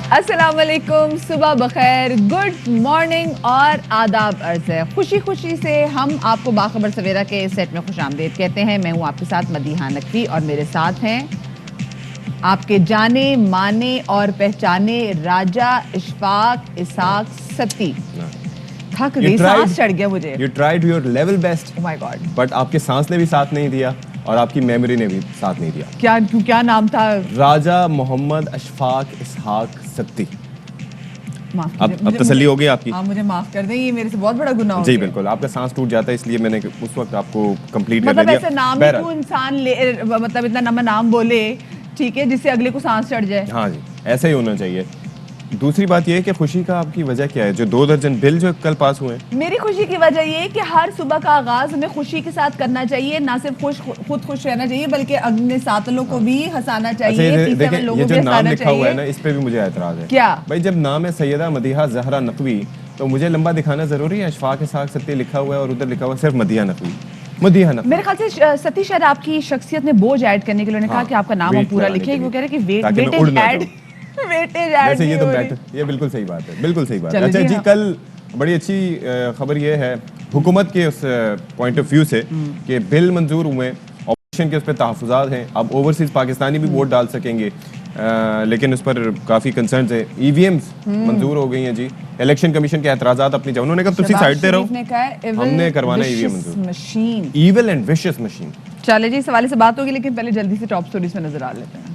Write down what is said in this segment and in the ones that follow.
अस्सलाम वालेकुम, सुबह बखैर, गुड मॉर्निंग और आदाब अर्ज़ है। खुशी खुशी से हम आपको बाखबर सवेरा के सेट में खुशामदीद कहते हैं। मैं हूँ आपके साथ मदीहा नकवी और मेरे साथ हैं आपके जाने माने और पहचाने राजा इशफाक इसाक सत्ती। थक गई, सांस चढ़ गया मुझे। You tried your level best. Oh my God. But आपके सांस ने भी साथ नहीं दिया और आपकी मेमोरी ने भी साथ नहीं दिया। क्या नाम था? राजा मोहम्मद अशफाक इसहाक सत्ती। अब तसल्ली हो गई आपकी? आप मुझे माफ कर दें, ये मेरे से बहुत बड़ा गुनाह हो गया। जी बिल्कुल, आपका सांस टूट जाता है इसलिए मैंने उस वक्त आपको कंप्लीट कर दिया। मतलब ऐसे नाम ही क्यों इंसान ले, मतलब इतना लंबा नाम बोले, ठीक है, जिससे अगले को सांस चढ़ जाए। हाँ जी, ऐसा ही होना चाहिए। दूसरी बात यह है कि खुशी का आपकी वजह क्या है? जो 2 दर्जन बिल जो कल पास हुए हैं। मेरी खुशी की वजह ये है कि हर सुबह का आगाज हमें खुशी के साथ करना चाहिए, ना सिर्फ खुद खुश रहना चाहिए बल्कि अपने साथियों को भी हंसाना चाहिए। देखिए ये जो नाम लिखा हुआ है ना, इस पे भी मुझे एतराज है। क्या भाई, जब नाम है सैयदा मदीहा जहरा नकवी तो मुझे लंबा दिखाना जरूरी है? अशफाक इसहाक सत्ती लिखा हुआ है और उधर लिखा हुआ है सिर्फ मदीहा नकवी। मेरे ख्याल से सतीश शायद आपकी शख्सियत में बोझ ऐड करने के लिए कहा कि आपका नाम पूरा लिखे। वो कह रहे कि वेटेज ऐड वैसे ये तो बेटर, ये बिल्कुल सही बात है, बिल्कुल सही बात है। अच्छा जी, कल बड़ी अच्छी खबर ये है हुकूमत के उस पॉइंट ऑफ व्यू से कि बिल मंजूर हुए, ऑपोजिशन के उस पर तहफ़्फ़ुज़ात हैं। अब ओवरसीज पाकिस्तानी भी वोट डाल सकेंगे, लेकिन उस पर काफ़ी कंसर्न्स है। ईवीएम्स मंजूर हो गई हैं जी। इलेक्शन कमीशन के एतराज़ात अपनी जगह, उन्होंने कहा तुसी साइड पे रहो, हमने करवाना ईवीएम मंजूर। Evil and vicious machine. चले जी, इस हवाले से बात होगी, लेकिन पहले जल्दी से टॉप स्टोरीज में नजर आ लेते हैं।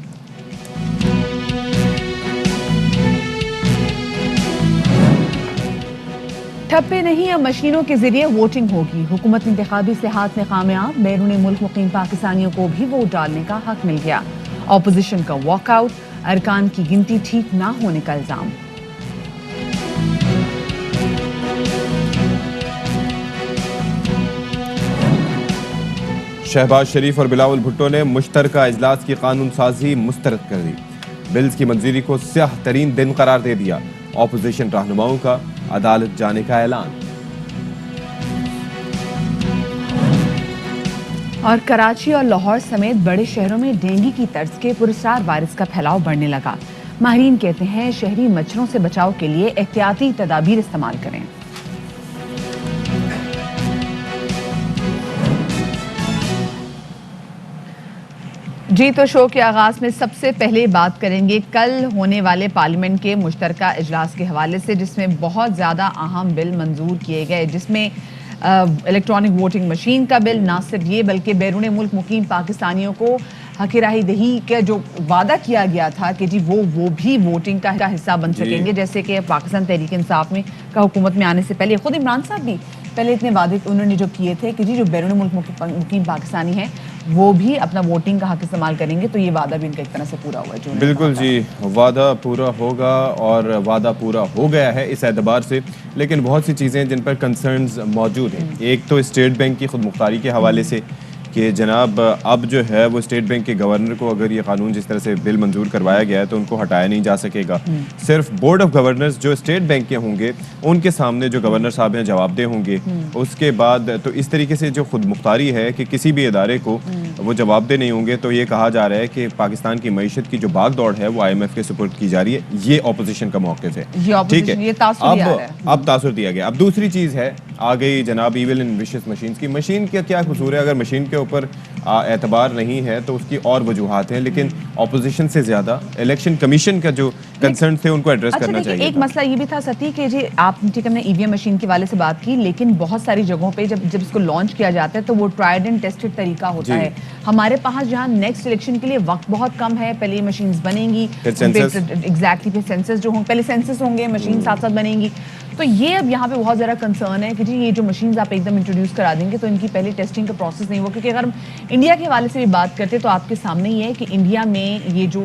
ठप्पे नहीं, अब मशीनों के जरिए वोटिंग होगी। हुकूमत इंतखाबी सिहात में कामयाब, बैरून मुल्क मुकीम पाकिस्तानियों को भी वोट डालने का हक मिल गया। ऑपोजिशन का वॉकआउट, अरकान की गिनती ठीक ना होने का इल्जाम। शहबाज शरीफ और बिलावल भुट्टो ने मुश्तरका इजलास की कानून साजी मुस्तरद कर दी। बिल्स की मंजूरी को स्याह तरीन दिन करार दे दिया। ऑपोजिशन रहनुमाओं का अदालत जाने का ऐलान। और कराची और लाहौर समेत बड़े शहरों में डेंगू की तर्ज के पुरस्कार वायरस का फैलाव बढ़ने लगा। माहिरीन कहते हैं शहरी मच्छरों से बचाव के लिए एहतियाती तदाबीर इस्तेमाल करें। जी, तो शो के आगाज में सबसे पहले बात करेंगे कल होने वाले पार्लियामेंट के मुश्तरका इजलास के हवाले से, जिसमें बहुत ज़्यादा अहम बिल मंजूर किए गए, जिसमें इलेक्ट्रॉनिक वोटिंग मशीन का बिल, ना सिर्फ ये बल्कि बैरून मुल्क मुकीम पाकिस्तानियों को हक राही दही का जो वादा किया गया था कि जी वो भी वोटिंग का हिस्सा बन सकेंगे। जैसे कि पाकिस्तान तहरीक इंसाफ में का हुकूमत में आने से पहले खुद इमरान साहब भी पहले इतने वादे उन्होंने जो किए थे कि जी जो बैरून मुल्क मुकीम पाकिस्तानी हैं वो भी अपना वोटिंग का हक इस्तेमाल करेंगे, तो ये वादा भी इनका एक तरह से पूरा हुआ है। बिल्कुल जी, वादा पूरा होगा और वादा पूरा हो गया है इस एतबार से। लेकिन बहुत सी चीज़ें जिन पर कंसर्न्स मौजूद हैं। एक तो स्टेट बैंक की खुद मुख्तारी के हवाले से कि जनाब अब जो है वो स्टेट बैंक के गवर्नर को अगर ये कानून जिस तरह से बिल मंजूर करवाया गया है तो उनको हटाया नहीं जा सकेगा। सिर्फ बोर्ड ऑफ गवर्नर्स जो स्टेट बैंक के होंगे उनके सामने जो गवर्नर साहब हैं जवाबदेह होंगे। उसके बाद तो इस तरीके से जो खुद मुख्तारी है कि किसी भी इदारे को वो जवाबदेह नहीं होंगे, तो ये कहा जा रहा है कि पाकिस्तान की मईशत की जो भाग दौड़ है वो IMF के सुपुर्द की जा रही है। ये ऑपोजिशन का मौक़िफ़ है, ठीक है। अब तासुर दिया गया। अब दूसरी चीज़ है, आ गई जनाब ईविल एंड विशियस मशीन की। मशीन का क्या कसूर है? अगर मशीन के ऊपर एतबार नहीं है तो उसकी और वजूहात हैं, लेकिन ऑपोजिशन से ज़्यादा इलेक्शन कमीशन का जो कंसर्न थे उनको एड्रेस करना चाहिए। एक मसला ये भी था सती कि जी आप ठीक हमने ईवीएम मशीन के वाले से बात की, लेकिन बहुत सारी जगहों पे जब इसको लॉन्च किया जाता है तो वो ट्राइड एंड टेस्टेड तरीका होता है। हमारे पास जहाँ नेक्स्ट इलेक्शन के लिए वक्त बहुत कम है, पहले मशीन्स बनेंगी, एग्जैक्टली फिर सेंसस जो होंगे, पहले सेंसस होंगे, मशीन साथ साथ बनेंगी। तो ये अब यहाँ पे बहुत ज़्यादा कंसर्न है कि जी ये जो मशीन्स आप एकदम इंट्रोड्यूस करा देंगे तो इनकी पहले टेस्टिंग का प्रोसेस नहीं हुआ। क्योंकि अगर हम इंडिया के हवाले से भी बात करते तो आपके सामने ये है कि इंडिया में ये जो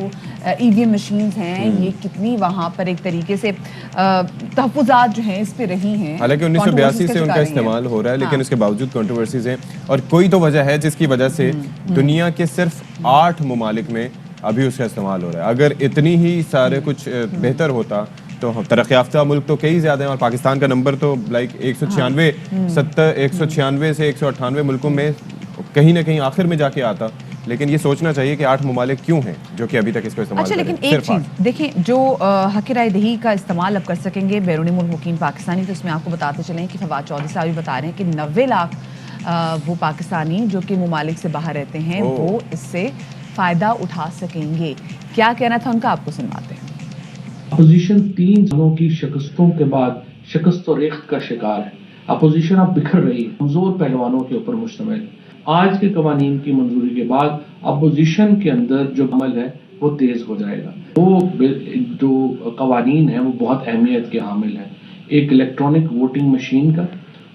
ईवीएम मशीन्स हैं ये कितनी वहाँ पर एक तरीके से तहफ़्फ़ुज़ात जो हैं इस पे रही हैं। हालांकि 1982 से उनका इस्तेमाल हो रहा है, लेकिन उसके बावजूद कंट्रोवर्सीज हैं। और कोई तो वजह है जिसकी वजह से दुनिया के सिर्फ 8 ममालिक में अभी उसका इस्तेमाल हो रहा है। अगर इतनी ही सारे कुछ बेहतर होता तो तरक्की याफ्ता मुल्क तो कई ज़्यादा हैं और पाकिस्तान का नंबर तो लाइक 196 से 198 मुल्कों में कहीं ना कहीं आखिर में जाके आता। लेकिन ये सोचना चाहिए कि 8 ममालिक क्यों हैं जो कि अभी तक इसको इस्तेमाल अच्छा, कर लेकिन रहे हैं। एक चीज़ देखें, जो हक़ राय दही का इस्तेमाल अब कर सकेंगे बैरूनी मुल्क मुकीम पाकिस्तानी, तो उसमें आपको बताते चलें कि फवाद चौधरी साहब भी बता रहे हैं कि 90 लाख वो पाकिस्तानी जो कि ममालिक से बाहर रहते हैं ओह। वो इससे फ़ायदा उठा सकेंगे। क्या कहना था उनका, आपको सुनवाते हैं। अपोजिशन 3 सालों की शिकस्तों के बाद शिकस्त और रेख्त का शिकार है। अपोजिशन अब बिखर रही है, कमजोर पहलवानों के ऊपर मुश्तमिल। आज के कवानीन की मंजूरी के बाद अपोजिशन के अंदर जो अमल है वो तेज हो जाएगा। जो कवानीन है वो बहुत अहमियत के हामिल है, एक इलेक्ट्रॉनिक वोटिंग मशीन का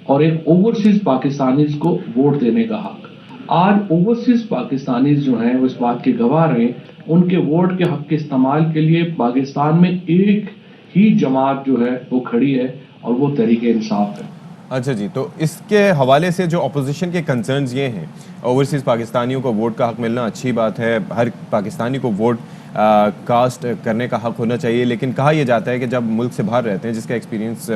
और एक ओवरसीज पाकिस्तानीज को वोट देने का हक। आज ओवरसीज पाकिस्तानीज जो हैं वो इस बात के गवाह रहे, उनके वोट के हक के इस्तेमाल के लिए पाकिस्तान में एक ही जमात जो है वो खड़ी है और वो तहरीक इंसाफ है। अच्छा जी, तो इसके हवाले से जो अपोजिशन के कंसर्न्स ये हैं, ओवरसीज़ पाकिस्तानियों को वोट का हक मिलना अच्छी बात है, हर पाकिस्तानी को वोट कास्ट करने का हक होना चाहिए, लेकिन कहा यह जाता है कि जब मुल्क से बाहर रहते हैं, जिसका एक्सपीरियंस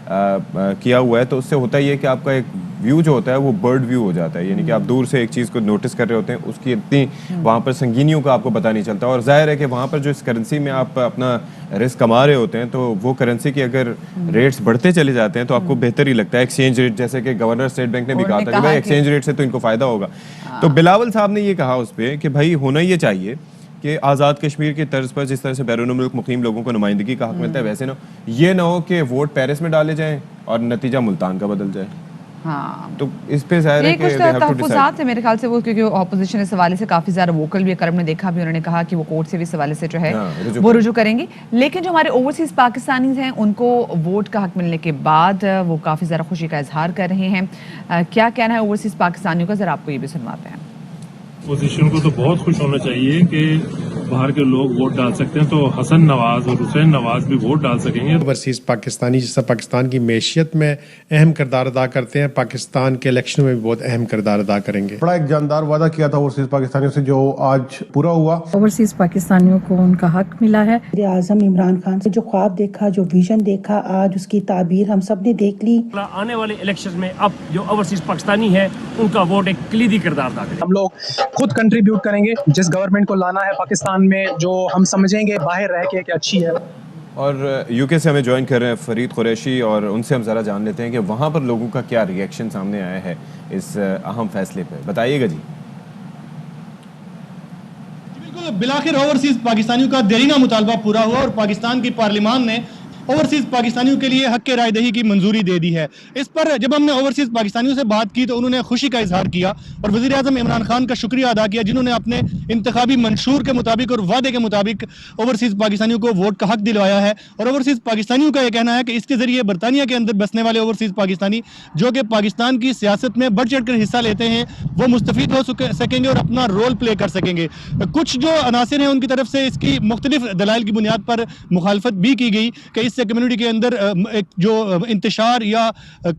किया हुआ है, तो उससे होता ही है कि आपका एक व्यू जो होता है वो बर्ड व्यू हो जाता है, यानी कि आप दूर से एक चीज़ को नोटिस कर रहे होते हैं, उसकी इतनी वहाँ पर संगीनियों का आपको पता नहीं चलता। और जाहिर है कि वहाँ पर जो इस करेंसी में आप अपना रिस्क कमा रहे होते हैं, तो वो करेंसी के अगर रेट्स बढ़ते चले जाते हैं तो आपको बेहतर ही लगता है। एक्सचेंज रेट, जैसे कि गवर्नर स्टेट बैंक ने भी कहा था कि भाई एक्सचेंज रेट से तो इनको फ़ायदा होगा, तो बिलावल साहब ने ये कहा उस पर कि भाई होना ये चाहिए कि आज़ाद कश्मीर की तर्ज पर जिस तरह से बैरून मुल्क मुकीम लोगों को नुमाइंदगी का हक मिलता है, वैसे ना ये ना हो कि वोट पेरिस में डाले जाएं और नतीजा मुल्तान का बदल जाए। हाँ, तो इस पे ज़ाहिर है ये कि कुछ they have to तहफ़्फ़ुज़ात decide। है मेरे ख्याल से वो, क्योंकि ऑपोजिशन इस हवाले से काफ़ी ज़्यादा वोकल भी है। करम ने देखा भी, उन्होंने कहा कि वो कोर्ट से भी इस हवाले से जो है हाँ, वो रुजू करेंगे। लेकिन जो हमारे ओवरसीज़ पाकिस्तानीज़ हैं उनको वोट का हक मिलने के बाद वो काफ़ी ज़्यादा खुशी का इजहार कर रहे हैं। क्या कहना है ओवरसीज़ पाकिस्तानियों का, ज़रा आपको ये भी सुनवाते हैं। पोजीशन को तो बहुत खुश होना चाहिए कि बाहर के लोग वोट डाल सकते हैं, तो हसन नवाज और हुसैन नवाज भी वोट डाल सकेंगे। ओवरसीज पाकिस्तानी जिस तरह पाकिस्तान की मैशियत में अहम किरदार अदा करते हैं, पाकिस्तान के इलेक्शन में भी बहुत अहम किरदार अदा करेंगे। बड़ा एक जानदार वादा किया था ओवरसीज पाकिस्तानियों से, जो आज पूरा हुआ। ओवरसीज पाकिस्तानियों को उनका हक मिला है। आज़म इमरान खान से जो ख्वाब देखा, जो विजन देखा, आज उसकी ताबीर हम सब ने देख ली। आने वाले इलेक्शन में अब जो ओवरसीज पाकिस्तानी है उनका वोट एक कलीदी किरदार अदा करेगा। हम लोग खुद कंट्रीब्यूट करेंगे, जिस गवर्नमेंट को लाना है पाकिस्तान में, जो हम समझेंगे बाहर रह के कि अच्छी है। और यूके से हमें ज्वाइन कर रहे हैं फरीद कुरैशी, और उनसे हम ज़रा जान लेते हैं कि वहाँ पर लोगों का क्या रिएक्शन सामने आया है इस अहम फैसले पर। बताइएगा जी। बिल्कुल, बिलाखिर ओवरसीज पाकिस्तानियों का देरीना मुतालबा पूरा हुआ और पाकिस्तान की पार्लिमान ने ओवरसीज पाकिस्तानियों के लिए हक राय दही की मंजूरी दे दी है। इस पर जब हमने ओवरसीज पाकिस्तानियों से बात की तो उन्होंने खुशी का इजहार किया और वज़ीर आज़म इमरान खान का शुक्रिया अदा किया, जिन्होंने अपने इंतखाबी मंशूर के मुताबिक और वादे के मुताबिक ओवरसीज पाकिस्तानियों को वोट का हक दिलवाया है। और ओवरसीज पाकिस्तानियों का यह कहना है कि इसके ज़रिए बरतानिया के अंदर बसने वाले ओवरसीज पाकिस्तानी जो कि पाकिस्तान की सियासत में बढ़ चढ़ कर हिस्सा लेते हैं, वो मुस्तफ़ीद हो सकेंगे और अपना रोल प्ले कर सकेंगे। कुछ जो अनासिर हैं उनकी तरफ से इसकी मुख्तलिफ दलाइल की बुनियाद पर मुखालफत भी की गई कि इससे कम्युनिटी के अंदर एक जो इंतशार या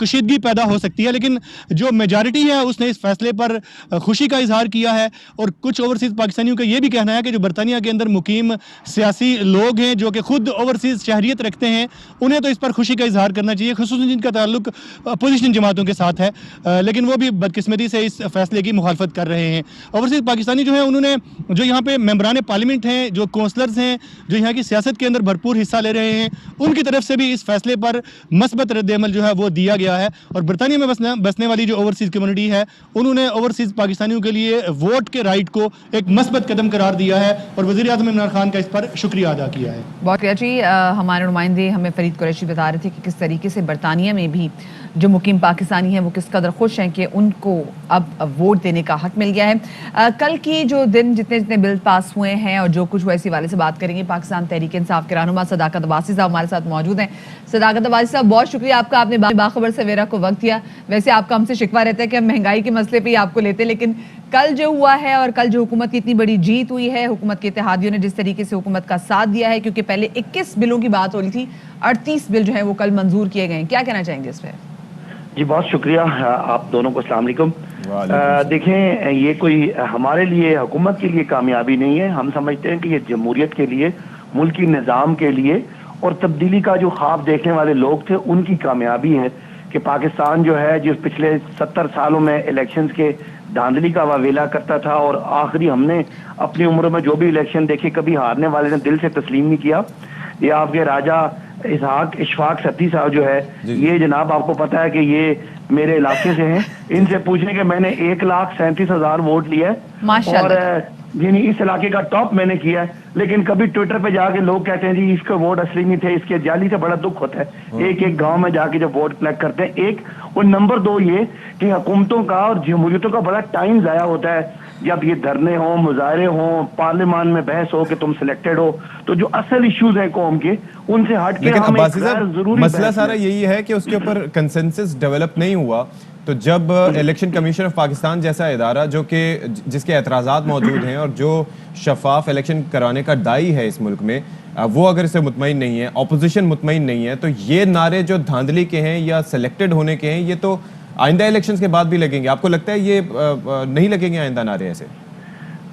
कशीदगी पैदा हो सकती है, लेकिन जो मेजॉरिटी है उसने इस फैसले पर खुशी का इजहार किया है। और कुछ ओवरसीज पाकिस्तानियों का ये भी कहना है कि जो बरतानिया के अंदर मुकीम सियासी लोग हैं जो कि खुद ओवरसीज शहरियत रखते हैं, उन्हें तो इस पर खुशी का इजहार करना चाहिए, खुसूसन जिनका ताल्लुक अपोजिशन जमातों के साथ है, लेकिन वो भी बदकिस्मती से इस फैसले की मुखालफत कर रहे हैं। ओवरसीज पाकिस्तानी जो है उन्होंने जो यहाँ पे मेंबरान पार्लियामेंट हैं, जो काउंसलर्स हैं, जो यहाँ की सियासत के अंदर भरपूर हिस्सा ले रहे हैं, उनकी तरफ से भी इस फैसले पर मस्बत रद्द-ए-अमल जो है वो दिया गया है। और बरतानिया में बसने वाली जो ओवरसीज कम्युनिटी है उन्होंने ओवरसीज पाकिस्तानियों के लिए वोट के राइट को एक मस्बत कदम करार दिया है और वज़ीर आज़म इमरान खान का इस पर शुक्रिया अदा किया है। बहुत अच्छी। हमारे नुमाइंदे हमें फरीद कुरैशी बता रहे थे कि किस तरीके से बरतानिया में भी जो मुकीम पाकिस्तानी हैं वो किस कदर खुश हैं कि उनको अब वोट देने का हक मिल गया है। कल की जो दिन जितने जितने बिल पास हुए हैं और जो कुछ वैसी वाले से बात करेंगे, पाकिस्तान तहरीक इंसाफ के रहनुमा सदाकत अब्बासी साहब हमारे साथ मौजूद हैं। सदाकत अब्बासी साहब, बहुत शुक्रिया आपका, आपने बाखबर सवेरा को वक्त दिया। वैसे आपका हमसे शिकवा रहता है कि हम महंगाई के मसले पर ही आपको लेते हैं, लेकिन कल जो हुआ है और कल जो हुकूमत की इतनी बड़ी जीत हुई है, हुकूमत के इत्तेहादियों ने जिस तरीके से हुकूमत का साथ दिया है, क्योंकि पहले 21 बिलों की बात हो रही थी, 38 बिल जो है वो कल मंजूर किए गए हैं, क्या कहना चाहेंगे इस पर? जी बहुत शुक्रिया आप दोनों को। अस्सलाम वालेकुम। देखें, ये कोई हमारे लिए, हुकूमत के लिए कामयाबी नहीं है। हम समझते हैं कि ये जमहूरियत के लिए, मुल्की निज़ाम के लिए और तब्दीली का जो ख्वाब देखने वाले लोग थे उनकी कामयाबी है कि पाकिस्तान जो है जिस पिछले 70 सालों में इलेक्शंस के धांधली का वावेला करता था और आखिरी हमने अपनी उम्र में जो भी इलेक्शन देखे कभी हारने वाले ने दिल से तस्लीम नहीं किया। ये आपके राजा इशफाक सत्ती साहब जो है ये जनाब आपको पता है कि ये मेरे इलाके से हैं। इनसे पूछने के मैंने 1,37,000 वोट लिया है और इस इलाके का टॉप मैंने किया है। लेकिन कभी ट्विटर पे जाके लोग कहते हैं जी इसके वोट असली नहीं थे, इसके जाली से बड़ा दुख होता है एक एक गांव में जाके जब वोट कलेक्ट करते हैं। एक और नंबर 2 ये कि हुकूमतों का और जमहूरियतों का बड़ा टाइम जाया होता है जब ये धरने हो, मुजाहरे हो, पार्लियामान में बहस हो कि तुम सिलेक्टेड हो, तो जो असल इश्यूज हैं कौम के उनसे हट के हम जरूरी मसला सारा यही है कि उसके ऊपर कंसेंसस डेवलप नहीं हुआ। तो जब इलेक्शन कमीशन ऑफ पाकिस्तान जैसा इदारा जो कि जिसके एतराज़ात मौजूद हैं और जो शफाफ इलेक्शन कराने का दाई है इस मुल्क में, वो अगर इससे मुतमईन नहीं है, ऑपोजिशन मुतमईन नहीं है, तो ये नारे जो धांधली के हैं या सिलेक्टेड होने के हैं ये तो आइंदा इलेक्शंस के बाद भी लगेंगे। आपको लगता है ये नहीं लगेंगे आइंदा नारे ऐसे?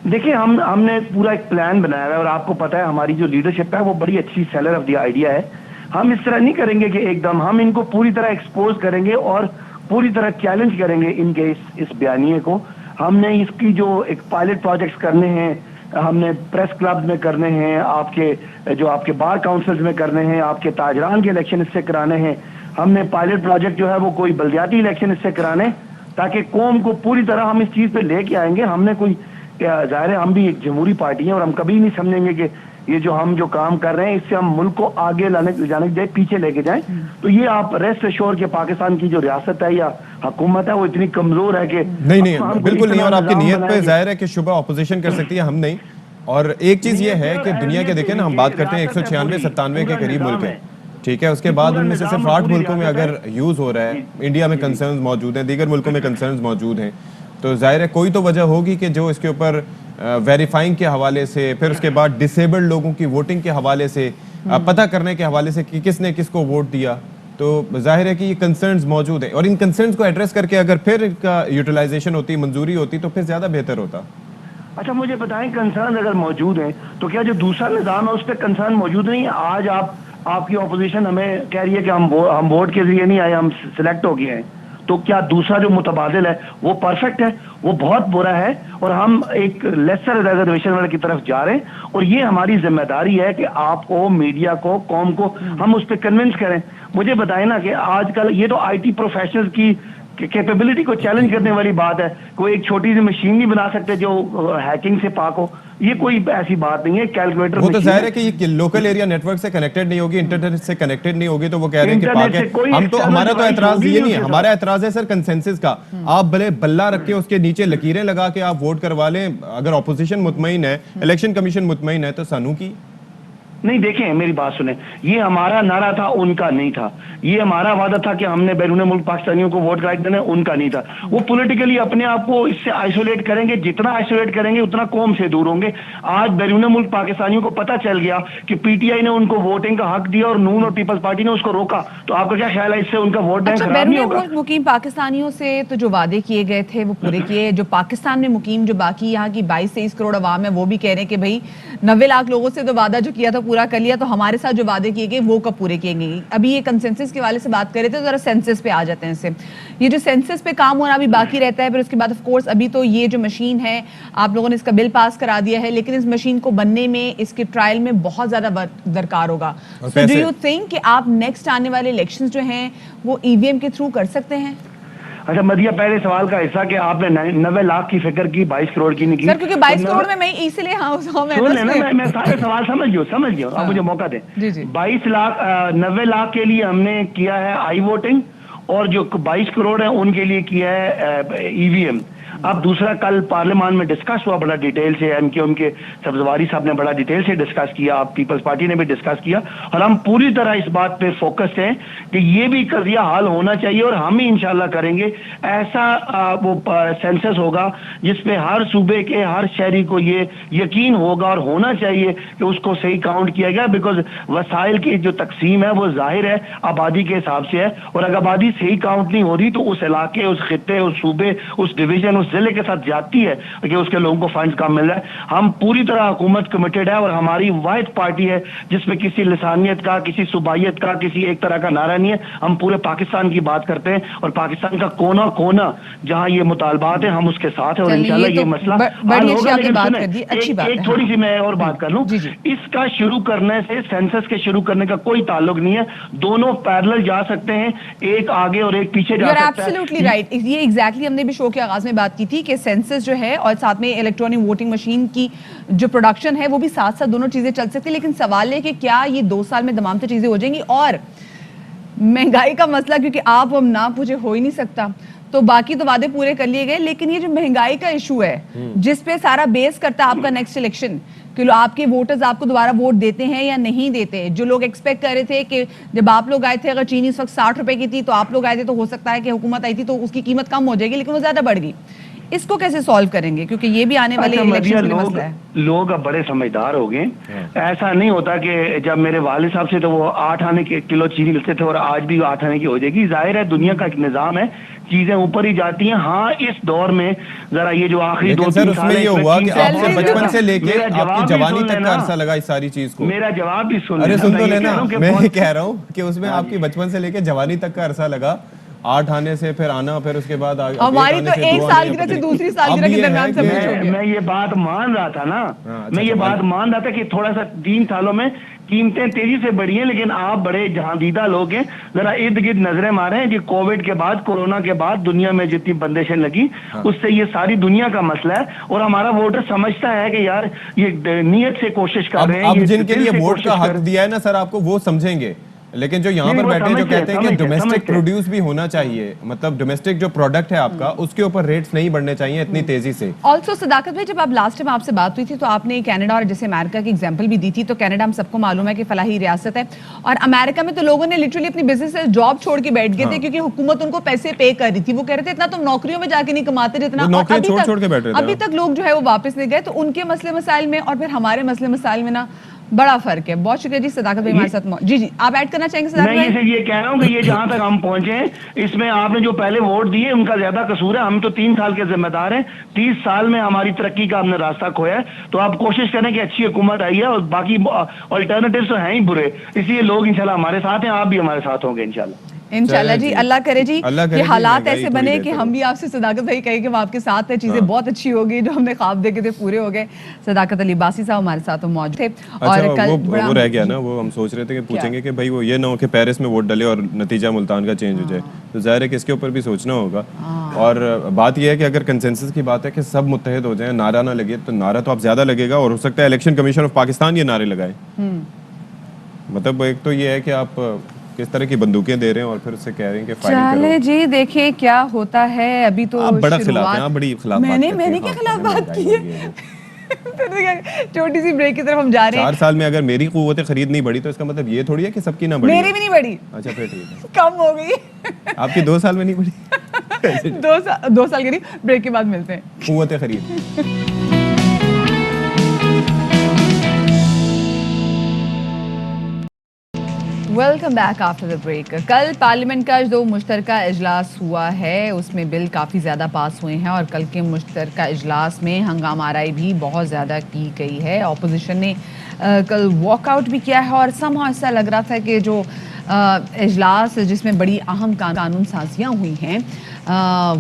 देखिए हमने पूरा एक प्लान बनाया है और आपको पता है हमारी जो लीडरशिप है वो बड़ी अच्छी सेलर ऑफ द आइडिया है। हम इस तरह नहीं करेंगे कि एकदम हम इनको पूरी तरह एक्सपोज करेंगे और पूरी तरह चैलेंज करेंगे इनके इस बयानिए को। हमने इसकी जो एक पायलट प्रोजेक्ट्स करने हैं, हमने प्रेस क्लब में करने हैं, आपके बार काउंसिल्स में करने हैं, आपके ताजरान के इलेक्शन इससे कराने हैं। हमने पायलट प्रोजेक्ट जो है वो कोई बल्दियाती इलेक्शन इससे कराने ताकि कौम को पूरी तरह हम इस चीज पे लेके आएंगे। हमने कोई जाहिर है हम भी एक जमहूरी पार्टी है और हम कभी नहीं समझेंगे कि ये जो काम कर रहे हैं इससे हम मुल्क को आगे जाने के जाए पीछे लेके जाएं। तो ये आप रेस्ट एश्योर के पाकिस्तान की जो रियासत है या हुकूमत है वो इतनी कमजोर है कि नहीं बिल्कुल नहीं। और आपकी नीयत पे जाहिर है कि शुबा ऑपोजिशन कर सकती है, हम नहीं। और एक चीज ये है कि दुनिया के देखें ना, हम बात करते हैं 196-97 के करीब मुल्क है, ठीक है, उसके बाद उनमें से सिर्फ 8 मुल्कों में अगर यूज हो रहा है, इंडिया में कंसर्न्स मौजूद हैं, दीगर मुल्कों में कंसर्न्स मौजूद हैं, तो जाहिर है कोई तो वजह होगी कि जो इसके ऊपर वेरीफाइंग के हवाले से, फिर उसके बाद डिसेबल्ड लोगों की वोटिंग के हवाले से, पता करने के हवाले से कि किसने किसको वोट दिया, तो जाहिर है कि ये कंसर्न्स मौजूद है और इन कंसर्न्स को एड्रेस करके अगर फिर इनका यूटिलाइजेशन होती, मंजूरी होती तो फिर ज्यादा बेहतर होता। अच्छा मुझे बताएं, कंसर्न अगर मौजूद है तो क्या जो दूसरा निजाम है उस पर कंसर्न मौजूद नहीं है? आज आपकी ऑपोजिशन हमें कह रही है कि हम वोट के जरिए नहीं आए, हम सिलेक्ट हो गए हैं, तो क्या दूसरा जो मुतबादिल है वो परफेक्ट है? वो बहुत बुरा है और हम एक लेसर रिजर्वेशन वाले की तरफ जा रहे हैं और ये हमारी जिम्मेदारी है कि आपको, मीडिया को, कौम को हम उस पर कन्विंस करें। मुझे बताएं ना कि आजकल ये तो IT प्रोफेशनल्स की कैपेबिलिटी को चैलेंज करने वाली बात है। कोई एक छोटी सी मशीन नहीं बना सकते जो हैकिंग से पाक हो, ये कोई ऐसी बात नहीं है। कैलकुलेटर वो तो जाहिर है कि ये लोकल एरिया नेटवर्क से कनेक्टेड नहीं होगी, इंटरनेट से कनेक्टेड नहीं होगी, तो वो कह रहे हैं कि पाक है। हम तो, हमारा तो एतराज ये नहीं है, हमारा एतराज है सर कंसेंसस का। आप भले बल्ला रख के उसके नीचे लकीरें लगा के आप वोट करवा लें, अगर ऑपोजिशन मुतमईन है, इलेक्शन कमीशन मुतमईन है, तो सानू की नहीं। देखें मेरी बात सुने, ये हमारा नारा था, उनका नहीं था। ये हमारा वादा था कि हमने बैरून मुल्क पाकिस्तानियों को वोट राइट देना, उनका नहीं था। वो पॉलिटिकली अपने आप को इससे आइसोलेट करेंगे, जितना आइसोलेट करेंगे उतना कौम से दूर होंगे। आज बैरून मुल्क पाकिस्तानियों को पता चल गया कि PTI ने उनको वोटिंग का हक दिया और नून और पीपल्स पार्टी ने उसको रोका, तो आपका क्या ख्याल है इससे उनका वोट बैंक खराब नहीं होगा? मुकीम पाकिस्तानियों से तो जो वादे किए गए थे वो पूरे किए। जो पाकिस्तान में मुकीम जो बाकी यहाँ की 22-23 करोड़ अवाम है वो भी कह रहे हैं कि भाई 90 लाख लोगों से तो वादा जो किया था पूरा कर लिया, तो हमारे साथ जो वादे किए गए वो कब पूरे किए गए? अभी ये कंसेंसस के वाले से बात कर रहे थे, तो जरा सेंसस पे आ जाते हैं। इससे ये जो सेंसस पे काम होना अभी बाकी रहता है, फिर उसके बाद ऑफ कोर्स अभी तो ये जो मशीन है आप लोगों ने इसका बिल पास करा दिया है, लेकिन इस मशीन को बनने में, इसके ट्रायल में बहुत ज्यादा दरकार होगा। सो डू यू थिंक कि आप नेक्स्ट आने वाले इलेक्शंस जो हैं वो EVM के थ्रू कर सकते हैं? अच्छा मदिया, पहले सवाल का हिस्सा कि आपने 90 लाख की फिक्र की, 22 करोड़ की नहीं की। सर क्योंकि 22 करोड़ में मैं इसलिए मैं सारे सवाल समझ गया। आप मुझे मौका दें। 90 लाख के लिए हमने किया है आई वोटिंग और जो 22 करोड़ है उनके लिए किया है EVM। अब दूसरा, कल पार्लियामान में डिस्कस हुआ बड़ा डिटेल से, MKM के सब्जवारी साहब ने बड़ा डिटेल से डिस्कस किया, आप पीपल्स पार्टी ने भी डिस्कस किया और हम पूरी तरह इस बात पे फोकस्ड हैं कि ये भी कज़िया हल होना चाहिए और हम ही इंशाल्लाह करेंगे। ऐसा वो सेंसस होगा जिसपे हर सूबे के हर शहरी को ये यकीन होगा और होना चाहिए कि उसको सही काउंट किया गया, बिकॉज वसाइल की जो तकसीम है वो जाहिर है आबादी के हिसाब से है और अगर आबादी सही काउंट नहीं हो रही तो उस इलाके, उस खित्ते, उस सूबे, उस डिवीजन, उस जिले के साथ जाती है कि उसके लोगों को फंड कम मिल रहा है। हम पूरी तरह हुकूमत कमिटेड है और हमारी वाहिद पार्टी है जिसमें किसी लिसानियत का, किसी सूबाइयत का, किसी एक तरह का नारा नहीं है। हम पूरे पाकिस्तान की बात करते हैं और पाकिस्तान का कोना कोना जहां ये मुतालबात है हम उसके साथ है और इंशाल्लाह ये मसला हल होगा। लेकिन एक थोड़ी सी मैं और बात कर लूं, इसका शुरू करने से सेंसस के शुरू करने का कोई ताल्लुक नहीं है, दोनों पैरेलल जा सकते हैं, एक आगे और एक पीछे जा सकता है। Absolutely right. ये एग्जैक्टली हमने भी शो के आगाज में बात की थी कि सेंसस जो है और साथ में इलेक्ट्रॉनिक वोटिंग मशीन की जो प्रोडक्शन है वो भी साथ साथ दोनों चीजें चल सकती है। लेकिन सवाल है कि क्या ये 2 साल में तमाम चीजें हो जाएंगी, और महंगाई का मसला क्योंकि आप हम ना पूछे हो ही नहीं सकता, तो बाकी तो वादे पूरे कर लिए गए, लेकिन ये जो महंगाई का इशू है जिस पे सारा बेस करता है आपका नेक्स्ट इलेक्शन कि आपके वोटर्स आपको दोबारा वोट देते हैं या नहीं देते। जो लोग एक्सपेक्ट कर रहे थे कि जब आप लोग आए थे अगर चीनी इस वक्त 60 रुपए की थी तो आप लोग आए थे तो हो सकता है कि हुकूमत आई थी तो उसकी कीमत कम हो जाएगी, लेकिन वो ज्यादा बढ़ गई। इसको कैसे सॉल्व करेंगे क्योंकि ये भी आने वाले इलेक्शन में मसला है। लोग अब बड़े समझदार हो गए। ऐसा नहीं होता कि जब मेरे वालिद साहब से तो वो 8 आने के किलो चीनी मिलते थे और आज भी 8 आने की हो जाएगी। जाहिर है दुनिया का एक निजाम है, चीजें ऊपर ही जाती हैं। हाँ, इस दौर में जरा ये जो आखिरी 2-3 साल ये हुआ कि आपसे बचपन से लेके आपकी जवानी तक का अरसा लगा इस सारी चीज को। मेरा जवाब भी सुन, अरे सुन तो लेना, मैं ये कह रहा हूँ कि उसमें आपकी बचपन से लेके जवानी तक का अरसा लगा, 8 आने से फिर आना, फिर उसके बाद हमारी तो 1 सालगिरह से दूसरी सालगिरह के दरमियान सब कुछ हो गया। मैं ये बात मान रहा था ना, मैं ये बात मान रहा था कि थोड़ा सा 3 सालों में कीमतें तेजी से बढ़ी हैं, लेकिन आप बड़े जहांदीदा लोग हैं, जरा इर्द गिर्द नजरें मारें कि कोविड के बाद, कोरोना के बाद दुनिया में जितनी बंदिशें लगी उससे ये सारी दुनिया का मसला है और हमारा वोटर समझता है कि यार ये नियत से कोशिश कर रहे हैं। अब जिनके लिए वोट का हक दिया है ना सर आपको, वो समझेंगे, लेकिन जो यहाँ पर बैठे जो कहते हैं कि डोमेस्टिक प्रोड्यूस भी होना चाहिए, मतलब डोमेस्टिक जो प्रोडक्ट है आपका उसके ऊपर रेट्स नहीं बढ़ने चाहिए इतनी तेजी से। ऑल्सो सदाकत भाई, जब आप लास्ट टाइम आपसे बात हुई थी तो आपने कनाडा और जैसे अमेरिका की एग्जांपल भी दी थी, तो कनाडा हम सबको मालूम है कि फलाही रियासत है और अमेरिका में तो लोगों ने लिटरली अपनी बिजनेस से जॉब छोड़ के बैठ गए थे क्योंकि हुकूमत उनको पैसे पे कर रही थी। वो कह रहे थे इतना तुम नौकरियों में जाके नहीं कमाते जितना, अभी तक लोग जो है वो वापस नहीं गए। तो उनके मसले मसाइल में और फिर हमारे मसले मसाइल में ना बड़ा फर्क है। बहुत शुक्रिया जी सदाकत भाई हमारे साथ। जी आप ऐड करना चाहेंगे सदाकत भाई? मैं ये कह रहा हूँ कि ये जहां तक हम पहुंचे हैं इसमें आपने जो पहले वोट दिए उनका ज्यादा कसूर है। हम तो 3 साल के जिम्मेदार हैं, 30 साल में हमारी तरक्की का हमने रास्ता खोया है। तो आप कोशिश करें कि अच्छी हुकूमत आई है और बाकी ऑल्टरनेटिव तो हैं ही बुरे, इसलिए लोग इंशाल्लाह हमारे साथ हैं, आप भी हमारे साथ होंगे इंशाल्लाह जी। अल्लाह करे जी कि हालात ऐसे बने कि हम भी आपसे सदाकत भाई कहे कि वो आपके साथ है, चीजें बहुत अच्छी होगी, जो हमने ख्वाब देखे थे पूरे हो गए। सदाकत अली बासी साहब हमारे साथ मौजूद थे। और कल वो रह गया ना, वो हम सोच रहे थे कि पूछेंगे कि भाई वो ये ना हो कि पेरिस में वोट डाले और नतीजा मुल्तान का चेंज हो जाए, तो जाहिर है कि इसके ऊपर भी सोचना होगा। और बात यह है कि अगर कंसेंसस की बात है कि सब मुत्तहिद हो जाए, नारा ना लगे, तो नारा तो अब ज्यादा लगेगा और हो सकता है इलेक्शन कमीशन ऑफ पाकिस्तान ये नारे लगाए। मतलब एक तो ये है कि आप किस तरह की बंदूकें दे रहे हैं और फिर उससे कह रहे हैं कि फायरिंग करो। चले जी देखिए क्या होता है। अभी तो आप बड़ा खिलाफ हैं, आप बड़ी खिलाफ मैंने क्या खिलाफ बात की है? छोटी सी ब्रेक की तरफ हम जा रहे हैं। 4 साल में अगर मेरी कुव्वत खरीद नहीं बढ़ी तो इसका मतलब ये थोड़ी है कि सबकी ना बढ़ी। मेरी भी नहीं बढ़ी। अच्छा फिर ठीक है, कम हो गई। आपकी 2 साल में नहीं बढ़ी। 2 साल के लिए ब्रेक के बाद मिलते हैं। कुव्वत खरीद। Welcome back after the break. कल पार्लियामेंट का जो मुश्तरका इजलास हुआ है उसमें बिल काफ़ी ज़्यादा पास हुए हैं और कल के मुश्तरका इजलास में हंगामा आराई भी बहुत ज़्यादा की गई है। अपोजिशन ने कल वॉकआउट भी किया है और समहाउ ऐसा लग रहा था कि जो इजलास जिसमें बड़ी अहम कानून साजियाँ हुई हैं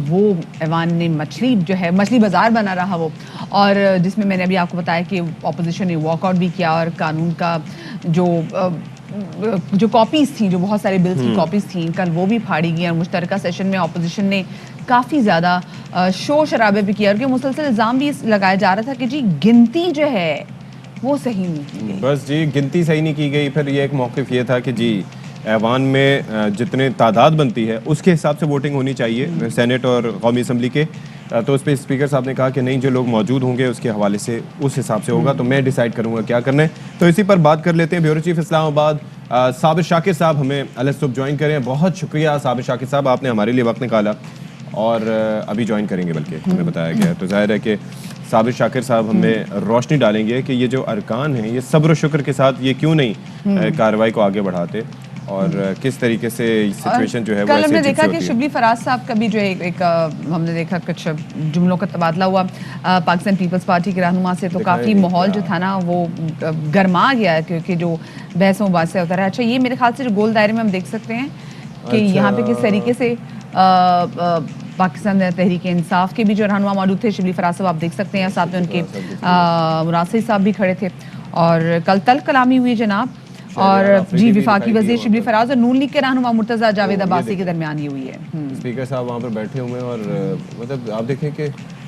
वो ऐवान ने मछली बाज़ार बना रहा वो, और जिसमें मैंने अभी आपको बताया कि अपोजिशन ने वॉकआउट भी किया और कानून का जो कॉपीज़ थी, जो बहुत सारे बिल्स की कॉपीज़ थी, कल वो भी फाड़ी गई। और मुश्तरका सेशन में अपोजिशन ने काफ़ी ज़्यादा शोर शराबे भी किया और मुसलसल इल्ज़ाम भी लगाया जा रहा था कि जी गिनती जो है वो सही नहीं की गई। बस जी गिनती सही नहीं की गई। फिर ये एक मौक़िफ़ ये था कि जी ऐवान में जितने तादाद बनती है उसके हिसाब से वोटिंग होनी चाहिए सेनेट और कौमी असम्बली के। तो उस पर स्पीकर साहब ने कहा कि नहीं, जो लोग मौजूद होंगे उसके हवाले से उस हिसाब से होगा, तो मैं डिसाइड करूंगा क्या करना है। तो इसी पर बात कर लेते हैं। ब्यूरो चीफ इस्लामाबाद साबिर शाकिर साहब हमें अलसुब ज्वाइन करें। बहुत शुक्रिया साबिर शाकिर साहब, आपने हमारे लिए वक्त निकाला और अभी ज्वाइन करेंगे बल्कि हमें बताया गया। तो जाहिर है कि साबिर शाकिर साहब हमें रोशनी डालेंगे कि ये जो अरकान हैं ये सब्र शुक्र के साथ ये क्यों नहीं कार्रवाई को आगे बढ़ाते और किस तरीके से सिचुएशन जो है वो कल ऐसे हमने अजीब देखा सी कि होती है। शिबली फराज साहब का भी जो एक हमने देखा कुछ जुमलों का तबादला हुआ पाकिस्तान पीपल्स पार्टी के रहनुमा से, तो काफ़ी माहौल जो था ना वो गर्मा गया है, क्योंकि जो बहस मुबासे होता रहा। अच्छा, ये मेरे ख्याल से जो गोल दायरे में हम देख सकते हैं कि यहाँ पे किस तरीके से पाकिस्तान तहरीक इंसाफ के भी जो रहनुमा मौजूद थे, शिबली फराज साहब आप देख सकते हैं, साथ में उनके मुरासिर साहब भी खड़े थे। और कल तल कलामी हुई जनाब, और जी विफाकी वजीर शिबली फराज और नून लीग के रहनुमा मुर्तजा जावेद अब्बासी के दरमियान ये हुई है। स्पीकर साहब वहाँ पर बैठे हुए हैं और मतलब आप देखें कि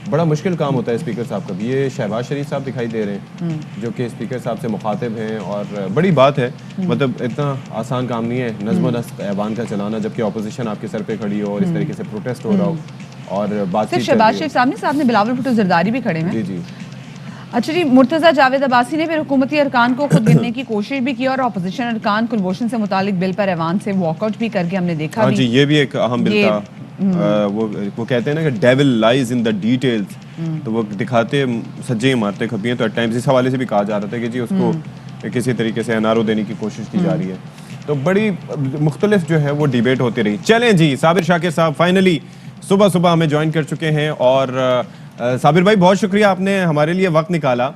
बड़ा मुश्किल काम होता है स्पीकर साहब का भी। ये शहबाज शरीफ साहब दिखाई दे रहे हैं जो कि स्पीकर साहब से मुखातिब हैं, और बड़ी बात है, मतलब इतना आसान काम नहीं है नज़्म व नस्क ऐवान का चलाना, जबकि अपोजिशन आपके सर पे खड़ी हो और इस तरीके से प्रोटेस्ट हो रहा हो और बातचीत। शहबाज शरीफ साहब ने बिलावल भुट्टो जरदारी भी खड़े हैं। जी जी। अच्छा जी, मुर्तजा जावेद अब्बासी ने फिर हुकूमती अरकान को खुद गिनने की कोशिश भी की और अपोजिशन अरकान कुलभूषण से मुतालिक बिल पर ऐवान से वॉकआउट भी करके हमने देखा। हाँ भी जी, ये भी एक अहम बिल था। वो कहते हैं ना कि devil lies in the details, तो वो दिखाते सज्जे इमारतें खपी हैं। तो एट टाइम्स इस हवाले से भी कहा जा रहा था कि जी उसको किसी तरीके से एनआरओ देने की कोशिश की जा रही है। तो बड़ी मुख्तलिफ जो है वो डिबेट होती रही। चलें जी, साबिर शाकिर साहब फाइनली सुबह सुबह हमें ज्वाइन कर चुके हैं। और साबिर भाई, बहुत शुक्रिया, आपने हमारे लिए वक्त निकाला।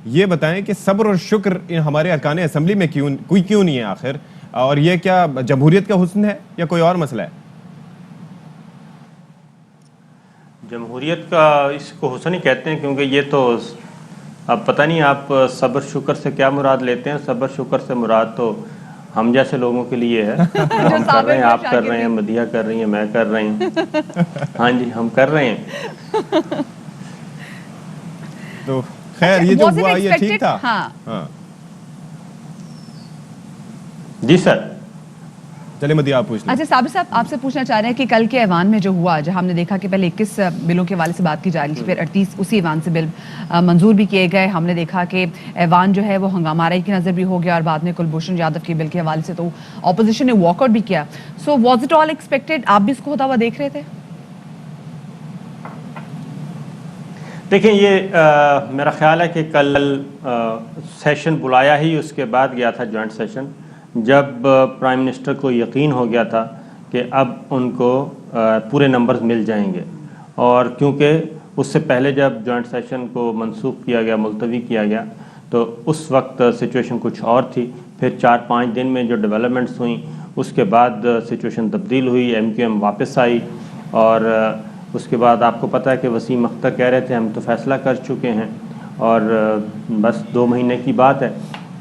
ये बताएं कि सब्र और शुक्र हमारे अरकान असेंबली में क्यों नहीं है आखिर, और ये क्या जमहूरियत का हुस्न है या कोई और मसला है? जमहूरियत का इसको हुस्न ही कहते हैं, क्योंकि ये तो अब पता नहीं आप सब्र शुक्र से क्या मुराद लेते हैं। सब्र शुक्र से मुराद तो हम जैसे लोगों के लिए है। हम कर रहे हैं, आप कर रहे हैं, मदिया कर रही है, मैं कर रही हूँ। हाँ जी, हम कर रहे हैं। तो खैर ये जो हुआ ये ठीक था। हाँ। जी सर, चले मदिया आप पूछ लें। अच्छा साबिर साहब, आपसे पूछना चाह रहे हैं कि कल के ऐवान में जो हुआ, जहां हमने देखा कि पहले 21 बिलों के हवाले से बात की जा रही थी, फिर 38 उसी ऐवान से बिल मंजूर भी किए गए। हमने देखा कि ऐवान जो है वो हंगामाराई की नज़र भी हो गया, और बाद में कुलभूषण यादव के बिल के हवाले से तो ऑपोजिशन ने वॉकआउट भी किया। So was it all expected? आप भी इसको होता हुआ देख रहे थे? देखिए, ये मेरा ख्याल है कि कल सेशन बुलाया ही उसके बाद गया था, जॉइंट सेशन, जब प्राइम मिनिस्टर को यकीन हो गया था कि अब उनको पूरे नंबर्स मिल जाएंगे। और क्योंकि उससे पहले जब जॉइंट सेशन को मनसूख किया गया, मुलतवी किया गया, तो उस वक्त सिचुएशन कुछ और थी। फिर 4-5 दिन में जो डेवलपमेंट्स हुई, उसके बाद सिचुएशन तब्दील हुई, MQM वापस आई। और उसके बाद आपको पता है कि वसीम अख्तर कह रहे थे हम तो फैसला कर चुके हैं, और बस 2 महीने की बात है।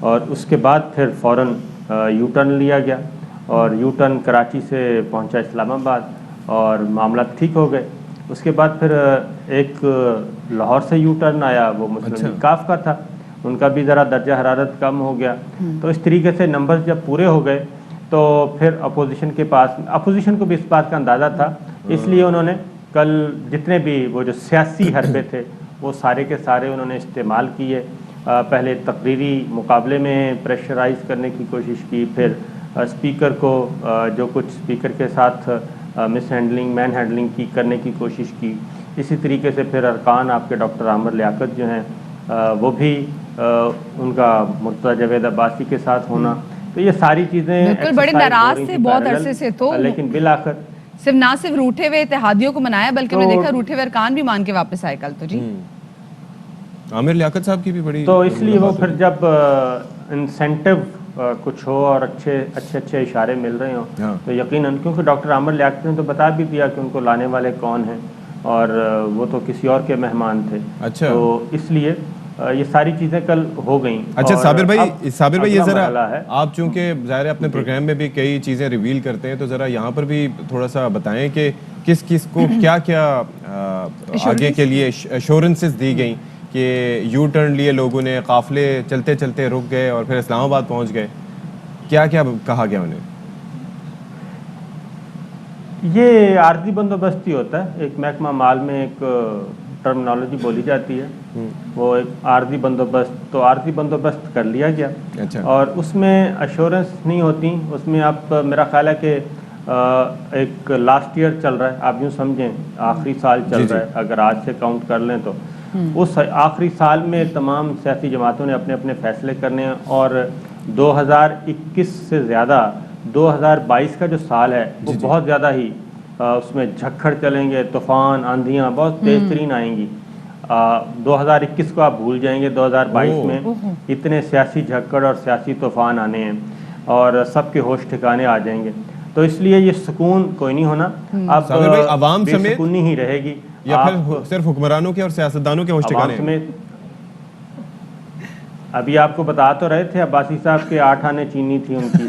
और उसके बाद फिर फ़ौरन यू टर्न लिया गया, और यू टर्न कराची से पहुंचा इस्लामाबाद, और मामला ठीक हो गए। उसके बाद फिर एक लाहौर से यू टर्न आया, वो मुस्लिम लीग काफ का था, उनका भी ज़रा दर्जा हरारत कम हो गया। तो इस तरीके से नंबर्स जब पूरे हो गए, तो फिर अपोजिशन को भी इस बात का अंदाज़ा था, इसलिए उन्होंने कल जितने भी वो जो सियासी हरबे थे वो सारे के सारे उन्होंने इस्तेमाल किए। पहले तकरीरी मुकाबले में प्रेशराइज करने की कोशिश की, फिर स्पीकर को जो कुछ स्पीकर के साथ मिस हैंडलिंग, मैन हैंडलिंग की करने की कोशिश की। इसी तरीके से फिर अरकान आपके डॉक्टर आमिर लियाकत जो हैं वो भी उनका मुर्तज़ा जावेद अब्बासी के साथ होना, तो ये सारी चीज़ें बड़े नाराज थे बहुत अरसे से। तो लेकिन बिल आखिर सिर्फ रूठे हुए इत्तेहादियों को मनाया, बल्कि हमने देखा रूठे हुए अरकान भी मान के वापस आए कल। तो जी आमिर लियाकत साहब की भी बड़ी, तो इसलिए वो फिर जब इंसेंटिव कुछ हो और अच्छे इशारे मिल रहे हो, तो यकीनन, क्योंकि डॉक्टर आमिर लियाकत ने तो बता भी दिया कि उनको लाने वाले कौन हैं, और वो तो किसी और के मेहमान थे। अच्छा, तो इसलिए ये सारी चीज़ें कल हो गई। अच्छा साबिर भाई ये ज़रा आप चूंकि ज़ाहिर है अपने प्रोग्राम में भी कई चीज़ें रिवील करते हैं, तो ज़रा यहाँ पर भी थोड़ा सा बताएं कि किस किस को क्या क्या आगे के लिए एश्योरेंसेस दी गई कि यू टर्न लिए लोगों ने, काफिले चलते चलते रुक गए और फिर इस्लामाबाद पहुँच गए, क्या क्या कहा गया उन्हें? ये आर्जी बंदोबस्ती होता है, एक महकमा माल में एक टर्मिनोलॉजी बोली जाती है, वो एक आर्जी बंदोबस्त, तो आर्जी बंदोबस्त कर लिया गया। अच्छा। और उसमें अश्योरेंस नहीं होती, उसमें आप, मेरा ख्याल है कि एक लास्ट ईयर चल रहा है, आप यूँ समझें आखिरी साल चल रहा है, अगर आज से काउंट कर लें तो उस आखिरी साल में तमाम सियासी जमातों ने अपने अपने फैसले करने हैं, और 2021 से ज़्यादा 2022 का जो साल है वो बहुत ज़्यादा ही उसमें झक्खड़ चलेंगे, तूफान, आंधियाँ बहुत तेज तरीन आएंगी। 2021 को आप भूल जाएंगे, 2022 में इतने सियासी झक्कड़ और सियासी तूफान आने हैं और सबके होश ठिकाने आ जाएंगे। तो इसलिए ये सुकून कोई नहीं होना, अब आवाम समेत बेसुकूनी ही रहेगी, या फिर सिर्फ हुक्मरानों के और सियासतदानों के होश ठिकाने समेत। अभी आपको बता तो रहे थे अब्बासी साहब के 8 आने चीनी थी उनकी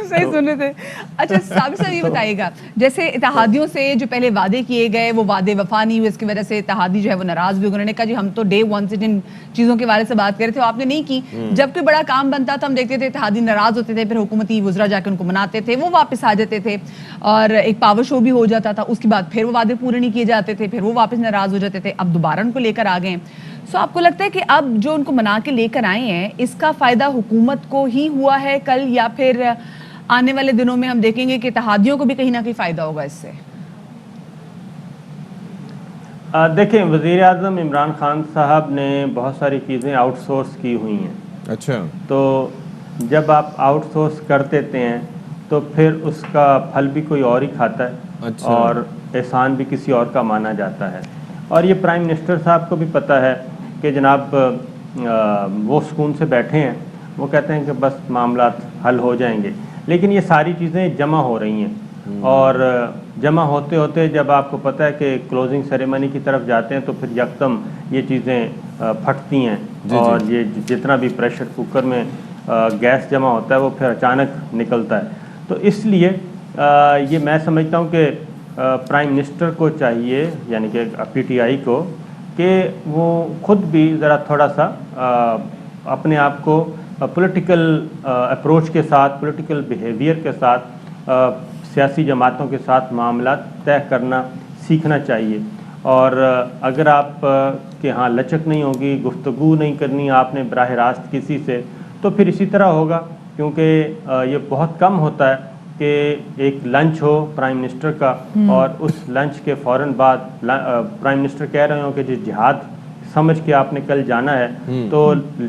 सही सुन रहे थे। अच्छा साबिर साहब ये बताइएगा, जैसे इत्तेहादियों से जो पहले वादे किए गए वो वादे वफा नहीं हुए, इसकी वजह से इत्तेहादी जो है वो नाराज भी हो गए। उन्होंने कहा जी हम तो डे 1 से जिन चीज़ों के बारे से बात कर रहे थे आपने नहीं की। जब कोई बड़ा काम बनता था हम देखते थे इत्तेहादी नाराज होते थे, फिर हुकूमती वुज़रा जाकर उनको मनाते थे, वो वापस आ जाते थे और एक पावर शो भी हो जाता था। उसके बाद फिर वो वादे पूरे नहीं किए जाते थे, फिर वो वापस नाराज हो जाते थे। अब दोबारा उनको लेकर आ गए। सो आपको लगता है कि अब जो उनको मना के लेकर आए हैं इसका फायदा हुकूमत को ही हुआ है कल, या फिर आने वाले दिनों में हम देखेंगे कि इत्तेहादियों को भी कहीं ना कहीं फायदा होगा इससे? देखें, वज़ीर आज़म इमरान खान साहब ने बहुत सारी चीज़ें आउटसोर्स की हुई हैं। अच्छा, तो जब आप आउटसोर्स कर देते हैं तो फिर उसका फल भी कोई और ही खाता है। अच्छा। और एहसान भी किसी और का माना जाता है। और ये प्राइम मिनिस्टर साहब को भी पता है कि जनाब वो सुकून से बैठे हैं, वो कहते हैं कि बस मामला हल हो जाएंगे, लेकिन ये सारी चीज़ें जमा हो रही हैं और जमा होते होते जब आपको पता है कि क्लोजिंग सेरेमनी की तरफ जाते हैं तो फिर यकदम ये चीज़ें फटती हैं और ये जितना भी प्रेशर कुकर में गैस जमा होता है वो फिर अचानक निकलता है। तो इसलिए ये मैं समझता हूँ कि प्राइम मिनिस्टर को चाहिए, यानी कि PTI को, कि वो खुद भी ज़रा थोड़ा सा अपने आप को पॉलिटिकल अप्रोच के साथ, पॉलिटिकल बिहेवियर के साथ सियासी जमातों के साथ मामला तय करना सीखना चाहिए। और अगर आप के यहाँ लचक नहीं होगी, गुफ्तगू नहीं करनी आपने बराह रास्त किसी से, तो फिर इसी तरह होगा। क्योंकि ये बहुत कम होता है कि एक लंच हो प्राइम मिनिस्टर का और उस लंच के फ़ौरन बाद प्राइम मिनिस्टर कह रहे हो कि जिस जिहाद समझ के आपने कल जाना है, तो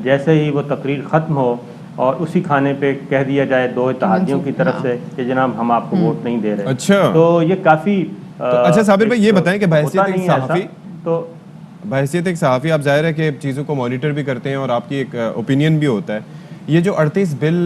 जैसे ही वो तकरीर ख़त्म हो और उसी खाने पे कह दिया जाए दो इत्तेहादियों की तरफ से कि जनाब हम आपको वोट नहीं दे रहे। अच्छा, तो ये काफ़ी अच्छा साबिर भाई ये बताएं कि बहैसियत एक सहाफ़ी, तो बहैसियत एक सहाफ़ी आप ज़ाहिर है कि चीज़ों को मॉनिटर भी करते हैं और आपकी एक ओपिनियन भी होता है। ये जो 38 बिल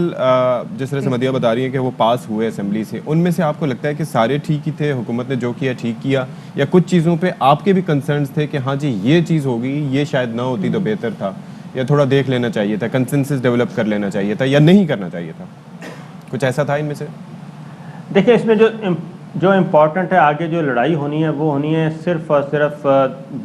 जिस तरह से मदिया बता रही है कि वो पास हुए असेंबली से, उनमें से आपको लगता है कि सारे ठीक ही थे, हुकूमत ने जो किया ठीक किया, या कुछ चीज़ों पे आपके भी कंसर्न्स थे कि हाँ जी ये चीज़ होगी, ये शायद ना होती तो बेहतर था, या थोड़ा देख लेना चाहिए था, कंसेंसस डेवलप कर लेना चाहिए था, या नहीं करना चाहिए था? कुछ ऐसा था इनमें से? देखिए, इसमें जो इम्पोर्टेंट है, आगे जो लड़ाई होनी है वो होनी है सिर्फ और सिर्फ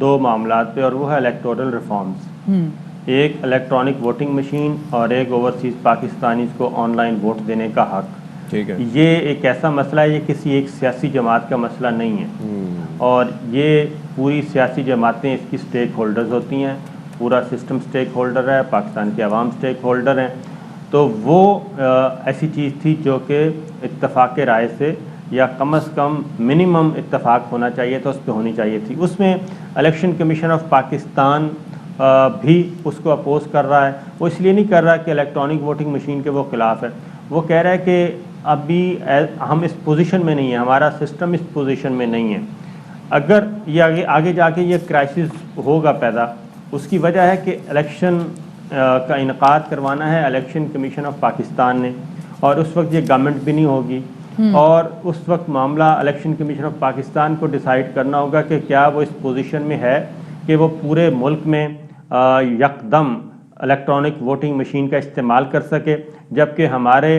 दो मामला पे, और वो है इलेक्टोरल रिफॉर्म्स। एक इलेक्ट्रॉनिक वोटिंग मशीन और एक ओवरसीज़ पाकिस्तानीज़ को ऑनलाइन वोट देने का हक। ठीक है, ये एक ऐसा मसला है, ये किसी एक सियासी जमात का मसला नहीं है और ये पूरी सियासी जमातें इसकी स्टेक होल्डर्स होती हैं, पूरा सिस्टम स्टेक होल्डर है, पाकिस्तान के अवाम स्टेक होल्डर हैं। तो वो ऐसी चीज़ थी जो कि इत्तफाक़ राय से या कम अज़ कम मिनिमम इत्तफाक होना चाहिए था, उस पर होनी चाहिए थी। उसमें इलेक्शन कमीशन ऑफ पाकिस्तान भी उसको अपोज कर रहा है। वो इसलिए नहीं कर रहा कि इलेक्ट्रॉनिक वोटिंग मशीन के वो खिलाफ है, वो कह रहा है कि अभी हम इस पोजीशन में नहीं है, हमारा सिस्टम इस पोजीशन में नहीं है। अगर ये आगे जाके ये क्राइसिस होगा पैदा, उसकी वजह है कि इलेक्शन का इनकाद करवाना है इलेक्शन कमीशन ऑफ पाकिस्तान ने, और उस वक्त ये गवर्नमेंट भी नहीं होगी और उस वक्त मामला इलेक्शन कमीशन ऑफ पाकिस्तान को डिसाइड करना होगा कि क्या वो इस पोजीशन में है कि वो पूरे मुल्क में यकदम इलेक्ट्रॉनिक वोटिंग मशीन का इस्तेमाल कर सके, जबकि हमारे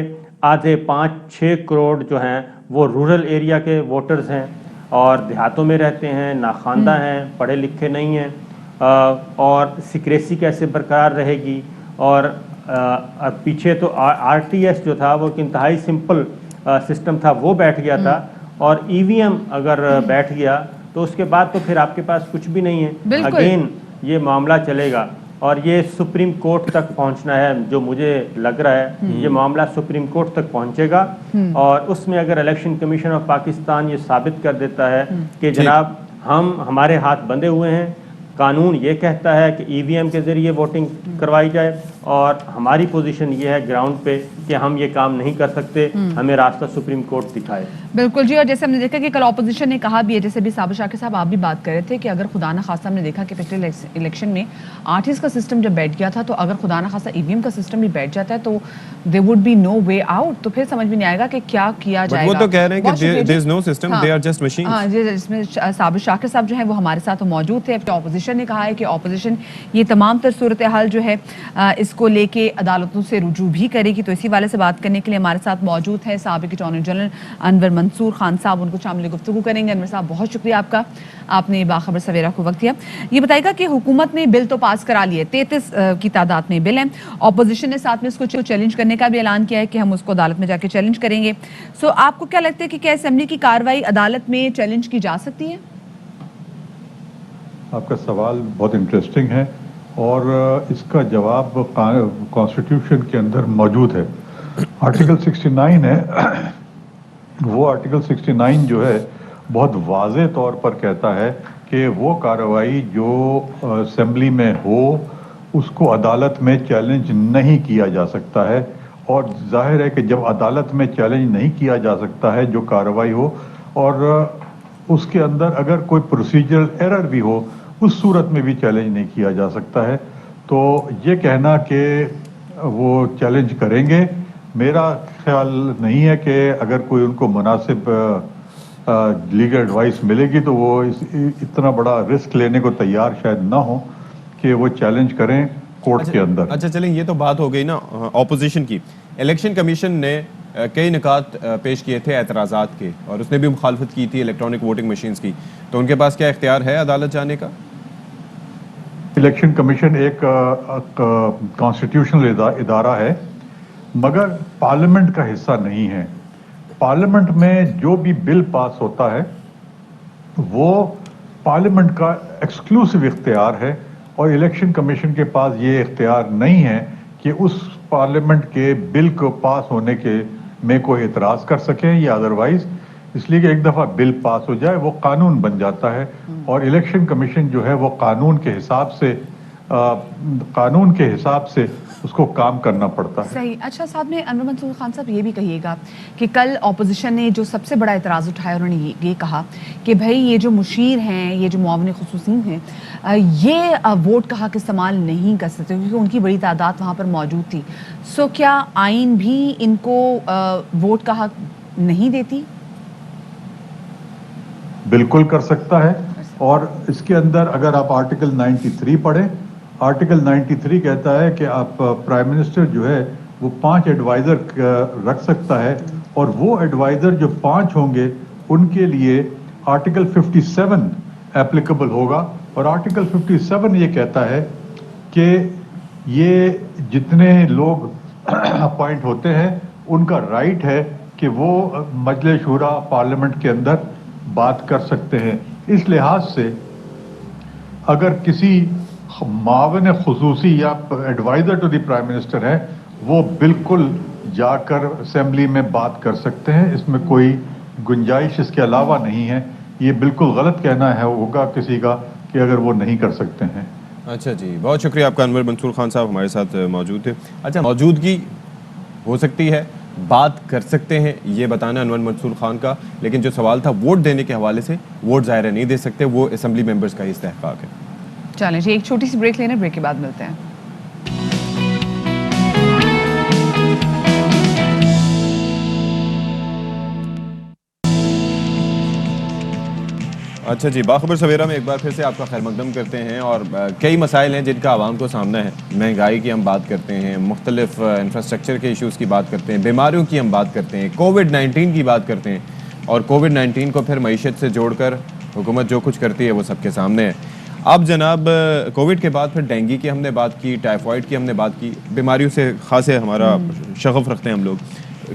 आधे 5-6 करोड़ जो हैं वो रूरल एरिया के वोटर्स हैं और देहातों में रहते हैं, नाखानदा हैं, पढ़े लिखे नहीं हैं, और सिक्रेसी कैसे बरकरार रहेगी। और पीछे तो RTS जो था वो एक इंतहाई सिंपल सिस्टम था, वो बैठ गया था, और EVM अगर बैठ गया तो उसके बाद तो फिर आपके पास कुछ भी नहीं है। अगेन ये मामला चलेगा और ये सुप्रीम कोर्ट तक पहुंचना है, जो मुझे लग रहा है ये मामला सुप्रीम कोर्ट तक पहुंचेगा और उसमें अगर इलेक्शन कमीशन ऑफ पाकिस्तान ये साबित कर देता है कि जनाब हमारे हाथ बंधे हुए हैं, कानून ये कहता है कि EVM के ज़रिए वोटिंग करवाई जाए और हमारी पोजीशन ये है ग्राउंड पे कि हम ये काम नहीं कर सकते, हमें रास्ता सुप्रीम कोर्ट दिखाए। बिल्कुल जी, और जैसे हमने देखा कि कल ऑपोजिशन ने कहा भी है, जैसे भी साबिर शाकिर साहब आप भी बात कर रहे थे कि अगर खुदा न खास्ता हमने देखा कि पिछले इलेक्शन में आर्टिस्ट का सिस्टम जब बैठ गया था, तो अगर खुदा न खास्ता ईवीएम का सिस्टम भी बैठ जाता है तो there would be no way out, तो फिर समझ में नहीं आएगा कि क्या किया जाएगा। वो तो कह रहे हैं कि there is no system, they are just machines. हाँ, जिसमें साबिर शाकिर साहब जो है वो हमारे साथ मौजूद थे। ऑपोजिशन ने कहा है कि ऑपोजिशन ये तमाम तर सूरत हाल जो है इसको लेके अदालतों से रुजू भी करेगी। तो इसी वाले से बात करने के लिए हमारे साथ मौजूद है साबिक अटॉर्नी जनरल अनवर मंसूर खान साहब, उनको शामिल गुफ्तगू करेंगे। अनवर साहब, बहुत शुक्रिया आपका, आपने बाखबर सवेरा को वक्त दिया। ये बताएगा कि हुकूमत ने बिल तो पास करा लिए, 33 की तादाद में बिल है, ऑपोजिशन ने साथ में इसको चैलेंज करने का भी ऐलान किया है कि हम उसको अदालत में जाके चैलेंज करेंगे। सो आपको क्या लगता है कि क्या असेंबली की कार्रवाई अदालत में चैलेंज की जा सकती है? आपका सवाल बहुत इंटरेस्टिंग है और इसका जवाब कॉन्स्टिट्यूशन के अंदर मौजूद है। आर्टिकल 69 है, वो आर्टिकल 69 जो है बहुत वाज़े तौर पर कहता है कि वो कार्रवाई जो असेंबली में हो उसको अदालत में चैलेंज नहीं किया जा सकता है। और जाहिर है कि जब अदालत में चैलेंज नहीं किया जा सकता है जो कार्रवाई हो, और उसके अंदर अगर कोई प्रोसीजरल एरर भी हो, उस सूरत में भी चैलेंज नहीं किया जा सकता है। तो ये कहना कि वो चैलेंज करेंगे, मेरा ख्याल नहीं है कि अगर कोई उनको मुनासिब लीगल एडवाइस मिलेगी तो वो इतना बड़ा रिस्क लेने को तैयार शायद ना हो कि वो चैलेंज करें कोर्ट के अंदर। अच्छा चलें, ये तो बात हो गई ना ऑपोजिशन की। इलेक्शन कमीशन ने कई निकात पेश किए थे एतराज़ात के, और उसने भी मुखालफत की थी इलेक्ट्रॉनिक वोटिंग मशीन्स की, तो उनके पास क्या इख्तियार है अदालत जाने का? इलेक्शन कमीशन एक कॉन्स्टिट्यूशनल इदारा है, मगर पार्लियामेंट का हिस्सा नहीं है। पार्लियामेंट में जो भी बिल पास होता है वो पार्लियामेंट का एक्सक्लूसिव इख्तियार है, और इलेक्शन कमीशन के पास ये इख्तियार नहीं है कि उस पार्लियामेंट के बिल को पास होने के में कोई एतराज़ कर सकें या अदरवाइज। इसलिए कि एक दफ़ा बिल पास हो जाए वो कानून बन जाता है, और इलेक्शन कमीशन जो है वो कानून के हिसाब से उसको काम करना पड़ता है। सही। अच्छा, साथ में अनवर मंसूर खान साहब ये भी कहिएगा कि कल ऑपोजिशन ने जो सबसे बड़ा एतराज़ उठाया, उन्होंने ये कहा कि भाई ये जो मुशीर हैं, ये जो मुआविन खुसूसी हैं, ये वोट का हक इस्तेमाल नहीं कर सकते क्योंकि उनकी बड़ी तादाद वहाँ पर मौजूद थी। सो क्या आइन भी इनको वोट का हक नहीं देती? बिल्कुल कर सकता है, और इसके अंदर अगर आप आर्टिकल 93 पढ़ें, आर्टिकल 93 कहता है कि आप प्राइम मिनिस्टर जो है वो 5 एडवाइज़र रख सकता है, और वो एडवाइज़र जो 5 होंगे उनके लिए आर्टिकल 57 एप्लीकेबल होगा। और आर्टिकल 57 ये कहता है कि ये जितने लोग अपॉइंट होते हैं उनका राइट है कि वो मजलिस शूरा पार्लियामेंट के अंदर बात कर सकते हैं। इस लिहाज से अगर किसी मावन खुसूसी या adviser to the prime minister है, वो बिल्कुल जाकर असेंबली में बात कर सकते हैं, इसमें कोई गुंजाइश इसके अलावा नहीं है। ये बिल्कुल गलत कहना है होगा किसी का कि अगर वो नहीं कर सकते हैं। अच्छा जी, बहुत शुक्रिया आपका। अनवर मंसूर खान साहब हमारे साथ मौजूद थे। अच्छा, मौजूदगी हो सकती है, बात कर सकते हैं, ये बताना अनवर मंसूर खान का, लेकिन जो सवाल था वोट देने के हवाले से, वोट ज़ाहिर नहीं दे सकते, वो असेंबली मेंबर्स का ही इस्तेहकाक है। चलें जी, एक छोटी सी ब्रेक लेने, ब्रेक के बाद मिलते हैं। अच्छा जी, बाखबर सवेरा में एक बार फिर से आपका खैर मकदम करते हैं, और कई मसाइल हैं जिनका आवाम को सामना है। महंगाई की हम बात करते हैं, मुख्तलिफ इंफ्रास्ट्रक्चर के इशूज़ की बात करते हैं, बीमारियों की हम बात करते हैं, कोविड-19 की बात करते हैं, और कोविड-19 को फिर मईशत से जोड़कर हुकूमत जो कुछ करती है वो सबके सामने है। अब जनाब, कोविड के बाद फिर डेंगू की हमने बात की, टाइफाइड की हमने बात की, बीमारियों से खासे हमारा शगफ रखते हैं हम लोग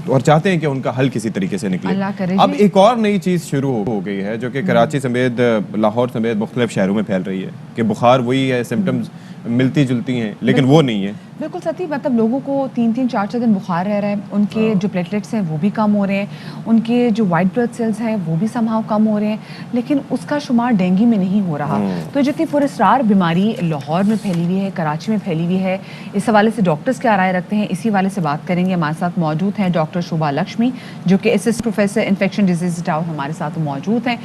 और चाहते हैं कि उनका हल किसी तरीके से निकले। अब एक और नई चीज़ शुरू हो गई है जो कि कराची समेत, लाहौर समेत मुख्तलिफ शहरों में फैल रही है कि बुखार वही है, सिम्टम्स मिलती जुलती हैं, लेकिन वो नहीं है। बिल्कुल सती, मतलब लोगों को 3-3 4-4 दिन बुखार रह रहा है, उनके जो प्लेटलेट्स हैं वो भी कम हो रहे हैं, उनके जो वाइट ब्लड सेल्स हैं वो भी समहाउ कम हो रहे हैं, लेकिन उसका शुमार डेंगू में नहीं हो रहा। तो जितनी पुरस्कार बीमारी लाहौर में फैली हुई है, कराची में फैली हुई है, इस हवाले से डॉक्टर्स क्या राय रखते हैं, इसी हवाले से बात करेंगे। हमारे साथ मौजूद हैं डॉक्टर शोभा लक्ष्मी, जो कि assistant professor infection disease tower हमारे साथ मौजूद हैं।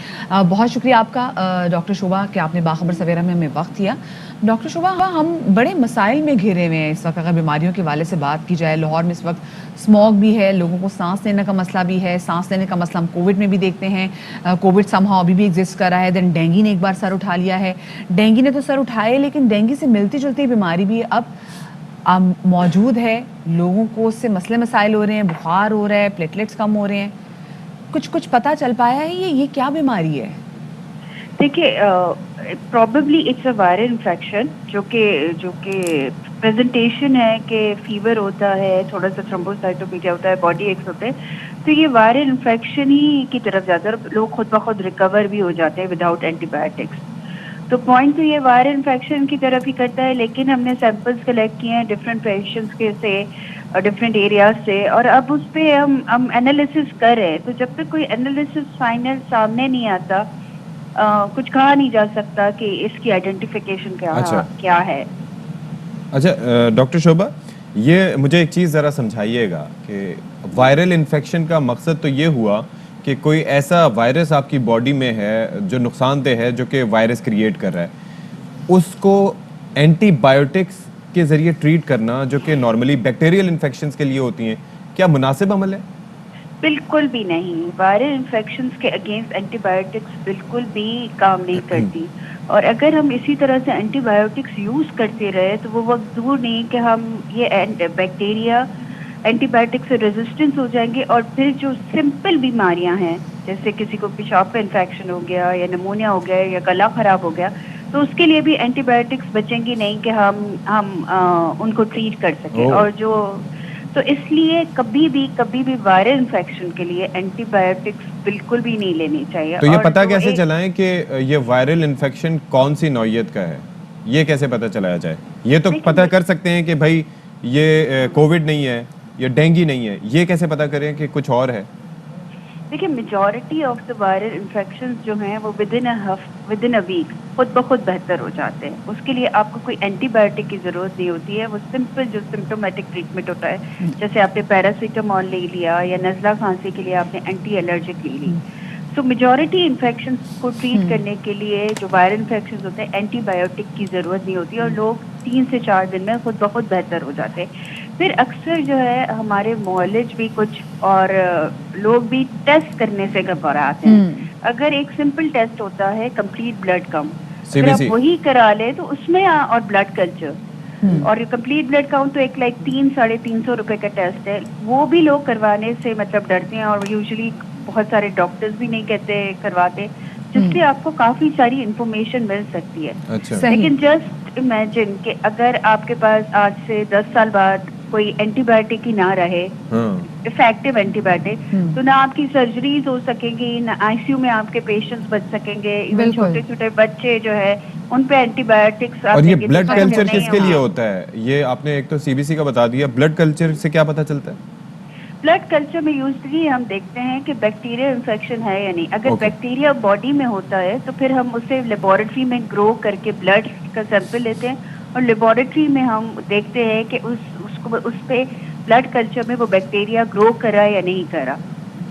बहुत शुक्रिया आपका डॉक्टर शोभा कि आपने बाखबर सवेरा में हमें वक्त दिया। डॉक्टर शोभा, हम बड़े मसाइल में घिरे हुए हैं इस वक्त। अगर बीमारियों के हवाले से बात की जाए, लाहौर में इस वक्त स्मॉग भी है, लोगों को सांस लेने का मसला भी है। सांस लेने का मसला हम कोविड में भी देखते हैं, कोविड समहाउ अभी भी एग्जिस्ट कर रहा है। देन डेंगू ने एक बार सर उठा लिया है। डेंगू ने तो सर उठाए, लेकिन डेंगू से मिलती जुलती बीमारी भी अब मौजूद है। लोगों को उससे मसले मसाइल हो रहे हैं, बुखार हो रहा है, प्लेटलेट्स कम हो रहे हैं। कुछ पता चल पाया है ये क्या बीमारी है? देखिए, probably it's a viral infection, जो कि प्रेजेंटेशन है कि फीवर होता है, थोड़ा सा थ्रोम्बोसाइटोपेनिया होता है, बॉडी एक्स होते हैं, तो ये वायरल इन्फेक्शन ही की तरफ जाता है। लोग खुद ब खुद रिकवर भी हो जाते हैं विदाउट एंटीबायोटिक्स। तो पॉइंट तो ये वायरल इन्फेक्शन की तरफ ही करता है, लेकिन हमने सैंपल्स कलेक्ट किए हैं डिफरेंट पेशेंट्स के से, डिफरेंट एरियाज से, और अब उस पर हम एनालिसिस कर रहे हैं। तो जब तक कोई एनालिसिस फाइनल सामने नहीं आता, कुछ कहा नहीं जा सकता कि इसकी आइडेंटिफिकेशन क्या है। अच्छा डॉक्टर शोभा, ये मुझे एक चीज़ ज़रा समझाइएगा कि वायरल इन्फेक्शन का मकसद तो ये हुआ कि कोई ऐसा वायरस आपकी बॉडी में है जो नुकसानदेह है, जो कि वायरस क्रिएट कर रहा है, उसको एंटीबायोटिक्स के ज़रिए ट्रीट करना, जो कि नॉर्मली बैक्टीरियल इन्फेक्शंस के लिए होती हैं, क्या मुनासिब अमल है? बिल्कुल भी नहीं। वायरल इन्फेक्शंस के अगेंस्ट एंटीबायोटिक्स बिल्कुल भी काम नहीं करती, और अगर हम इसी तरह से एंटीबायोटिक्स यूज़ करते रहे तो वो वक्त दूर नहीं कि हम ये बैक्टीरिया एंटीबायोटिक से रेजिस्टेंस हो जाएंगे, और फिर जो सिंपल बीमारियां हैं, जैसे किसी को पेशाब का इन्फेक्शन हो गया या निमोनिया हो गया या गला खराब हो गया, तो उसके लिए भी एंटीबायोटिक्स बचेंगी नहीं कि हम उनको ट्रीट कर सकें। और तो इसलिए कभी भी वायरल इन्फेक्शन के लिए एंटीबायोटिक्स बिल्कुल भी नहीं लेनी चाहिए। तो ये पता कैसे चलाएं कि ये वायरल इन्फेक्शन कौन सी नौइयत का है? ये कैसे पता चलाया जाए? ये तो पता कर सकते हैं कि भाई ये कोविड नहीं है, ये डेंगू नहीं है, ये कैसे पता करें कि कुछ और है? देखिए, majority of the viral infections जो हैं वो विदिन अ वीक खुद ब खुद बेहतर हो जाते हैं। उसके लिए आपको कोई एंटीबायोटिक की ज़रूरत नहीं होती है। वो सिंपल जो सिम्टोमेटिक ट्रीटमेंट होता है, जैसे आपने पैरासीटामोल ले लिया या नज़ला खांसी के लिए आपने एंटी एलर्जिक ले ली। सो मेजॉरिटी इन्फेक्शंस को ट्रीट करने के लिए जो वायरल इन्फेक्शंस होते हैं, एंटीबायोटिक की ज़रूरत नहीं होती, और लोग 3 से 4 दिन में खुद ब खुद बेहतर हो जाते हैं। फिर अक्सर जो है हमारे मॉलेज भी कुछ और लोग भी टेस्ट करने से घबराते हैं। अगर एक सिंपल टेस्ट होता है कंप्लीट ब्लड काउंट, अगर आप वही करा ले तो उसमें और ब्लड कल्चर और कंप्लीट ब्लड काउंट तो एक 300-350 रुपए का टेस्ट है, वो भी लोग करवाने से मतलब डरते हैं, और यूजुअली बहुत सारे डॉक्टर्स भी नहीं कहते करवाते, जिससे आपको काफी सारी इंफॉर्मेशन मिल सकती है। अच्छा। लेकिन जस्ट इमेजिन कि अगर आपके पास आज से 10 साल बाद कोई एंटीबायोटिक ही ना रहे, इफेक्टिव एंटीबायोटिक, तो ना आपकी सर्जरीज हो सकेंगी, ना आईसीयू में आपके पेशेंट्स बच सकेंगे। इवन छोटे छोटे बच्चे जो है उन पे एंटीबायोटिक्स। और ये ब्लड कल्चर किसके लिए होता है? ये आपने एक तो सीबीसी का बता दिया, ब्लड कल्चर से क्या पता चलता है? ब्लड कल्चर में यूजली हम देखते हैं कि बैक्टीरियल इन्फेक्शन है या नहीं। अगर बैक्टीरिया बॉडी में होता है तो फिर हम उसे लेबोरेटरी में ग्रो करके ब्लड का सैंपल लेते हैं, और लेबोरेटरी में हम देखते हैं कि उस पे ब्लड कल्चर में वो बैक्टीरिया ग्रो करा या नहीं करा।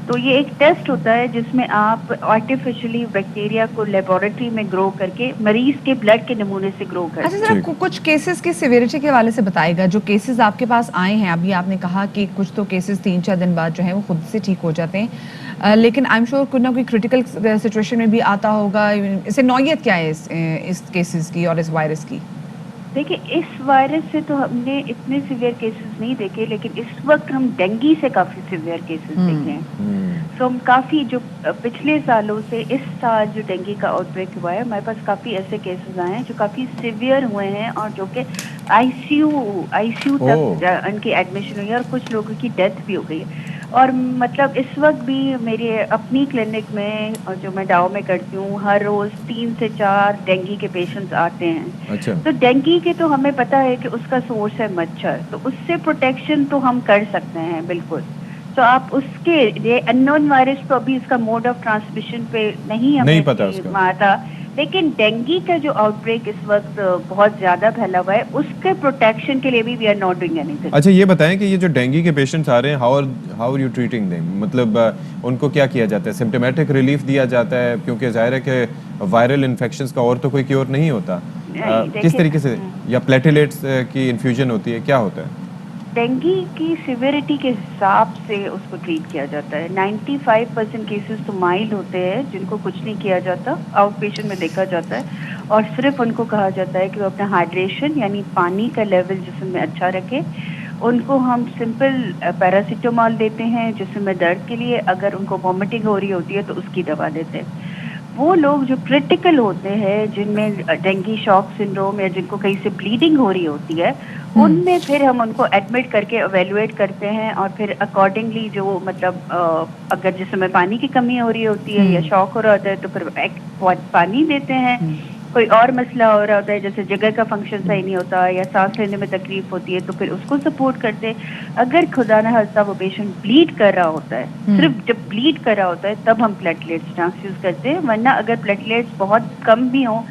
तो ये एक टेस्ट होता है जिसमें आप आर्टिफिशियली बैक्टीरिया को लेबोरेटरी में ग्रो करके मरीज के ब्लड के नमूने से ग्रो करते हैं। अच्छा सर, कुछ केसेस की सिवियरिटी के हवाले से बताएगा। जो केसेस आपके पास आए हैं, अभी आपने कहा कि कुछ तो केसेस 3-4 दिन बाद जो है वो खुद से ठीक हो जाते हैं, लेकिन आई एम श्योर कोई ना कोई क्रिटिकल सिचुएशन में भी आता होगा। इसे नौयत क्या है इस केसेस की और इस वायरस की? देखिए, इस वायरस से तो हमने इतने सीवियर केसेस नहीं देखे, लेकिन इस वक्त हम डेंगू से काफी सीवियर केसेस देखे हैं। तो हम काफी जो पिछले सालों से इस साल जो डेंगू का आउटब्रेक हुआ है, हमारे पास काफी ऐसे केसेस आए हैं जो काफी सीवियर हुए हैं, और जो कि आईसीयू तक उनकी एडमिशन हुई है, और कुछ लोगों की डेथ भी हो गई है। और मतलब इस वक्त भी मेरे अपनी क्लिनिक में और जो मैं डाव में करती हूँ, हर रोज 3 से 4 डेंगू के पेशेंट्स आते हैं। अच्छा। तो डेंगू के तो हमें पता है कि उसका सोर्स है मच्छर, तो उससे प्रोटेक्शन तो हम कर सकते हैं बिल्कुल। तो आप उसके ये अननोन वायरस तो अभी इसका मोड ऑफ ट्रांसमिशन पे नहीं पता उसका। मारता, लेकिन डेंगू का जो आउटब्रेक इस वक्त बहुत ज्यादा फैला हुआ है, उसके प्रोटेक्शन के लिए भी we are not doing anything. अच्छा, ये बताएं कि ये जो डेंगू के पेशेंट्स आ रहे हैं, how are you treating them? मतलब उनको क्या किया जाता है? सिम्टोमेटिक रिलीफ दिया जाता है? क्योंकि जाहिर है कि वायरल इन्फेक्शंस का और तो कोई क्योर नहीं होता। किस तरीके से, या प्लेटलेट्स की इन्फ्यूजन होती है, क्या होता है? डेंगू की सिविरिटी के हिसाब से उसको ट्रीट किया जाता है। 95% केसेस तो माइल्ड होते हैं जिनको कुछ नहीं किया जाता, आउट पेशेंट में देखा जाता है, और सिर्फ उनको कहा जाता है कि वो अपना हाइड्रेशन यानी पानी का लेवल जिस्म में अच्छा रखें। उनको हम सिंपल पैरासीटामोल देते हैं जिस्म में दर्द के लिए, अगर उनको वॉमिटिंग हो रही होती है तो उसकी दवा देते हैं। वो लोग जो क्रिटिकल होते हैं, जिनमें डेंगू शॉक सिंड्रोम या जिनको कहीं से ब्लीडिंग हो रही होती है, उनमें फिर हम उनको एडमिट करके एवेलुएट करते हैं, और फिर अकॉर्डिंगली जो मतलब अगर जिसमें पानी की कमी हो रही होती है या शॉक हो रहा होता है तो फिर पानी देते हैं। कोई और मसला हो रहा होता है जैसे जगह का फंक्शन सही नहीं होता या सांस लेने में तकलीफ होती है तो फिर उसको सपोर्ट करते हैं। अगर खुदा न खास्ता वो पेशेंट ब्लीड कर रहा होता है, सिर्फ जब ब्लीड कर रहा होता है तब हम प्लेटलेट्स ट्रांसफ्यूज करते हैं, वरना अगर प्लेटलेट्स बहुत कम भी हों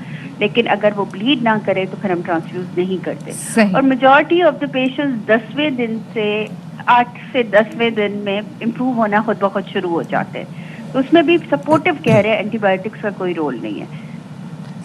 लेकिन अगर वो ब्लीड ना करे तो फिर हम ट्रांसफ्यूज नहीं करते। और मेजॉरिटी ऑफ द पेशेंट्स 10वें दिन से 8 से 10वें दिन में इम्प्रूव होना खुद ब खुद शुरू हो जाते हैं। तो उसमें भी सपोर्टिव केयर है, एंटीबायोटिक्स का कोई रोल नहीं है।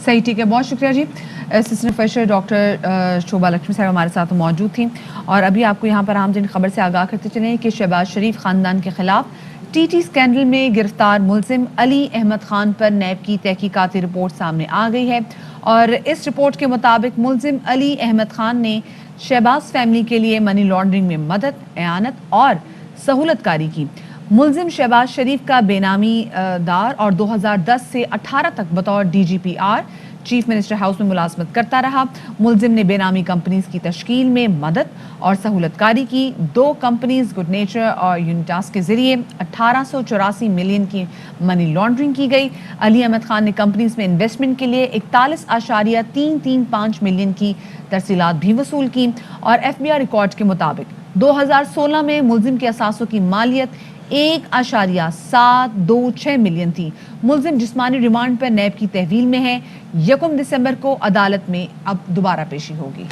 सही, ठीक है, बहुत शुक्रिया जी। असिस्टेंट प्रोफेसर डॉक्टर शोभा लक्ष्मी साहब हमारे साथ मौजूद थी। और अभी आपको यहाँ पर आमजन खबर से आगाह करते चले कि शहबाज शरीफ खानदान के खिलाफ टीटी स्कैंडल में गिरफ्तार मुलजिम अली अहमद खान पर नैब की तहकीकाती रिपोर्ट सामने आ गई है। और इस रिपोर्ट के मुताबिक मुलजिम अली अहमद खान ने शहबाज फैमिली के लिए मनी लॉन्ड्रिंग में मदद, एआनत और सहूलतकारी की। मुलजिम शहबाज शरीफ का बेनामी दार और 2010 से 18 तक बतौर डीजीपीआर चीफ मिनिस्टर हाउस में मुलाजमत करता रहा। मुलजिम ने बेनामी कंपनीज की तश्कील में मदद और सहूलतकारी की। 2 कंपनीज गुड नेचर और यूनिटास के जरिए 1884 मिलियन की मनी लॉन्ड्रिंग की गई। अली अहमद खान ने कंपनीज में इन्वेस्टमेंट के लिए 41.335 मिलियन की तरसीलात भी वसूल की। और FBI रिकॉर्ड के मुताबिक 2016 में मुलजिम के असासों की मालियत 1.726 मिलियन थी। मुलजिम जिस्मानी रिमांड पर नैब की तहवील में है। 1 दिसंबर को अदालत में अब दोबारा पेशी होगी।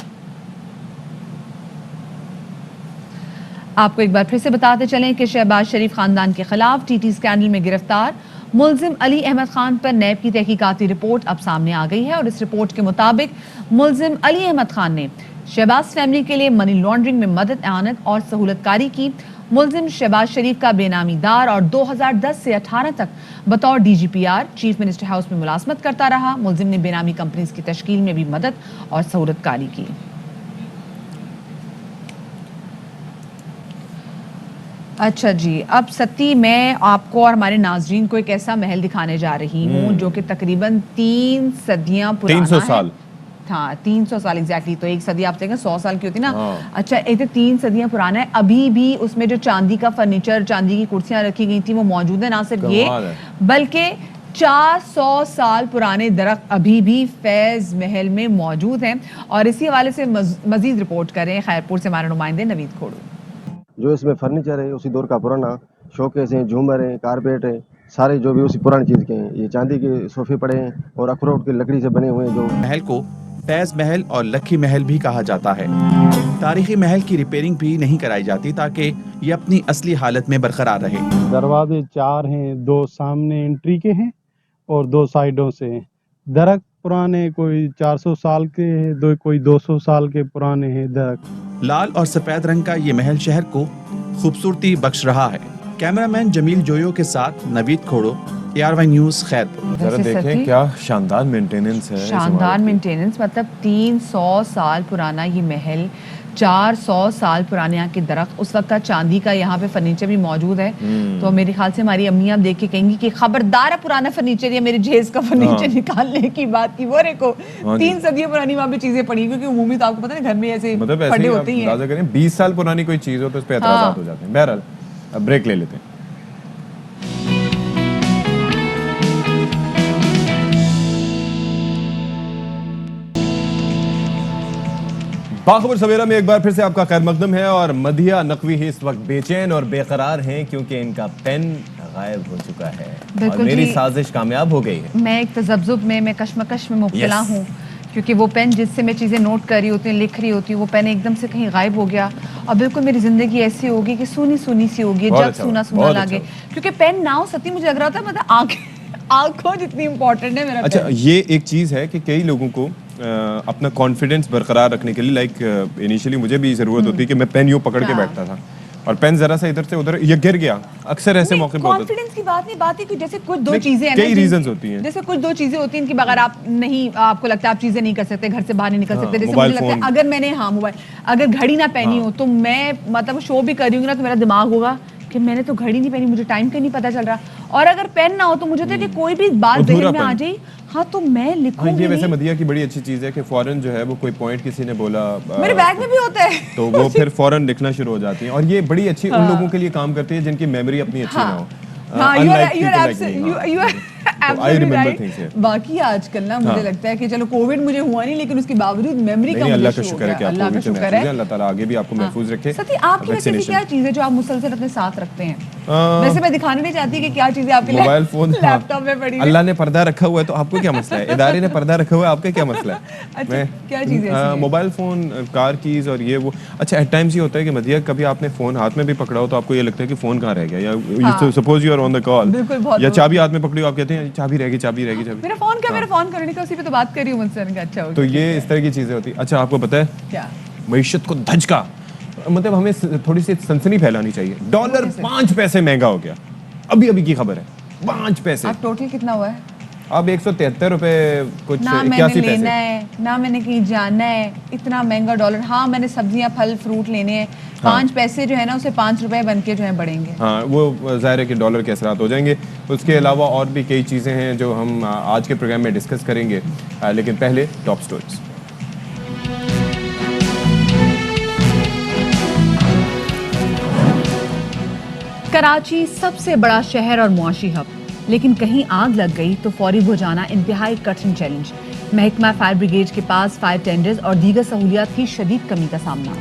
आपको एक बार फिर से बताते चलें कि शहबाज शरीफ खानदान के खिलाफ टीटी स्कैंडल में गिरफ्तार मुलजिम अली अहमद खान पर नैब की तहकीकाती रिपोर्ट अब सामने आ गई है। और इस रिपोर्ट के मुताबिक मुलजिम अली अहमद खान ने शहबाज फैमिली के लिए मनी लॉन्ड्रिंग में मदद, एआनत और सहूलतकारी की। मुलजिम शहबाज शरीफ का बेनामी दार और 2010 से 18 तक बतौर डीजीपीआर चीफ मिनिस्टर हाउस में मुलाजमत करता रहा। मुलजिम ने बेनामी कंपनीज की तश्कील में भी मदद और सहूलतकारी की। अच्छा जी, अब सती मैं आपको और हमारे नाजरीन को एक ऐसा महल दिखाने जा रही हूँ जो कि तकरीबन 3 सदियां पुराना 300 साल। हाँ, 300 साल एग्जैक्टली। तो एक सदी आप देखें 100 साल की होती ना। अच्छा, एक 3 सदियां पुराना है। अभी भी उसमें जो चांदी का फर्नीचर, चांदी की कुर्सियां रखी गई थी वो मौजूद है। ना सिर्फ ये बल्कि 400 साल पुराने दरख्त अभी भी फैज महल में मौजूद हैं। और इसी हवाले से मजीद रिपोर्ट करें खैरपुर से हमारे नुमाइंदे नवीद खोड़ू। जो इसमें फर्नीचर है उसी दौर का पुराना, शोकेस हैं, झूमर हैं, कारपेट है, सारे जो भी उसी पुरानी चीज के हैं। ये चांदी के सोफे पड़े हैं और अखरोट की लकड़ी से बने हुए हैं। जो महल को फैज महल और लक्की महल भी कहा जाता है। तारीखी महल की रिपेयरिंग भी नहीं कराई जाती ताकि ये अपनी असली हालत में बरकरार रहे। दरवाजे 4 हैं, 2 सामने एंट्री के हैं और 2 साइडों से हैं। दरख्त पुराने कोई 400 साल के हैं, दो कोई 200 साल के पुराने हैं दरख्त। लाल और सफेद रंग का ये महल शहर को खूबसूरती बख्श रहा है। कैमरामैन जमील जोयो के साथ नवीद खोड़ो, ARY न्यूज़ खैरपुर। जरा देखें क्या शानदार मेंटेनेंस है। शानदार मेंटेनेंस, मतलब 300 साल पुराना ये महल, 400 साल पुराने यहाँ के दरख्त, उस वक्त का चांदी का यहाँ पे फर्नीचर भी मौजूद है। तो मेरे ख्याल से हमारी अम्मियाँ देख के कहेंगी कि खबरदार पुराना फर्नीचर या मेरे जेज का फर्नीचर निकालने की बात की। वो रेको 3 सदियों पुरानी वहाँ पे चीजें पड़ी, क्योंकि उमूमी तो आपको पता है घर में ऐसे मतलब पड़े होती हैं। 20 साल पुरानी कोई चीज हो तो उस पर एतराज़ात हो जाते हैं। बहरहाल ब्रेक ले लेते हैं। बाखबर सवेरा में एक बार फिर से आपका खैर मकदम है और मदिया नकवी ही इस वक्त बेचैन और बेकरार हैं क्योंकि इनका पेन गायब हो चुका है और मेरी साजिश कामयाब हो गई है। मैं एक तजब्जुब में, मैं कश्मकश में मुब्तला हूँ क्योंकि वो पेन जिससे मैं चीज़ें नोट कर रही होती हूँ, लिख रही होती हूँ, वो पेन एकदम से कहीं गायब हो गया और बिल्कुल मेरी जिंदगी ऐसी होगी कि सूनी सूनी सी होगी, जब सूना सूना लगे क्योंकि पेन ना हो सती मुझे लग रहा था मतलब आंखों जितनी इंपॉर्टेंट है मेरा। अच्छा, ये एक चीज़ है कि कई लोगों को अपना कॉन्फिडेंस बरकरार रखने के लिए लाइक इनिशियली मुझे भी ज़रूरत होती है कि मैं पेन यूँ पकड़ के बैठता था और पेन जरा सा इधर से उधर ये गिर गया। अक्सर ऐसे मौके पर कॉन्फिडेंस की बात नहीं, बात है कि जैसे कुछ दो चीजें हैं, कई रीजंस होती हैं, जैसे कुछ दो चीजें होती हैं इनके बगैर आप नहीं, आपको लगता है आप चीजें नहीं कर सकते, घर से बाहर नहीं निकल सकते। जैसे मुझे लगता है अगर मैंने मोबाइल अगर घड़ी ना पहनी हो तो मैं मतलब शो भी कर रही हूँ ना तो मेरा दिमाग होगा कि मैंने तो घड़ी नहीं पहनी, मुझे टाइम का नहीं पता चल रहा। और अगर पेन ना हो तो मुझे तो कि कोई भी बात जहन में आ जाए हाँ तो मैं लिखूंगी। ये वैसे मदिया की बड़ी अच्छी चीज है कि फौरन जो है वो कोई पॉइंट किसी ने बोला मेरे बैग में भी होता है तो वो फिर फौरन लिखना शुरू हो जाती है और ये बड़ी अच्छी उन लोगों के लिए काम करती है जिनकी मेमोरी अपनी अच्छी ना हो। बाकी आजकल ना मुझे लगता है कि चलो कोविड मुझे हुआ नहीं लेकिन उसके बावजूद मेमोरी का अल्लाह का शुक्र है कि अल्लाह का शुक्र है, अल्लाह ताला आगे भी आपको महफूज रखे। सती आपकी वैसे क्या चीज है जो आप मुसलसल अपने साथ रखते हैं? वैसे मैं दिखाने नहीं चाहती कि क्या चीजें आपके मोबाइल फोन लैपटॉप में पड़ी है। अल्लाह ने पर्दा रखा हुआ है तो आपको क्या मसला है? इदारे ने पर्दा रखा हुआ है, आपका क्या मसला है? मैं क्या चीज है? मोबाइल फोन, कार कीज और ये वो। अच्छा, एट टाइम्स ये होता है कि मदिया कभी आपने फोन हाथ में भी पकड़ा हो तो आपको ये लगता है कि फोन कहाँ रह गया, या suppose you are on the call या चाबी हाथ में पकड़ी हो, आप कहते हैं चाबी रहेगी चाबी रहेगी चाबी। मेरा फोन क्या, मेरा फोन करने का उसी पे तो बात कर रही हूँ मुझसे। अच्छा तो ये इस तरह की चीजें होती। अच्छा, आपको पता है क्या मईशत को धचका, मतलब हमें थोड़ी सी सनसनी फैलानी चाहिए। डॉलर 5 पैसे महंगा हो गया, अभी अभी की खबर है, 5 पैसे। अब टोटल कितना हुआ है? अब 173 रुपए कुछ 81 पैसे। लेना है ना मैंने कहीं जाना है, इतना महंगा डॉलर। हाँ मैंने सब्जियां फल फ्रूट लेने हैं, 5 पैसे जो है ना उसे 5 रुपए बन के जो है बढ़ेंगे। हाँ, वो जाहिर है कि डॉलर के असरात हो जाएंगे। उसके अलावा और भी कई चीज़ें हैं जो हम आज के प्रोग्राम में डिस्कस करेंगे, लेकिन पहले टॉप स्टोरीज। कराची सबसे बड़ा शहर और मुआशी हब, लेकिन कहीं आग लग गई तो फौरी बुझाना इंतहाई कठिन चैलेंज। महकमा फायर ब्रिगेड के पास फायर टेंडर्स और दीगर सहूलियात की शदीद कमी का सामना।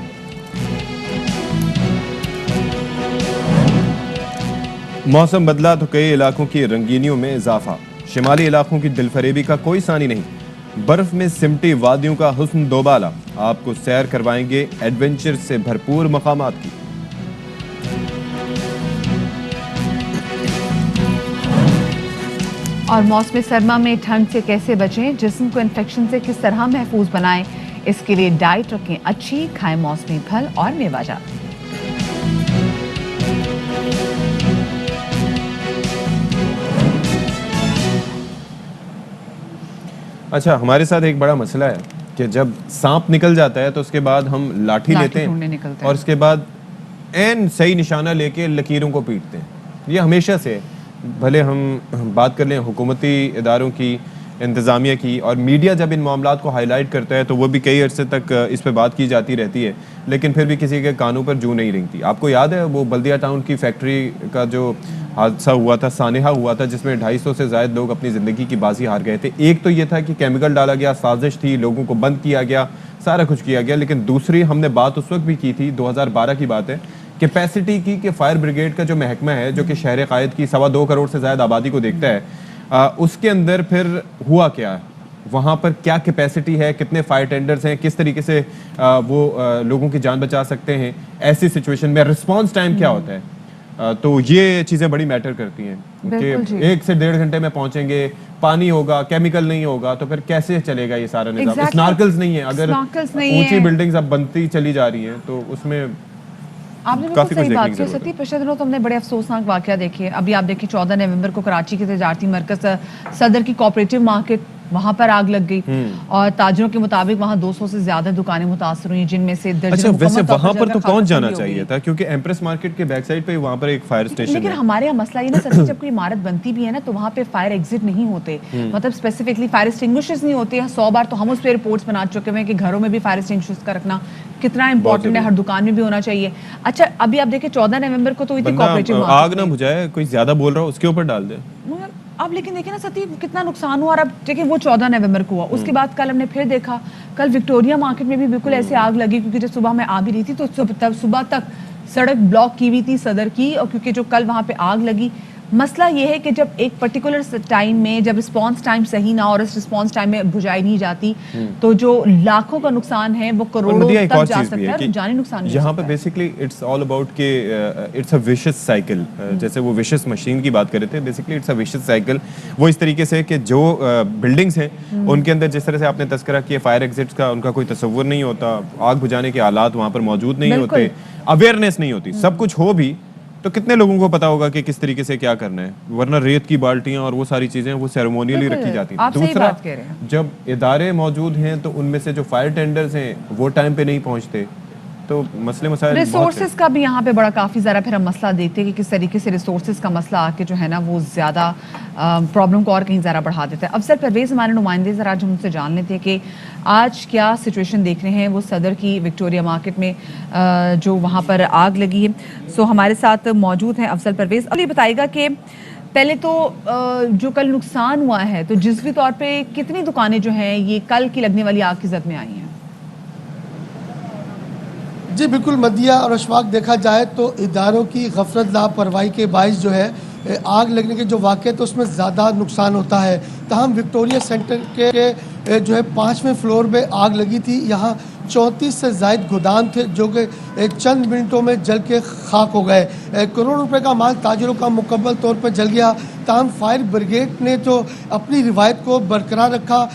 मौसम बदला तो कई इलाकों की रंगीनियों में इजाफा, शिमाली इलाकों की दिलफरेबी का कोई सानी नहीं। बर्फ में सिमटी वादियों का हुस्न दोबाला, आपको सैर करवाएंगे एडवेंचर से भरपूर मकामात की। और मौसम सरमा में ठंड से कैसे बचें, जिस्म को इन्फेक्शन से किस तरह महफूज बनाएं, इसके लिए डाइट रखें अच्छी, खाएं मौसमी फल और मेवाजात। अच्छा, हमारे साथ एक बड़ा मसला है कि जब सांप निकल जाता है तो उसके बाद हम लाठी लेते हैं और उसके बाद एन सही निशाना लेके लकीरों को पीटते हैं। ये हमेशा से, भले हम बात कर लें हुकूमती इदारों की, इंतज़ामिया की, और मीडिया जब इन मामलात को हाईलाइट करता है तो वो भी कई अरसे तक इस पर बात की जाती रहती है, लेकिन फिर भी किसी के कानों पर जू नहीं रेंगती। आपको याद है वो बल्दिया टाउन की फैक्ट्री का जो हादसा हुआ था, सानेहा हुआ था, जिसमें 250 से ज़ायद लोग अपनी ज़िंदगी की बाजी हार गए थे। एक तो ये था कि केमिकल डाला गया, साजिश थी, लोगों को बंद किया गया, सारा कुछ किया गया, लेकिन दूसरी हमने बात उस वक्त भी की थी, 2012 की बात है, कैपेसिटी की कि फायर ब्रिगेड का जो महकमा है जो कि शहर कायद की 2.25 करोड़ से ज़्यादा आबादी को देखता है, उसके अंदर फिर हुआ क्या, वहाँ पर क्या कैपेसिटी है, कितने फायर टेंडर्स हैं, किस तरीके से वो लोगों की जान बचा सकते हैं, ऐसी सिचुएशन में रिस्पॉन्स टाइम क्या होता है। तो ये चीज़ें बड़ी मैटर करती हैं कि 1 से 1.5 घंटे में पहुंचेंगे, पानी होगा, केमिकल नहीं होगा, तो फिर कैसे चलेगा ये सारा निज़ाम। स्नॉर्कल्स नहीं है, अगर ऊंची बिल्डिंग्स अब बनती चली जा रही हैं तो उसमें आपने बिल्कुल सही बात की सती। पिछले दिनों तो हमने बड़े अफसोसनाक वाकया देखे। अभी आप देखिए 14 नवंबर को कराची के तजारती मरकज सदर की कोऑपरेटिव मार्केट वहां पर आग लग गई और ताजरों के मुताबिक वहां 200 से ज्यादा दुकानें मुतासर हुई, जिनमें से अच्छा, वैसे वहां पर तो पहुंच जाना चाहिए था, क्योंकि एम्प्रेस मार्केट के बैक साइड पे वहां पर एक फायर स्टेशन लेकिन है। हमारे यहाँ मसला ये ना सर, जब कोई इमारत बनती भी है ना तो वहाँ पे फायर एग्जिट नहीं होते, मतलब स्पेसिफिकली फायर एक्सटिंग्विशर्स नहीं होते हैं। 100 बार तो हम उस पर रिपोर्ट्स बना चुके हैं कि घरों में भी फायर एक्सटिंग्विशर्स का रखना कितना इंपॉर्टेंट है, हर दुकान में भी होना चाहिए। अच्छा, अभी आप देखिए 14 नवंबर को तो इतनी कोऑपरेटिव आग ना बुझाए, कोई ज्यादा बोल रहा हो उसके ऊपर डाल दे। अब लेकिन देखिए ना सती, कितना नुकसान हुआ। और अब देखिए वो 14 नवंबर को हुआ, उसके बाद कल हमने फिर देखा, कल विक्टोरिया मार्केट में भी बिल्कुल ऐसे आग लगी, क्योंकि जब सुबह मैं आ भी रही थी तो तब सुबह तक सड़क ब्लॉक की हुई थी सदर की, और क्योंकि जो कल वहां पे आग लगी, मसला ये है कि जब एक पर्टिकुलर टाइम में जब रिस्पांस टाइम सही ना और इस रिस्पांस टाइम में बुझाई नहीं जाती तो जो लाखों का नुकसान है वो करोड़ों तक जा सकता है, और जानी नुकसान यहाँ पे बेसिकली इट्स ऑल अबाउट के इट्स अ विशियस साइकिल, जैसे वो विशियस मशीन की बात कर रहे थे, basically it's a vicious cycle. वो इस तरीके से कि जो बिल्डिंग्स हैं उनके अंदर जिस तरह से आपने तस्करा किया फायर एग्जिट्स का, उनका कोई तस्वुर नहीं होता, आग बुझाने के आलात वहाँ पर मौजूद नहीं होते, अवेयरनेस नहीं होती। सब कुछ हो भी तो कितने लोगों को पता होगा कि किस तरीके से क्या करना है, वरना रेत की बाल्टियां और वो सारी चीजें वो सेरेमोनियली रखी जाती हैं। दूसरा, जब इदारे मौजूद हैं तो उनमें से जो फायर टेंडर्स हैं वो टाइम पे नहीं पहुंचते, तो मसले मसाइल रिसोर्सेज का भी यहाँ पे बड़ा काफ़ी ज़्यादा फिर हम मसला देखते हैं कि किस तरीके से रिसोर्सेज का मसला आके जो है ना वो ज़्यादा प्रॉब्लम को और कहीं ज़्यादा बढ़ा देता है। अफसर परवेज़ हमारे नुमाइंदे ज़रा आज हम उनसे जान लेते हैं कि आज क्या सिचुएशन देख रहे हैं वो सदर की विक्टोरिया मार्केट में जो वहाँ पर आग लगी है। सो हमारे साथ मौजूद हैं अफसर परवेज़। अब ये बताइएगा कि पहले तो जो कल नुकसान हुआ है तो जिसवी तौर पे कितनी दुकानें जो हैं ये कल की लगने वाली आग की जद में आई हैं? जी बिल्कुल मदिया और अशफाक, देखा जाए तो इदारों की गफलत लापरवाही के बाइस जो है आग लगने के जो वाक़े तो उसमें ज़्यादा नुकसान होता है। तमाम विक्टोरिया सेंटर के जो है 5वें फ्लोर में आग लगी थी। यहाँ 34 से ज़ायद गोदाम थे जो कि चंद मिनटों में जल के खाक हो गए। करोड़ रुपए का माल ताजरों का मुकम्मल तौर पर जल गया। ताहम फायर ब्रिगेड ने तो अपनी रिवायत को बरकरार रखा,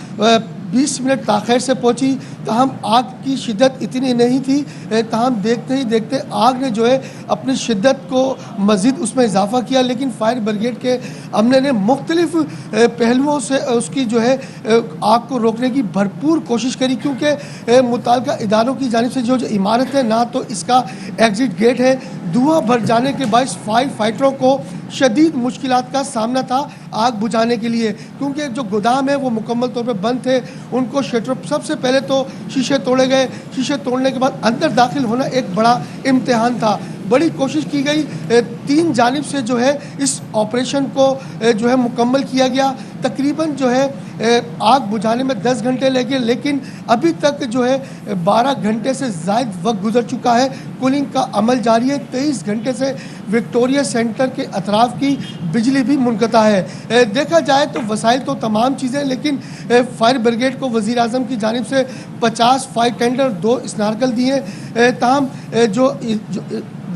20 मिनट ताख़िर से पहुंची। ताहम आग की शिद्दत इतनी नहीं थी, ताहम देखते ही देखते आग ने जो है अपनी शिद्दत को मज़ीद उसमें इजाफा किया। लेकिन फायर ब्रिगेड के अमले ने मुख्तलिफ पहलुओं से उसकी जो है आग को रोकने की भरपूर कोशिश करी, क्योंकि मुताल्लिका इदारों की जानिब से जो इमारत है ना तो इसका एग्ज़िट गेट है, धुआं भर जाने के बाद फायर फाइटरों को शदीद मुश्किलात का सामना था आग बुझाने के लिए, क्योंकि जो गोदाम है वो मुकम्मल तौर पे बंद थे। उनको शटर सबसे पहले तो शीशे तोड़े गए, शीशे तोड़ने के बाद अंदर दाखिल होना एक बड़ा इम्तिहान था। बड़ी कोशिश की गई, 3 जानिब से जो है इस ऑपरेशन को जो है मुकम्मल किया गया। तकरीबन जो है आग बुझाने में 10 घंटे लगे, लेकिन अभी तक जो है 12 घंटे से ज़ायद वक्त गुजर चुका है। कूलिंग का अमल जारी है। 23 घंटे से विक्टोरिया सेंटर के अतराफ की बिजली भी मुनक़ता है। देखा जाए तो वसाइल तो तमाम चीज़ें, लेकिन फायर ब्रिगेड को वज़ीर आज़म की जानिब से 50 फायर टेंडर 2 स्नार्कल दिए। ताहम जो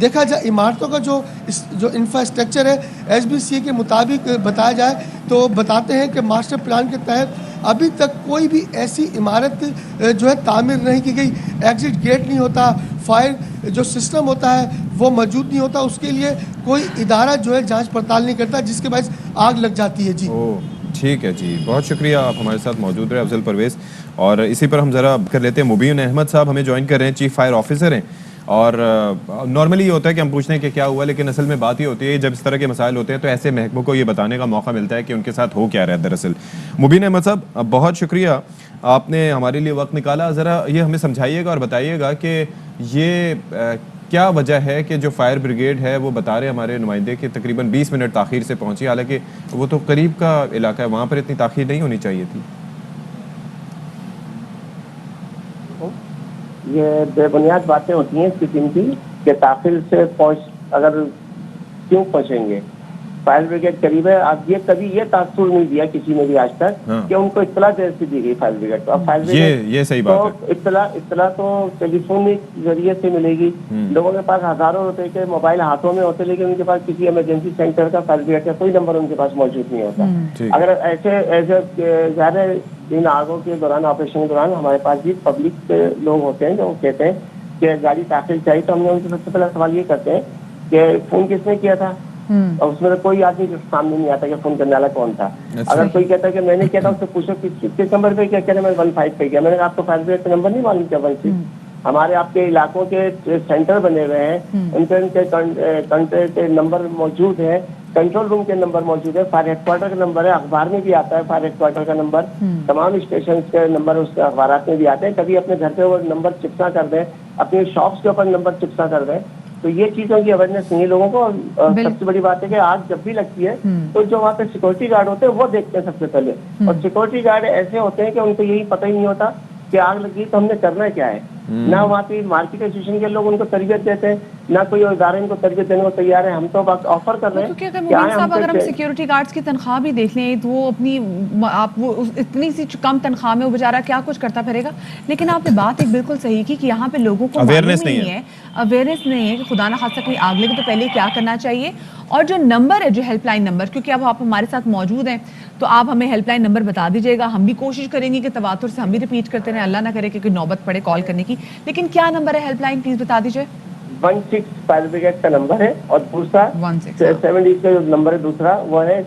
देखा जाए इमारतों का जो इंफ्रास्ट्रक्चर है SBCA के मुताबिक बताया जाए तो बताते हैं कि मास्टर प्लान के तहत अभी तक कोई भी ऐसी इमारत जो है तामीर नहीं की गई। एग्जिट गेट नहीं होता, फायर जो सिस्टम होता है वो मौजूद नहीं होता, उसके लिए कोई इदारा जो है जांच पड़ताल नहीं करता, जिसके वजह से आग लग जाती है। जी ठीक है जी, बहुत शुक्रिया, आप हमारे साथ मौजूद रहे अफजल परवेज़। और इसी पर हम ज़रा कर लेते हैं, मुबीन अहमद साहब हमें ज्वाइन कर रहे हैं, चीफ फायर ऑफिसर हैं। और नॉर्मली ये होता है कि हम पूछते हैं कि क्या हुआ, लेकिन असल में बात ये होती है जब इस तरह के मसाइल होते हैं तो ऐसे महकमों को ये बताने का मौका मिलता है कि उनके साथ हो क्या रहा है दरअसल। मुबीन अहमद साहब, बहुत शुक्रिया, आपने हमारे लिए वक्त निकाला। ज़रा ये हमें समझाइएगा और बताइएगा कि ये क्या वजह है कि जो फायर ब्रिगेड है वो बता रहे हमारे नुमाइंदे कि तकरीबन 20 मिनट ताख़ीर से पहुंची, हालांकि वो तो करीब का इलाका है, वहाँ पर इतनी ताख़ीर नहीं होनी चाहिए थी। ये बेबुनियाद बातें होती हैं इस किस्म की कि ताखिर से अगर क्यों पहुंचेंगे, फायर ब्रिगेड करीब है। आप ये कभी ये तासुर नहीं दिया किसी ने भी आज तक कि उनको इत्तला कैसे दी गई फायर ब्रिगेड को। अब फायर ब्रिगेड ये सही बात है, इत्तला तो टेलीफोनिक जरिए से मिलेगी। लोगों के पास हजारों रुपए के मोबाइल हाथों में होते, लेकिन उनके पास किसी इमरजेंसी सेंटर का फायर ब्रिगेड का कोई नंबर उनके पास मौजूद नहीं होता। अगर ऐसे ज़्यादा इन आगों के दौरान, ऑपरेशन के दौरान हमारे पास भी पब्लिक के लोग होते हैं जो कहते हैं कि गाड़ी ताखिर चाहिए, तो हमने उनसे सबसे पहला सवाल ये करते हैं कि फ़ोन किसने किया था, और उसमें कोई आदमी सामने नहीं आता कि फोन करने वाला कौन था। अगर कोई कहता है कि मैंने किया था, उससे पूछो किस नंबर पे किया, कहने मैं 15 पे किया। मैंने आपको फायर ब्रिगेड का नंबर नहीं मालूम क्या 16? हमारे आपके इलाकों के सेंटर बने हुए हैं, उनके कंट्रोल के नंबर मौजूद है, कंट्रोल रूम के नंबर मौजूद है, फायर हेडक्वार्टर का नंबर है, अखबार में भी आता है फायर हेडक्वार्टर का नंबर, तमाम स्टेशन के नंबर उसके अखबार में भी आते हैं। कभी अपने घर पे वो नंबर चिपका कर दें, अपने शॉप्स के ऊपर नंबर चिपका कर दें, तो ये चीजों की अवेयरनेस नहीं है लोगों को। और सबसे बड़ी बात है कि आग जब भी लगती है तो जो वहाँ पे सिक्योरिटी गार्ड होते हैं वो देखते हैं सबसे पहले, और सिक्योरिटी गार्ड ऐसे होते हैं कि उनको यही पता ही नहीं होता कि आग लगी तो हमने करना क्या है। ना वहाँ पे मार्केट एसोसिएशन के लोग उनको तरबियत देते हैं, ना कोई इदारे इनको तरबियत देने को तैयार है। हम तो बस ऑफर कर रहे हैं। क्योंकि अगर मुबीन साहब, अगर हम सिक्योरिटी गार्ड्स की तनख्वाह भी देख लें तो वो अपनी इतनी सी कम तनख्वाह में वो बेचारा क्या कुछ करता फिरेगा। लेकिन आपने बात एक बिल्कुल सही की कि यहाँ पे लोगों को अवेयरनेस नहीं है, अवेयरनेस नहीं है कि खुदा ना खास्ता कहीं आग लगे तो पहले क्या करना चाहिए। और जो नंबर है, जो हेल्पलाइन नंबर, क्योंकि अब आप हमारे साथ मौजूद हैं तो आप हमें हेल्पलाइन नंबर बता दीजिएगा। हम भी कोशिश करेंगे कि तवातुर से हम भी रिपीट करते रहें, अल्लाह ना करे कि कोई नौबत पड़े कॉल करने की। लेकिन क्या नंबर है हेल्पलाइन, प्लीज बता दीजिए। 16 फायर ब्रिगेड का नंबर है, और दूसरा 70 का जो नंबर है दूसरा वो है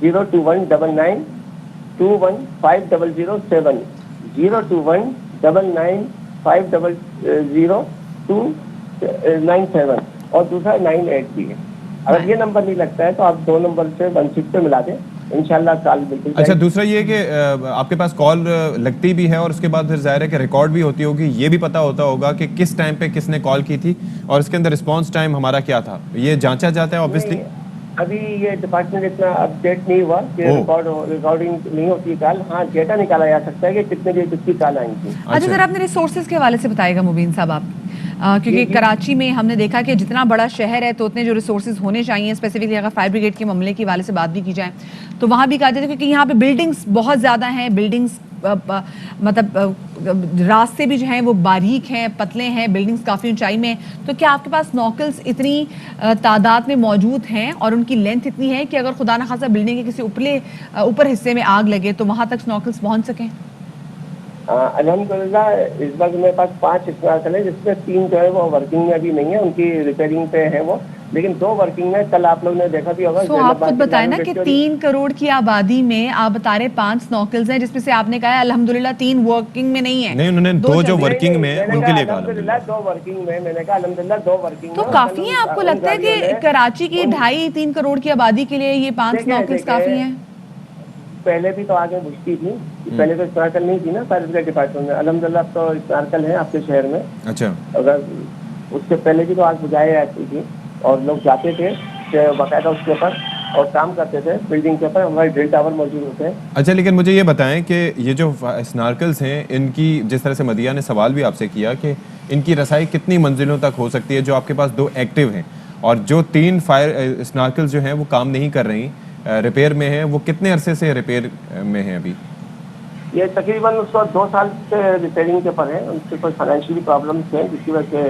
02199 2150007 02199 5000297 और दूसरा 98 भी है। अगर ये नंबर नहीं लगता है तो आप 2 नंबर से 16 पे मिला दें, इंशाल्लाह कॉल बिल्कुल। अच्छा, दूसरा ये कि आपके पास कॉल लगती भी है और उसके बाद फिर जाहिर है कि रिकॉर्ड भी होती होगी, ये भी पता होता होगा कि किस टाइम पे किसने कॉल की थी और इसके अंदर रिस्पांस टाइम हमारा क्या था, ये जांचा जाता है ऑब्वियसली। अभी ये डिपार्टमेंट इतना अपडेट नहीं हुआ कि रिकॉर्डिंग नहीं होती है कॉल। हाँ, डेटा निकाला जा सकता है कि कितने बजे किसकी कॉल आई थी। अच्छा सर, अपने रिसोर्सेज के हवाले से बताएगा मुबीन साहब आप, क्योंकि कराची में हमने देखा कि जितना बड़ा शहर है तो उतने जो रिसोर्सेज होने चाहिए। स्पेसिफिकली अगर फायर ब्रिगेड के मामले के हवाले से बात भी की जाए तो वहाँ भी कहा जाता है क्योंकि यहाँ पे बिल्डिंग्स बहुत ज़्यादा हैं, बिल्डिंग्स मतलब रास्ते भी जो हैं वो बारीक हैं, पतले हैं, बिल्डिंग्स काफ़ी ऊंचाई में। तो क्या आपके पास नॉकल्स इतनी तादाद में मौजूद हैं और उनकी लेंथ इतनी है कि अगर खुदा न खासा बिल्डिंग के किसी ऊपर हिस्से में आग लगे तो वहाँ तक स्नॉकल्स पहुँच सकें? अल्हम्दुलिल्लाह इस बार मेरे पास 5 स्नॉकल है, जिसमें 3 जो है वो वर्किंग में अभी नहीं है, उनकी रिपेयरिंग पे है वो, लेकिन 2 वर्किंग में। कल आप लोग ने देखा भी होगा। तो आप खुद बताएं ना कि 3 करोड़ की आबादी में आप बता रहे 5 स्नॉकल्स हैं, जिसमें से आपने कहा अल्हम्दुलिल्लाह 3 वर्किंग में नहीं है। नहीं, उन्होंने 2 जो वर्किंग में उनके लिए कहा अल्हम्दुलिल्लाह 2 वर्किंग में, मैंने कहा अल्हम्दुलिल्लाह 2 वर्किंग तो काफी है। आपको लगता है कि कराची की 2.5-3 करोड़ की आबादी के लिए ये 5 स्नॉकल्स काफी हैं? पहले भी तो आगे बुझती थी, पहले तो स्नॉकल नहीं थी ना फायर ब्रिगेड डिपार्टमेंट में। अल्हम्दुलिल्लाह तो स्नॉकल है आपके शहर में। अच्छा, अगर उससे पहले भी तो आग बुझाई जाती थी और लोग जाते थे बाकायदा उसके ऊपर और काम करते थे, बिल्डिंग के ऊपर हमारे ड्रिल टावर मौजूद होते हैं। अच्छा, लेकिन मुझे ये बताएं कि ये जो स्नॉकल्स हैं इनकी, जिस तरह से मदिया ने सवाल भी आपसे किया कि इनकी रसाई कितनी मंजिलों तक हो सकती है, जो आपके पास 2 एक्टिव हैं और जो 3 फायर स्नॉकल्स जो हैं वो काम नहीं कर रही, रिपेयर में है, वो कितने अरसे से रिपेयर में है अभी? ये तकरीबन उसको 2 साल से रिपेयरिंग के ऊपर है, उनसे कोई फाइनेंशियली प्रॉब्लम्स हैं जिसकी वजह से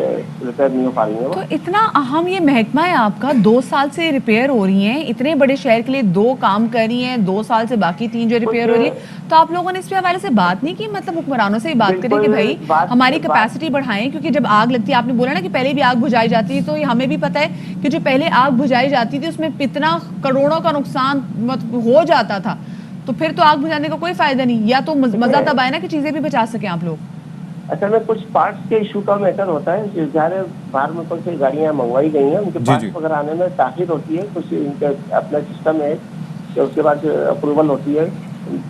रिपेयर नहीं हो पा रही है। तो इतना अहम ये महकमा है आपका, 2 साल से रिपेयर हो रही हैं, इतने बड़े शहर के लिए 2 काम कर रही हैं, 2 साल से बाकी 3 जो रिपेयर हो रही है, तो आप लोगों ने इस पे हवाले से बात नहीं की? मतलब हुक्मरानों से बात करें कि भाई हमारी कैपेसिटी बढ़ाएं, क्योंकि जब आग लगती है, आपने बोला ना कि पहले भी आग बुझाई जाती है, तो हमें भी पता है कि जो पहले आग बुझाई जाती थी उसमें कितना करोड़ों का नुकसान हो जाता था, तो फिर तो आग बुझाने का कोई फायदा नहीं। या तो मजा तब आए ना कि चीजें भी बचा सकें आप लोग। असल में कुछ पार्ट्स के इशू का मैटर होता है, सारे बाहर मुल्कों से गाड़ियां मंगवाई गई हैं, उनके पार्ट्स वगैरह आने में ताखिर होती है, कुछ इनका अपना सिस्टम है कि उसके बाद अप्रूवल होती है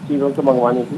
चीज़ों को मंगवाने की।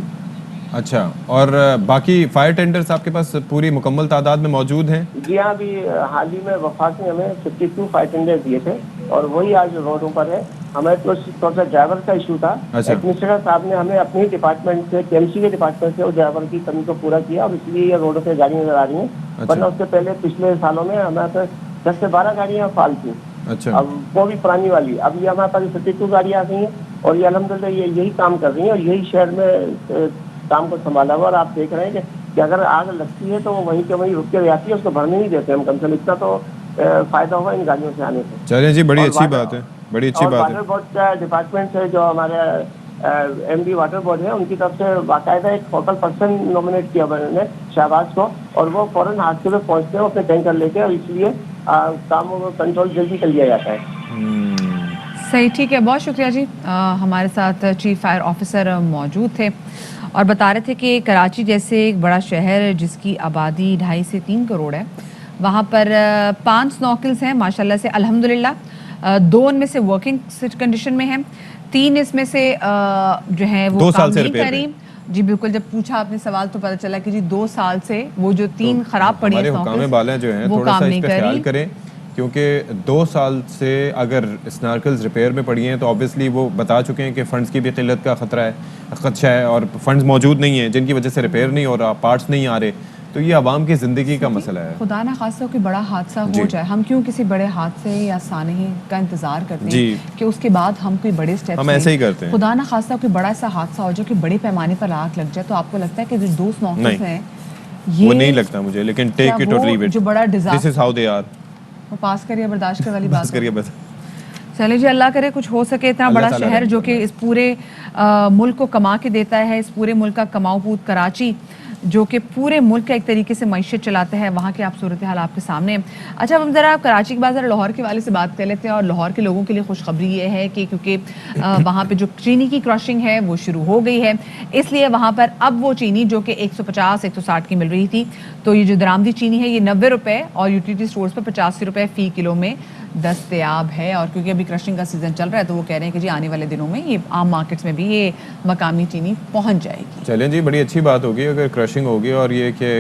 अच्छा, और बाकी फायर टेंडर्स आपके पास पूरी मुकम्मल तादाद में मौजूद हैं? जी हाँ, अभी हाल ही में वफाक ने हमें 52 फायर टेंडर दिए थे और वही आज रोडों पर है। हमें तो थोड़ा ड्राइवर का इशू था। एडमिनिस्ट्रेटर साहब ने हमें अपने डिपार्टमेंट से, केएमसी के डिपार्टमेंट से, उस ड्राइवर की कमी को पूरा किया और इसलिए ये रोडों पर गाड़ियाँ नजर आ रही हैं। वरना उससे पहले पिछले सालों में हमारे पास 10 से 12 गाड़ियाँ फाल थी। अच्छा, अब वो भी पुरानी वाली। अब ये हमारे पास 52 गाड़ियाँ आ गई हैं और ये अल्हम्दुलिल्लाह ये यही काम कर रही हैं और यही शहर में काम को संभाला हुआ। और आप देख रहे हैं कि अगर आग लगती है तो वो वहीं के वहीं रुक के जाती है, उसको भरने नहीं देते हम। कम से कम इतना तो फायदा होगा इन गाड़ियों से आने से। चलिए जी, बड़ी अच्छी बात है, बड़ी अच्छी बात है। वाटर बोर्ड का डिपार्टमेंट से जो हमारे एमडी वाटर बोर्ड है, उनकी तरफ से बाकायदा एक फोकल पर्सन नॉमिनेट किया उन्होंने शहबाज को, और वो फौरन हादसे में पहुंचते हैं अपने टैंकर लेके, और इसलिए काम कंट्रोल जल्दी कर लिया जाता है। सही, ठीक है, बहुत शुक्रिया जी। हमारे साथ चीफ फायर ऑफिसर मौजूद थे और बता रहे थे कि कराची जैसे एक बड़ा शहर जिसकी आबादी 2.5 से 3 करोड़ है, वहाँ पर 5 स्नॉर्कल्स हैं माशाल्लाह से, अल्हम्दुलिल्लाह। 2 उनमें से वर्किंग कंडीशन में हैं, 3 इसमें से जो है वो काम नहीं करी। जी बिल्कुल, जब पूछा आपने सवाल तो पता चला कि जी 2 साल से वो जो 3 खराब पड़ी है स्नॉर्कल्स जो है थोड़ा सा इस पे ख्याल करें, क्योंकि 2 साल से अगर स्नॉर्कल्स रिपेयर में पड़ी हैं तो ऑब्वियसली वो बता चुके हैं कि फंड्स की भी किल्लत का खदशा है और फंड्स मौजूद नहीं है जिनकी वजह से रिपेयर नहीं हो रहा, पार्ट्स नहीं आ रहे। तो ये आवाम की ज़िंदगी का मसला है। खुदा ना खासा कोई बड़ा हादसा हो जाए, हम क्यों किसी बड़े हादसे या सानही का इंतजार करते हैं कि उसके बाद हम कोई बड़े स्टेप्स हम ऐसे ही करते हैं। खुदा ना खासा कोई बड़ा सा हादसा हो जाए कि बड़े पैमाने पर आग लग जाए, तो आपको लगता है कि जो 2 स्नॉर्कल्स हैं वो नहीं लगता मुझे, लेकिन टेक इट और लीव इट, जो बड़ा disaster, this is how they are. वो पास करिए, बर्दाश्त कर वाली बात करिए बस। चलिए जी, अल्लाह करे कुछ हो सके। इतना बड़ा शहर जो कि इस पूरे मुल्क को कमा के देता है, इस पूरे मुल्क का कमाऊ पूत कराची जो कि पूरे मुल्क का एक तरीके से मईशत चलाता है, वहाँ के आप सूरत हाल आपके सामने हैं। अच्छा, अब हम ज़रा कराची के बाद ज़रा लाहौर के वाले से बात कर लेते हैं। और लाहौर के लोगों के लिए खुशखबरी ये है कि क्योंकि वहाँ पे जो चीनी की क्रशिंग है वो शुरू हो गई है, इसलिए वहाँ पर अब वो चीनी जो कि 150-160 की मिल रही थी, तो ये जो दरामदी चीनी है ये 90 रुपये और यूटिलिटी स्टोर्स पर 85 रुपये फ़ी किलो में दस्तयाब है। और क्योंकि अभी क्रशिंग का सीज़न चल रहा है तो वो कह रहे हैं कि जी आने वाले दिनों में ये आम मार्केट्स में भी ये मकामी चीनी पहुंच जाएगी। चलें जी, बड़ी अच्छी बात होगी अगर क्रशिंग होगी और ये कि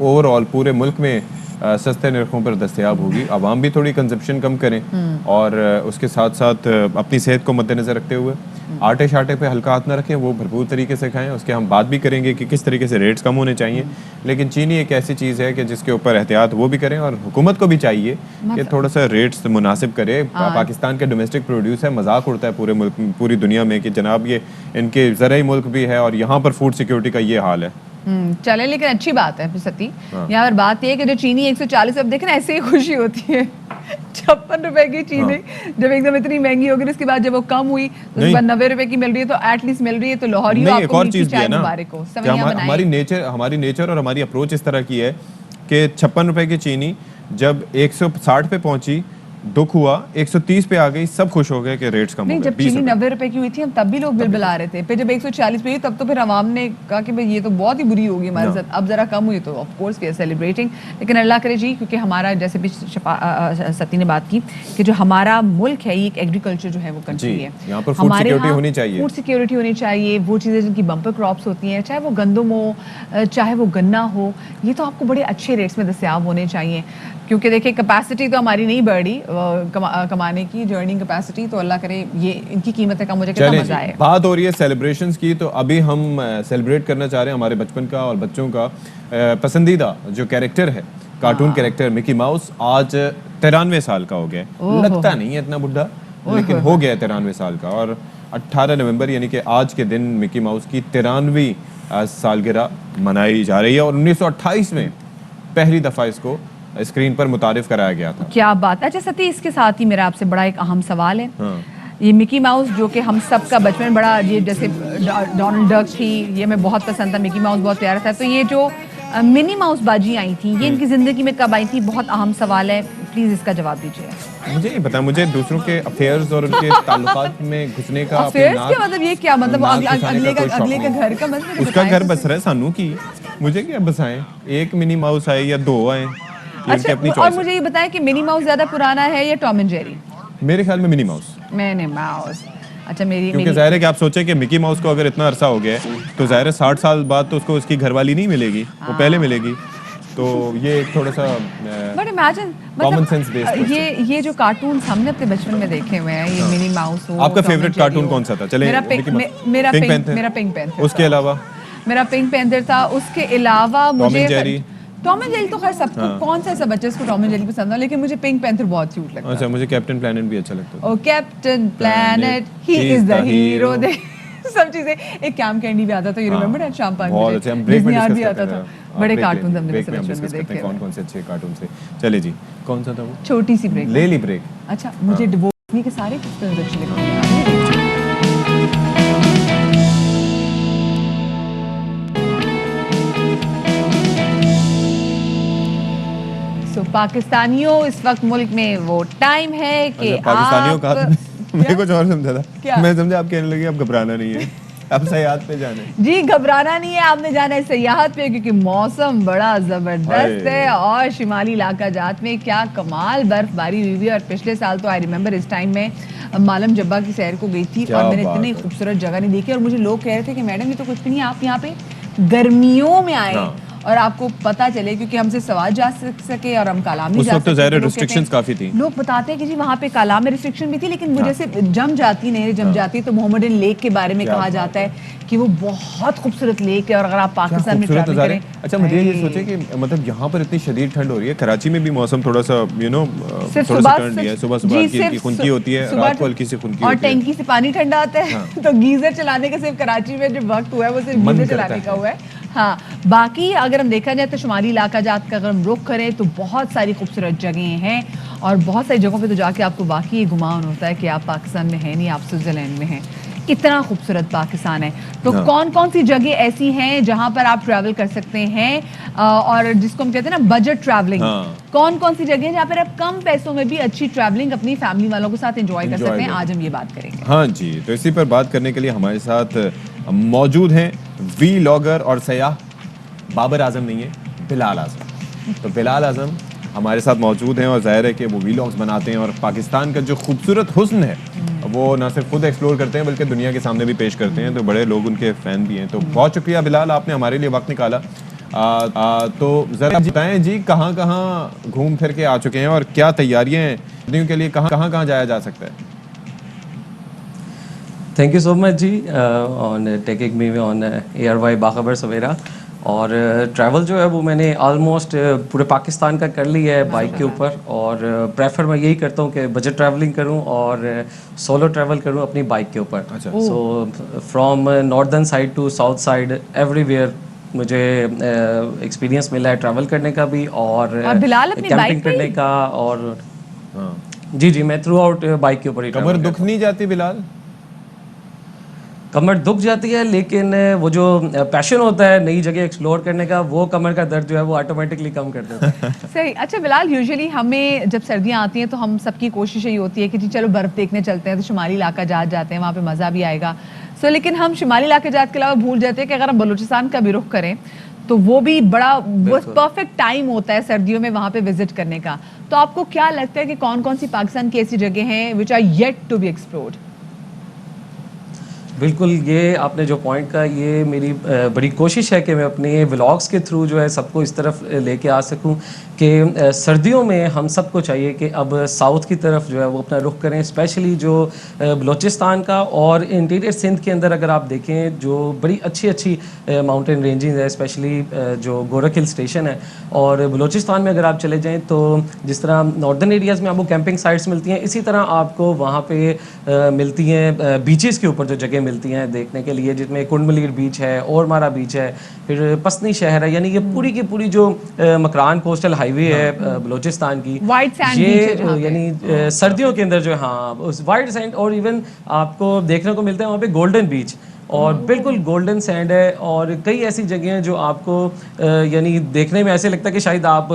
ओवरऑल पूरे मुल्क में सस्ते नरखों पर दस्तयाब होगी। आवाम भी थोड़ी कंजप्शन कम करें और उसके साथ साथ अपनी सेहत को मद्देनजर रखते हुए आटे शाटे पे हल्का हाथ ना रखें, वो भरपूर तरीके से खाएं। उसके हम बात भी करेंगे कि किस तरीके से रेट्स कम होने चाहिए, लेकिन चीनी एक ऐसी चीज़ है कि जिसके ऊपर एहतियात वो भी करें और हुकूमत को भी चाहिए कि थोड़ा सा रेट्स मुनासिब करे। पाकिस्तान के डोमेस्टिक प्रोड्यूस है, मजाक उड़ता है पूरे मुल्क पूरी दुनिया में कि जनाब ये इनके ज़राई मुल्क भी है और यहाँ पर फूड सिक्योरिटी का ये हाल है। चले, लेकिन अच्छी बात है सती, यहाँ पर बात यह है कि जो चीनी 140, अब देखें ना ऐसे ही खुशी होती है। 56 रुपए की चीनी जब एकदम इतनी महंगी हो गई, उसके बाद जब वो कम हुई तो उसके बाद 90 रुपए की मिल रही है, तो एटलीस्ट मिल रही है। तो लाहौरी एक और चीज भी है ना, हमारी नेचर और हमारी अप्रोच इस तरह की है कि 56 रुपए की चीनी जब 160 पे पहुंची, दुख हुआ, 130 पे आ गई, सब खुश हो गए कि रेट्स कम हो गए। जब चीनी 90 रुपए की हुई थी हम तब भी लोग बिल आ रहे थे, फिर जब 140 पे हुई तब तो फिर अवाम ने कहा कि भाई ये तो बहुत ही बुरी होगी हमारे साथ। अब जरा कम हुई तो of course we are celebrating, लेकिन अल्लाह करे जी, क्योंकि हमारा जैसे भी सती ने बात की कि जो हमारा मुल्क है ये एक एग्रीकल्चर जो है वो कंट्री है, यहाँ पर फूड सिक्योरिटी होनी चाहिए, फूड सिक्योरिटी होनी चाहिए। वो चीज़ें जिनकी बम्पर क्रॉप्स होती हैं, चाहे वो गंदम हो चाहे वो गन्ना हो, ये तो आपको बड़े अच्छे रेट्स में दस्तयाब होने चाहिए। क्योंकि देखिए कैपेसिटी तो हमारी नहीं बढ़ रही कमाने की, जो अर्निंग कैपेसिटी, तो अल्लाह करे ये इनकी कीमतें कम हो जाए, कितना मजा आए। बात हो रही है सेलिब्रेशंस की, तो अभी हम सेलिब्रेट करना चाह रहे हैं हमारे बचपन का और बच्चों का पसंदीदा जो कैरेक्टर है, कार्टून कैरेक्टर मिकी माउस। आज 93 साल का हो गया, लगता नहीं है इतना बुढ़ा, लेकिन हो गया 93 साल का। और 18 नवंबर यानी कि आज के दिन मिकी माउस की 93वीं सालगिरह मनाई जा रही है और 1928 में पहली दफ़ा इसको स्क्रीन पर मुतारिफ कराया गया था। क्या बात है। अच्छा सती, इसके साथ ही मेरा आपसे बड़ा एक अहम सवाल है। ये मिकी माउस जो कि हम सब का बचपन बड़ा, ये जैसे डोनाल्ड डक थी, ये मैं बहुत पसंद था, मिकी माउस बहुत प्यारा था। तो ये जो मिनी माउस बाजी आई थी, ये इनकी जिंदगी में कब आई थी? बहुत अहम सवाल है, प्लीज इसका जवाब दीजिए। मुझे नहीं पता, मुझे दूसरों के अफेयर्स और उनके ताल्लुकात में घुसने का अफेयर्स क्या मतलब? ये क्या मतलब? अगले का घर का मतलब? उसका घर बस रहा है सानू की, मुझे क्या बसाएं? एक मिनी माउस आए या 2 आए, अच्छा, और मुझे ये बताएं कि मिनी माउस ज्यादा पुराना है या टॉम एंड जेरी? मेरे ख्याल में मिनी माउस। Minnie Mouse. अच्छा, क्योंकि जाहिर है कि आप सोचे कि मिकी माउस को अगर इतना अरसा हो गया है तो जाहिर है 60 साल बाद तो उसको उसकी घरवाली नहीं मिलेगी, वो पहले मिलेगी। तो ये थोड़ा सा but imagine common sense based ये जो कार्टून हमने अपने बचपन में देखे हुए हैं, ये मिनी माउस हो। आपका फेवरेट कार्टून कौन सा था? चले, मेरा पिंक पैंथर। उसके अलावा मेरा पिंक पैंथर था। उसके अलावा मुझे टॉम एंड जेरी तो खैर सबको, कौन सा ऐसा बच्चा इसको टॉम एंड जेरी पसंद है, लेकिन मुझे पिंक पैंथर बहुत क्यूट लगता है। अच्छा, मुझे कैप्टन प्लैनेट भी अच्छा लगता है। O captain planet, he is the hero. सब चीजें, एक कैम कैंडी भी आता था, यू रिमेंबर दैट? शाम 5 बजे डिज्नी आर भी आता था। बड़े कार्टून हमने बचपन में देखे। कौन से अच्छे कार्टून थे? चले जी, कौन सा था वो? छोटी सी ब्रेक, ले ली ब्रेक। अच्छा, मुझे डिवोर्स के सारे फिल्म अच्छे लगते हैं। पाकिस्तानियों, इस वक्त मुल्क में वो टाइम है कि पाकिस्तानियों का मैं कुछ और समझा था। क्या? मैं समझा आप कहने लगे अब घबराना नहीं है, अब सयाहत पे जाना है। जी घबराना नहीं है, आपने जाना है सयाहत पे, क्योंकि मौसम बड़ा जबरदस्त है और शिमाली इलाका जात में क्या कमाल बर्फबारी हुई है। और पिछले साल तो आई रिमेम्बर इस टाइम में मालम जब्बा की सैर को गई थी और मैंने इतनी खूबसूरत जगह नहीं देखी और मुझे लोग कह रहे थे कि मैडम ये तो कुछ भी नहीं, आप यहाँ पे गर्मियों में आए और आपको पता चले, क्योंकि हमसे सवाल जा सके और हम कालाम नहीं जा सकते। उस वक्त तो रिस्ट्रिक्शंस काफी थी। लोग बताते हैं कि जी वहाँ पे कालाम में रिस्ट्रिक्शन भी थी, लेकिन वो जैसे जम जाती नहरें जम जाती तो मोहम्मदन लेक के बारे में कहा जाता है कि वो बहुत खूबसूरत लेक है और अगर आप पाकिस्तान में ट्रैवल करें। अच्छा मुझे ये सोचे कि मतलब यहाँ पर इतनी शदीद ठंड हो रही है, कराची में भी मौसम थोड़ा सा थोड़ा सा ठंड है, सुबह की खुनकी होती है, रात को हल्की सी खुनकी और टैंकी से पानी ठंडा आता है तो गीजर चलाने का सिर्फ कराची में जो वक्त हुआ है वो सिर्फ गीजर चलाने का हुआ है। हाँ, बाकी अगर हम देखा जाए तो शुमाली इलाका जात का अगर हम रुख करें तो बहुत सारी खूबसूरत जगहें हैं और बहुत सारी जगहों पे तो जाके आपको वाकई ये गुमान होता है कि आप पाकिस्तान में हैं नहीं, आप स्विट्जरलैंड में हैं। इतना खूबसूरत पाकिस्तान है। तो कौन कौन सी जगह ऐसी हैं जहां पर आप ट्रैवल कर सकते हैं और जिसको हम कहते हैं ना बजट ट्रैवलिंग, कौन कौन सी जगह है जहां पर आप कम पैसों में भी अच्छी ट्रैवलिंग अपनी फैमिली वालों के साथ एंजॉय कर सकते हैं? आज हम ये बात करेंगे। हाँ जी, तो इसी पर बात करने के लिए हमारे साथ मौजूद हैं वीलॉगर और सयाह बाबर आजम नहीं है, बिलाल आजम। तो बिलाल आजम हमारे साथ मौजूद हैं और जाहिर है कि वो वीलॉग्स बनाते हैं और पाकिस्तान का जो खूबसूरत हुस्न है वो ना सिर्फ खुद एक्सप्लोर करते हैं बल्कि दुनिया के सामने भी पेश करते हैं। तो बड़े लोग उनके फ़ैन भी हैं। तो बहुत शुक्रिया बिलाल, आपने हमारे लिए वक्त निकाला। तो ज़रा बताएं जी, कहाँ कहाँ घूम फिर के आ चुके हैं और क्या तैयारियाँ हैं सर्दियों के लिए, कहाँ कहाँ जाया जा सकता है? Thank you so much ji on taking me on ARY Bakhabar Savera. और ट्रैवल जो है वो मैंने ऑलमोस्ट पूरे पाकिस्तान का कर लिया है बाइक के ऊपर और प्रेफर मैं यही करता हूँ कि बजट ट्रैवलिंग करूँ और सोलो ट्रैवल करूँ अपनी बाइक के ऊपर। So from northern side to south side everywhere मुझे एक्सपीरियंस मिला है ट्रैवल करने का भी और कैंपिंग करने का। और जी मैं थ्रू आउट बाइक के ऊपर ही। कमर दुख नहीं जाती बिलाल? कमर दुख जाती है, लेकिन वो जो पैशन होता है नई जगह एक्सप्लोर करने का, वो कमर का दर्द जो है वो ऑटोमेटिकली कम कर देता है। सही। अच्छा बिलाल, यूजुअली हमें जब सर्दियाँ आती हैं तो हम सबकी कोशिश यही होती है कि जी चलो बर्फ़ देखने चलते हैं, तो शुमाली इलाका जाते हैं, वहाँ पे मज़ा भी आएगा। लेकिन हम शुमाली इलाके जात के अलावा भूल जाते हैं कि अगर हम बलूचिस्तान का भी रुख करें तो वो भी बड़ा परफेक्ट टाइम होता है सर्दियों में वहाँ पे विजिट करने का। तो आपको क्या लगता है कि कौन कौन सी पाकिस्तान की ऐसी जगह हैं which are yet to be explored? बिल्कुल, ये आपने जो पॉइंट कहा, ये मेरी बड़ी कोशिश है कि मैं अपने व्लॉग्स के थ्रू जो है सबको इस तरफ लेके आ सकूं कि सर्दियों में हम सबको चाहिए कि अब साउथ की तरफ जो है वो अपना रुख करें, स्पेशली जो बलूचिस्तान का और इंटीरियर सिंध के अंदर अगर आप देखें जो बड़ी अच्छी माउंटेन रेंजेस है, स्पेशली जो गोरख हिल स्टेशन है। और बलूचिस्तान में अगर आप चले जाएँ तो जिस तरह नॉर्दर्न एरियाज़ में आपको कैंपिंग साइट्स मिलती हैं, इसी तरह आपको वहाँ पे मिलती हैं बीचेस के ऊपर जो जगह मिलती हैं देखने के लिए, जिसमें कुंडमलीर बीच है, ओरमारा बीच है, फिर पसनी शहर है, यानी ये पूरी की पूरी जो मकरान कोस्टल हाईवे है बलूचिस्तान की, ये यानी सर्दियों के अंदर जो उस वाइट सैंड और इवन आपको देखने को मिलता है वहाँ पे गोल्डन बीच और बिल्कुल गोल्डन सैंड है। और कई ऐसी जगह हैं जो आपको यानी देखने में ऐसे लगता है कि शायद आप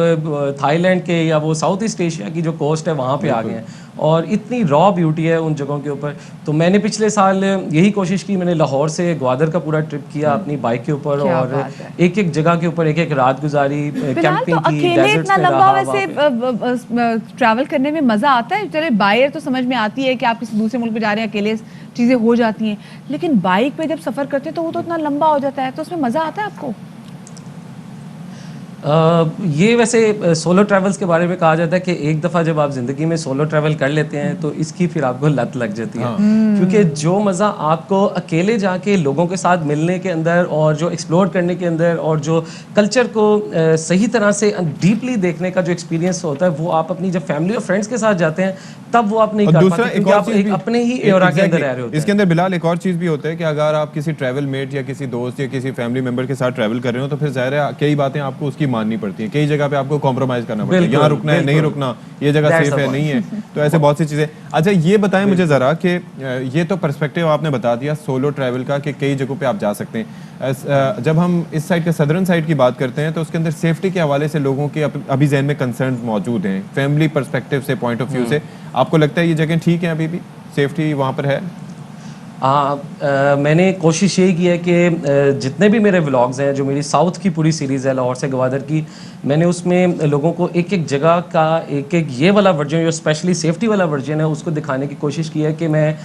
थाईलैंड के या वो साउथ ईस्ट एशिया की जो कोस्ट है वहाँ पे आ गए हैं और इतनी रॉ ब्यूटी है उन जगहों के ऊपर। तो मैंने पिछले साल यही कोशिश की, मैंने लाहौर से ग्वादर का पूरा ट्रिप किया अपनी बाइक के ऊपर और एक एक जगह के ऊपर एक एक रात गुजारी, कैंपिंग की, डेजर्ट्स में रहा। वैसे ट्रैवल करने में मजा आता है? चले बाहर तो समझ में आती है कि आप किसी दूसरे मुल्क में जा रहे हैं, अकेले चीजें हो जाती हैं, लेकिन बाइक पे जब सफर करते हैं तो वो तो इतना लंबा हो जाता है, तो उसमें मजा आता है आपको? ये वैसे सोलो ट्रैवल्स के बारे में कहा जाता है कि एक दफ़ा जब आप ज़िंदगी में सोलो ट्रैवल कर लेते हैं तो इसकी फिर आपको लत लग जाती है। क्योंकि जो मज़ा आपको अकेले जाके लोगों के साथ मिलने के अंदर और जो एक्सप्लोर करने के अंदर और जो कल्चर को सही तरह से डीपली देखने का जो एक्सपीरियंस होता है, वो आप अपनी जब फैमिली और फ्रेंड्स के साथ जाते हैं तब वो आप नहीं कर पाते, क्योंकि आप एक अपने ही एरा के अंदर रह रहे होते हैं। इसके अंदर बिलाल एक और चीज़ भी होता है कि अगर आप किसी ट्रैवल मेट या किसी दोस्त या किसी फैमिली मेंबर के साथ ट्रैवल कर रहे हो तो फिर ज़ाहिर है कई बातें आपको उसकी माननी पड़ती है, कई जगह पे आपको कॉम्प्रोमाइज करना पड़ता है, यहाँ रुकना है नहीं रुकना, ये जगह सेफ है नहीं है, तो ऐसे बहुत सी चीज़ें। अच्छा ये बताएं मुझे ज़रा कि ये तो पर्सपेक्टिव आपने बता दिया सोलो ट्रैवल का कि कई जगहों पे आप जा सकते हैं। जब हम इस साइड के सदर्न साइड की बात करते हैं तो उसके अंदर सेफ्टी के हवाले से लोगों के अभी जहन में कंसर्न मौजूद हैं, फैमिली पर्सपेक्टिव से, पॉइंट ऑफ व्यू से आपको लगता है ये जगह ठीक है अभी भी? सेफ्टी वहाँ पर है? मैंने कोशिश यही की है कि जितने भी मेरे व्लॉग्स हैं, जो मेरी साउथ की पूरी सीरीज़ है लाहौर से गवादर की, मैंने उसमें लोगों को एक एक जगह का एक एक ये वाला वर्जन जो स्पेशली सेफ्टी वाला वर्जन है उसको दिखाने की कोशिश की है कि मैं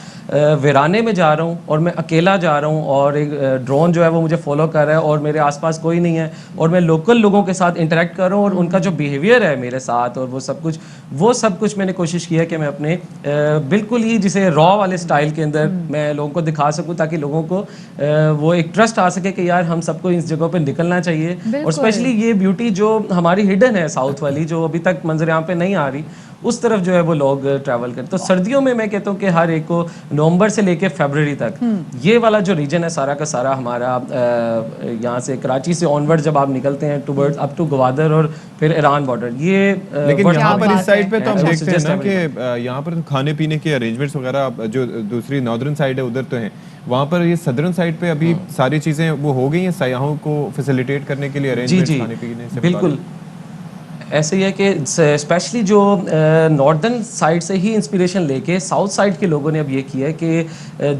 वीराने में जा रहा हूँ और मैं अकेला जा रहा हूँ और एक ड्रोन जो है वो मुझे फॉलो कर रहा है और मेरे आसपास कोई नहीं है और मैं लोकल लोगों के साथ इंटरेक्ट कर रहा हूँ और उनका जो बिहेवियर है मेरे साथ और वो सब कुछ मैंने कोशिश की है कि मैं अपने बिल्कुल ही जिसे रॉ वाले स्टाइल के अंदर मैं लोगों को दिखा सकूं ताकि लोगों को वो एक ट्रस्ट आ सके कि यार हम सबको इस जगह पे निकलना चाहिए। और स्पेशली ये ब्यूटी जो हमारी हिडन है साउथ वाली, जो अभी तक मंजर यहाँ पे नहीं आ रही, उस तरफ जो है वो लोग ट्रैवल करते। तो सर्दियों में मैं कहता हूँ कि हर एक को नवंबर से लेके फरवरी तक ये वाला जो रीजन है सारा का सारा हमारा यहाँ से कराची से ऑनवर्ड जब आप निकलते हैं टुवर्ड्स अप टू गवादर और फिर ईरान बॉर्डर, ये लेकिन यहाँ पर इस साइड पे तो हम देखते हैं ना कि यहाँ पर खाने पीने के अरेंजमेंट्स वगैरह जो दूसरी नॉर्दर्न साइड है उधर तो हैं, वहाँ पर ये सदर्न साइड पे अभी सारी चीजें वो हो गई हैं सयाहों को फैसिलिटेट करने के लिए अरेंजमेंट्स खाने पीने से? बिल्कुल ऐसे ही है कि स्पेशली जो नॉर्दर्न साइड से ही इंस्पिरेशन लेके साउथ साइड के लोगों ने अब ये किया है कि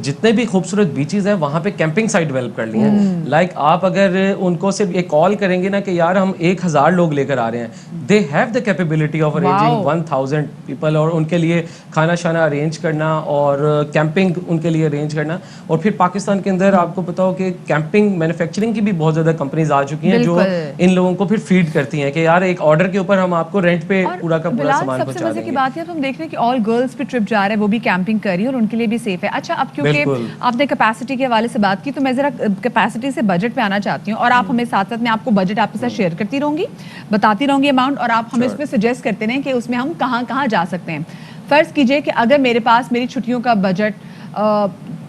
जितने भी खूबसूरत बीचेस हैं वहाँ पे कैंपिंग साइट डेवलप कर ली हैं। लाइक आप अगर उनको सिर्फ एक कॉल करेंगे ना कि यार हम 1000 लोग लेकर आ रहे हैं, they have the capability of arranging 1000 people और उनके लिए खाना शाना अरेंज करना और कैंपिंग उनके लिए अरेंज करना। और फिर पाकिस्तान के अंदर आपको पता हो कि कैंपिंग मैन्युफैक्चरिंग की भी बहुत ज़्यादा कंपनीज आ चुकी हैं जो इन लोगों को फिर फीड करती हैं कि यार एक ऑर्डर के ऊपर हम आपको रेंट पे पूरा का पूरा सामान पहुंचा देंगे। सबसे मजे की बात है, तो हम देख रहे हैं कि ऑल गर्ल्स पे ट्रिप जा रहे हैं, वो भी कैंपिंग कर रही है और उनके लिए भी सेफ है। अच्छा, अब क्योंकि आपने कैपेसिटी के हवाले से बात की तो मैं जरा कैपेसिटी से बजट पे आना चाहती हूँ और आप हमें साथ साथ में आपको बजट आपके साथ शेयर करती रहूंगी, बताती रहूंगी अमाउंट, और आप हमें उसमें सजेस्ट करते रहें कि उसमें हम कहाँ कहाँ जा सकते हैं। फर्ज कीजिए कि अगर मेरे पास मेरी छुट्टियों का बजट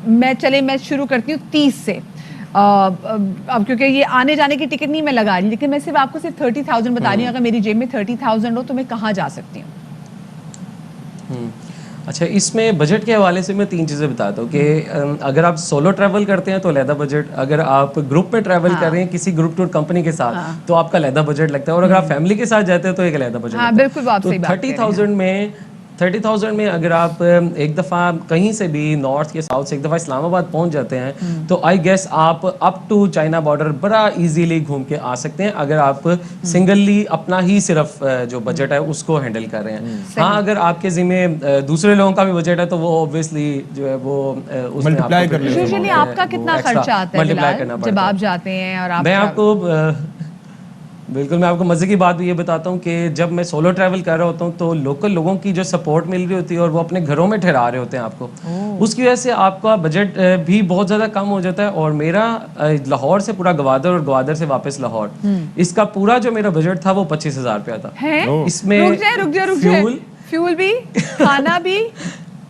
मैं शुरू करती हूँ 30 से, अब क्योंकि ये आने जाने की टिकट नहीं मैं लगा रही, लेकिन मैं सिर्फ आपको सिर्फ 30,000 बता रही हूँ। अगर मेरी जेब में 30,000 हो तो मैं कहाँ जा सकती हूँ? अच्छा, इसमें बजट के हवाले से मैं 3 चीज़ें बताता हूँ कि अगर आप सोलो ट्रैवल करते हैं तो अलहदा बजट, अगर आप ग्रुप में ट्रैवल कर रहे हैं किसी ग्रुप टूर कंपनी के साथ तो आपका अलहदा बजट लगता है, और अगर आप फैमिली के साथ जाते हैं तो एक अलहदा बजट लगता है। बिल्कुल, आप सही बात कह रहे हैं। 30,000 में अगर आप एक दफ़ा कहीं से भी नॉर्थ या साउथ से एक दफ़ा इस्लामाबाद पहुंच जाते हैं तो आई गेस आप अप टू चाइना बॉर्डर बड़ा इजीली घूम के आ सकते हैं, अगर आप सिंगली अपना ही सिर्फ जो बजट है उसको हैंडल कर रहे हैं। हाँ, अगर आपके जिम्मे दूसरे लोगों का भी बजट है तो वो ऑब्वियसली जो है वो मल्टीप्लाई कर लेते हैं। यूजुअली आपका कितना खर्चा आता है जब आप जाते हैं? और आप मैं आपको बिल्कुल मैं आपको मज़े की बात भी ये बताता हूँ कि जब मैं सोलो ट्रैवल कर रहा होता हूँ तो लोकल लोगों की जो सपोर्ट मिल रही होती है और वो अपने घरों में ठहरा रहे होते हैं आपको, उसकी वजह से आपका बजट भी बहुत ज़्यादा कम हो जाता है। और मेरा लाहौर से पूरा गवादर और गवादर से वापस लाहौर, इसका पूरा जो मेरा बजट था वो 25,000 रुपया था। इसमें फ्यूल भी, खाना भी,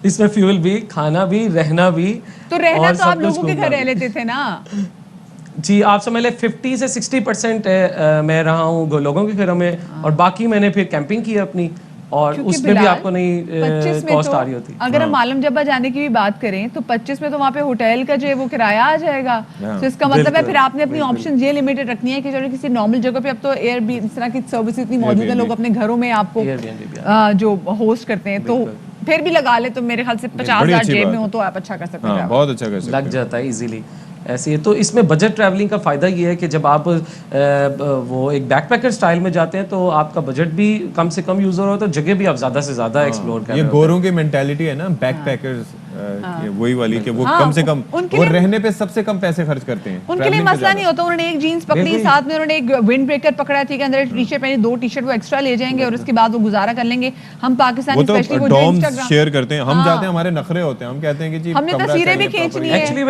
इसमें फ्यूल भी, खाना भी, रहना भी। तो रहना तो आप लोगों के घर रह लेते थे ना? जी, आप समझ लें 50 से 60% मैं रहा हूँ लोगों के घरों में और बाकी मैंने फिर कैंपिंग की अपनी, और उसमें भी आपको नहीं कॉस्ट आ रही होती। अगर हम आलम जब्बा जाने की भी बात करें तो 25 में तो वहाँ पे होटल का जो है वो किराया आ जाएगा। तो इसका मतलब है फिर आपने अपनी ऑप्शन ये लिमिटेड रखनी है कि चलो किसी नॉर्मल जगह पे, अब तो एयरबीएनबी इस तरह की सर्विस इतनी मौजूद है, लोग अपने घरों में आपको जो होस्ट करते हैं, तो फिर भी लगा ले तो मेरे ख्याल से 50,000 जेब में हो तो आप अच्छा कर सकते हैं, बहुत अच्छा कर सकते हैं, लग जाता है इजीली। ऐसे ही तो इसमें बजट ट्रैवलिंग का फ़ायदा ये है कि जब आप वो एक बैकपैकर स्टाइल में जाते हैं तो आपका बजट भी कम से कम यूज़ हो रहा है, तो जगह भी आप ज़्यादा से ज़्यादा एक्सप्लोर कर रहे हैं। ये गोरों की मेंटालिटी है ना, बैकपैकर्स वही वाली कि वो कम से कम वो रहने पे सबसे कम पैसे खर्च करते हैं। उनके लिए मसला नहीं होता, उन्होंने एक जीन्स पकड़ी, साथ में उन्होंने एक विंड ब्रेकर पकड़ा, ठीक है, अंदर टी शर्ट पहनी, 2 टी शर्ट वो एक्स्ट्रा ले जाएंगे और उसके बाद वो गुजारा कर लेंगे। हम पाकिस्तानी स्पेशली वो डॉम्स शेयर करते हैं, हम जाते हैं, हमारे नखरे होते हैं, हम कहते हैं कि जी हमने तस्वीरें भी खींचनी है। एक्चुअली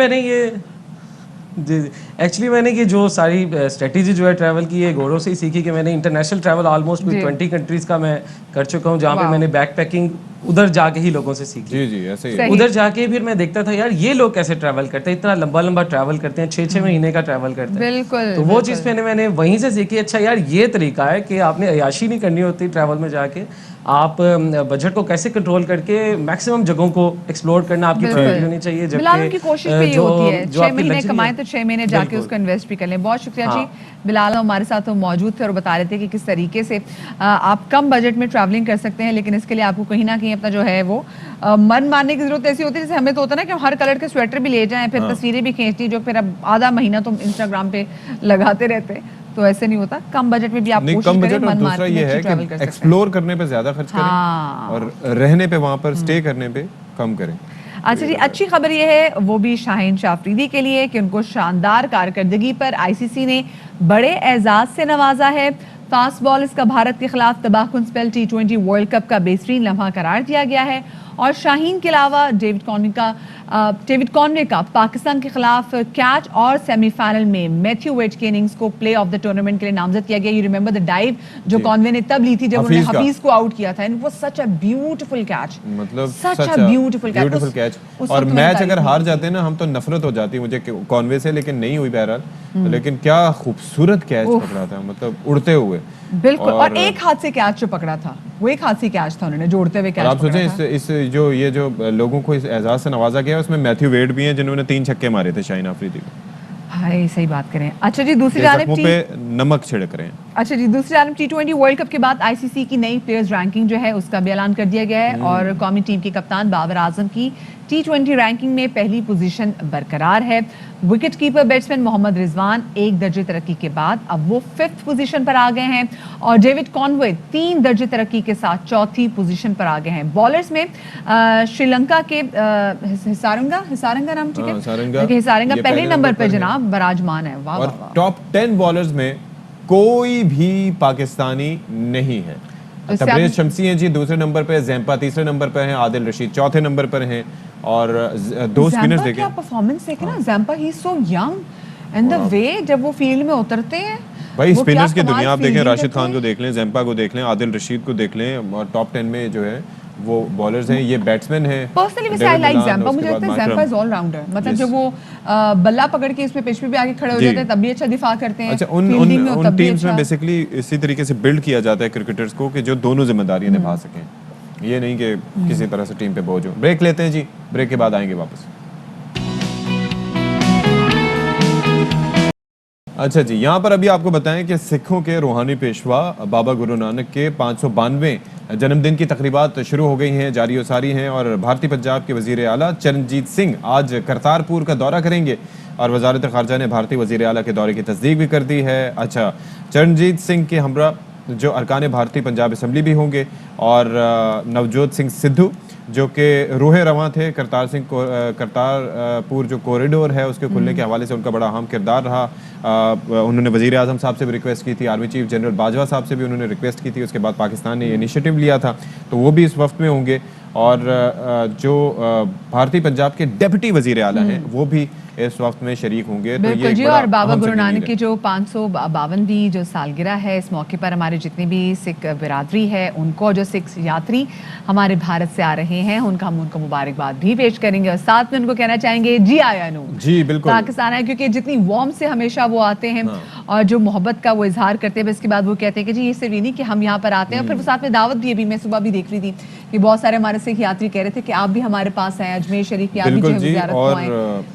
मैंने ये जो सारी स्ट्रेटेजी जो है ट्रैवल की, ये गोरों से ही सीखी कि मैंने इंटरनेशनल ट्रैवल ऑलमोस्ट 20 कंट्रीज का मैं कर चुका हूँ, जहाँ पे मैंने बैकपैकिंग उधर जाके ही लोगों से सीखी। जी ऐसे ही। उधर जाके फिर मैं देखता था यार ये लोग कैसे ट्रैवल करते हैं, इतना लंबा लंबा ट्रैवल करते हैं, 6-6 महीने का ट्रैवल करते हैं। बिल्कुल। तो वो चीज़ मैंने वहीं से सीखी। अच्छा यार, ये तरीका है कि आपने अयाशी नहीं करनी होती ट्रैवल में जाके, आप बजट को कैसे कंट्रोल करके मैक्सिमम जगहों को एक्सप्लोर करना आपकी प्रायोरिटी होनी चाहिए। बिलाल की कोशिश भी ये होती है 6 महीने कमाए तो 6 महीने जाके उसको इन्वेस्ट भी कर लें। बहुत शुक्रिया जी, बिलाल हमारे साथ तो मौजूद थे और बता रहे थे कि किस तरीके से आप कम बजट में ट्रैवलिंग कर सकते हैं, लेकिन इसके लिए आपको कहीं ना कहीं अपना जो है वो मन मारने की जरूरत ऐसी होती है जैसे हमें तो होता है ना कि हम हर कलर के स्वेटर भी ले जाएं, फिर तस्वीरें भी खींचती, जो फिर अब आधा महीना तुम इंस्टाग्राम पे लगाते रहते हैं। तो ऐसे नहीं होता, कम बजट में भी आप कोशिश करें, मन मार के ये है कि एक्सप्लोर करने पे ज्यादा खर्च करें और रहने पे, वहां पर स्टे करने पे कम करें। अच्छा जी, अच्छी खबर ये है वो भी शाहीन शाह अफरीदी के लिए कि उनको शानदार कारकर्दगी पर आईसीसी ने बड़े एजाज से नवाजा है। फास्ट बॉलर्स का भारत के खिलाफ तबाहकुन स्पेल T20 वर्ल्ड कप का बेहतरीन लम्हा करार दिया गया है और शाहीन के अलावा डेविड कॉनवे का पाकिस्तान के खिलाफ कैच और सेमीफाइनल में मैथ्यू वेड की इनिंग्स को प्ले ऑफ द टूर्नामेंट के लिए नामजद किया गया। यू रिमेंबर द डाइव जो कॉनवे ने तब ली थी जब उन्होंने हफीज को आउट किया था, एंड वो सच अ ब्यूटीफुल कैच, मतलब सच अ ब्यूटीफुल कैच। और मैच अगर हार जाते हैं ना हम तो नफरत हो जाती है मुझे कॉनवे से, लेकिन नहीं हुई बहरहाल। लेकिन क्या खूबसूरत कैच पकड़ा था, मतलब उड़ते हुए। बिल्कुल, और एक हाथ से कैच जो पकड़ा था वो एक हाथ से कैच था, उन्होंने जोड़ते हुए कैच। आप सोचें इस जो लोगों को इस एजाज से नवाजा गया उसमें मैथ्यू वेड भी हैं जिन्होंने 3 छक्के मारे थे शाहीन अफरीदी को। हाय, सही बात करें। अच्छा जी, दूसरी जानिब पे नमक छिड़क रहे हैं। अच्छा जी, दूसरी जानिब T20 वर्ल्ड कप के बाद आईसीसी की नई प्लेयर्स रैंकिंग जो है उसका भी ऐलान कर दिया गया है और कौमी टीम के कप्तान बाबर आजम की T20 रैंकिंग में पहली पोजीशन बरकरार है। Wicket keeper batsman Mohammad Rizwan 1 दर्जे तरक्की के बाद अब वो 5th पोजीशन पर आ गए हैं और डेविड कॉनवे 3 दर्जे तरक्की के साथ 4थी पोजीशन पर आ गए हैं। बॉलर्स में श्रीलंका के हिसारंगा नाम, ठीक है, हिसारंगा पहले नंबर पर जनाब बराजमान है। वाह, और टॉप 10 बॉलर्स में कोई भी पाकिस्तानी नहीं है। तबरेज शमसी हैं जी दूसरे नंबर पे, ज़ैम्पा तीसरे नंबर पे हैं, आदिल रशीद चौथे नंबर पर हैं और 2 स्पिनर्स देखें। क्या परफॉर्मेंस देखें ना, Zampa he is so young and the way जब वो फील्ड में उतरते हैं भाई, स्पिनर्स की दुनिया आप देखें, राशिद खान को देख लें, ज़ैम्पा को देख लें, आदिल रशीद को देख लें और टॉप 10 में जो है वो बॉलर्स हैं, ये बैट्समैन हैं। पर्सनली वैसे आई लाइक ज़ैम्पा, मुझे लगता है ज़ैम्पा इज ऑल राउंडर, मतलब जब वो बल्ला पकड़ के इसमें पिच पे भी आगे खड़े हो जाते हैं तब भी अच्छा दिफा करते हैं। अच्छा, उन टीम्स में बेसिकली इसी तरीके से बिल्ड किया जाता है क्रिकेटर्स को कि जो दोनों जिम्मेदारियां निभा सकें, ये नहीं कि किसी तरह से टीम पे बोझ हो। ब्रेक लेते हैं जी, ब्रेक के बाद आएंगे वापस। अच्छा जी, यहाँ पर अभी आपको बताएं कि सिखों के रूहानी पेशवा बाबा गुरु नानक के 592वें जन्मदिन की तकरीबात शुरू हो गई हैं, जारी और सारी हैं और भारतीय पंजाब के वजीर आला चरणजीत सिंह आज करतारपुर का दौरा करेंगे और वजारत खारजा ने भारतीय वजीर आला के दौरे की तस्दीक भी कर दी है। अच्छा, चरणजीत सिंह के हमरा जो अरकान भारतीय पंजाब असम्बली भी होंगे और नवजोत सिंह सिद्धू जो कि रूह रवां थे। करतारपुर जो कॉरिडोर है उसके खुलने के हवाले से उनका बड़ा अहम किरदार रहा। उन्होंने वज़ीर आज़म साहब से भी रिक्वेस्ट की थी, आर्मी चीफ जनरल बाजवा साहब से भी उन्होंने रिक्वेस्ट की थी, उसके बाद पाकिस्तान ने ये इनिशिएटिव लिया था, तो वो भी इस वक्त में होंगे। और जो भारतीय पंजाब के डिप्टी वज़ीर आला हैं वो भी इस वक्त में शरीक होंगे। बिल्कुल जी, और बाबा गुरु नानक की जो 552वीं जो सालगिरह है, इस मौके पर हमारे जितनी भी सिख बिरादरी है उनको, जो सिख यात्री हमारे भारत से आ रहे हैं हम उनको मुबारकबाद भी पेश करेंगे और साथ में उनको कहना चाहेंगे जी आया नू, जी बिल्कुल पाकिस्तान है, क्योंकि जितनी वार्म से हमेशा वो आते हैं और जो मोहब्बत का वो इजहार करते हैं, इसके बाद वो कहते हैं कि जी ये सिर्फ नहीं कि हम यहाँ पर आते हैं, और फिर वो साथ में दावत भी है। भी मैं सुबह भी देख रही थी कि बहुत सारे हमारे सिख यात्री कह रहे थे कि आप भी हमारे पास आए, अजमेर शरीफ की आप भी ज़ियारत को आए।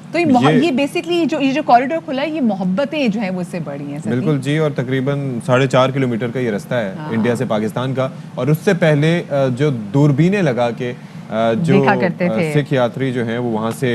तो ये बेसिकली ये जो कॉरिडोर खुला है, ये मोहब्बतें जो है वो इससे बढ़ी हैं। बिल्कुल जी, और तकरीबन 4.5 किलोमीटर का ये रास्ता है इंडिया से पाकिस्तान का, और उससे पहले जो दूरबीनें लगा के जो सिख यात्री जो हैं वो वहाँ से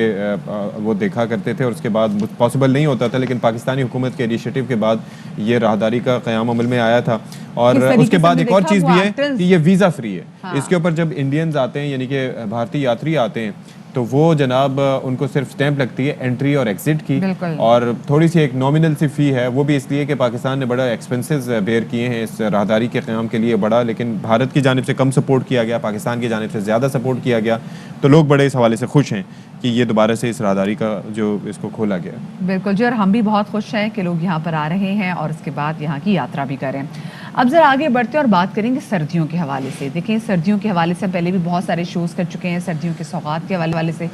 वो देखा करते थे और उसके बाद पॉसिबल नहीं होता था, लेकिन पाकिस्तानी हुकूमत के इनिशिएटिव के बाद ये राहदारी का क़याम अमल में आया था। और उसके बाद एक और चीज़ भी है कि ये वीज़ा फ्री है। इसके ऊपर जब इंडियंस आते हैं, यानी कि भारतीय यात्री आते हैं, तो वो जनाब उनको सिर्फ स्टैंप लगती है एंट्री और एग्जिट की, और थोड़ी सी एक नॉमिनल सी फ़ी है, वो भी इसलिए कि पाकिस्तान ने बड़ा एक्सपेंसेस बेयर किए हैं इस राहदारी के क़याम के लिए बड़ा, लेकिन भारत की जानिब से कम सपोर्ट किया गया, पाकिस्तान की जानिब से ज़्यादा सपोर्ट किया गया, तो लोग बड़े इस हवाले से खुश हैं कि ये दोबारा से इस राहदारी का जो इसको खोला गया। बिल्कुल जी, और हम भी बहुत खुश हैं कि लोग यहाँ पर आ रहे हैं और उसके बाद यहाँ की यात्रा भी करें। अब ज़रा आगे बढ़ते हैं और बात करेंगे सर्दियों के हवाले से। देखें, सर्दियों के हवाले से पहले भी बहुत सारे शोज़ कर चुके हैं, सर्दियों के सौगात के हवाले से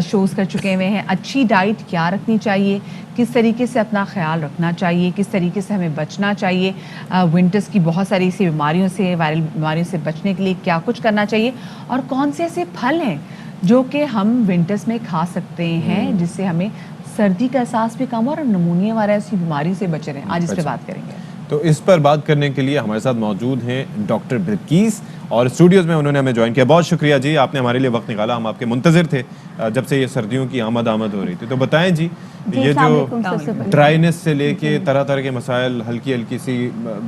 शोज़ कर चुके हुए हैं। अच्छी डाइट क्या रखनी चाहिए, किस तरीके से अपना ख्याल रखना चाहिए, किस तरीके से हमें बचना चाहिए, विंटर्स की बहुत सारी ऐसी बीमारियों से, वायरल बीमारियों से बचने के लिए क्या कुछ करना चाहिए, और कौन से ऐसे फल हैं जो कि हम विंटर्स में खा सकते हैं जिससे हमें सर्दी का एहसास भी कम हो और नमूनिया वाला ऐसी बीमारी से बचे रहें। आज इस पर बात करेंगे। तो इस पर बात करने के लिए हमारे साथ मौजूद हैं डॉक्टर बिल्किस और स्टूडियोज में उन्होंने हमें ज्वाइन किया। बहुत शुक्रिया जी, आपने हमारे लिए वक्त निकाला। हम आपके मुंतज़िर थे जब से ये सर्दियों की आमद हो रही थी। तो बताएं जी, ये जो ड्राइनेस से लेके तरह तरह के मसाइल, हल्की हल्की सी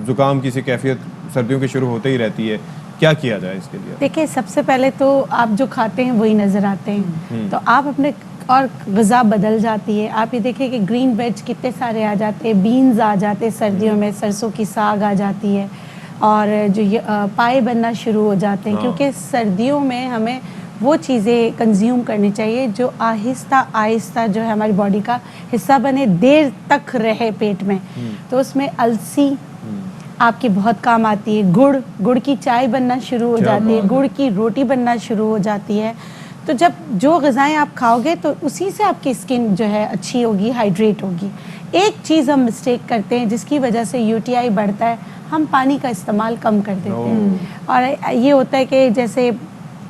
जुकाम की सी कैफियत सर्दियों की शुरू होते ही रहती है, क्या किया जाए इसके लिए? देखिए, सबसे पहले तो आप जो खाते हैं वही नज़र आते हैं, तो आप अपने और ग़िज़ा बदल जाती है। आप ये देखिए कि ग्रीन वेज कितने सारे आ जाते हैं, बीन्स आ जाते हैं सर्दियों में, सरसों की साग आ जाती है, और जो ये पाए बनना शुरू हो जाते हैं, क्योंकि सर्दियों में हमें वो चीज़ें कंज्यूम करनी चाहिए जो आहिस्ता आहिस्ता जो है हमारी बॉडी का हिस्सा बने, देर तक रहे पेट में। तो उसमें अलसी आपकी बहुत काम आती है, गुड़ की चाय बनना शुरू हो जाती है, गुड़ की रोटी बनना शुरू हो जाती है। तो जब जो ग़िज़ाएँ आप खाओगे तो उसी से आपकी स्किन जो है अच्छी होगी, हाइड्रेट होगी। एक चीज़ हम मिस्टेक करते हैं जिसकी वजह से यूटीआई बढ़ता है, हम पानी का इस्तेमाल कम कर देते हैं, और ये होता है कि जैसे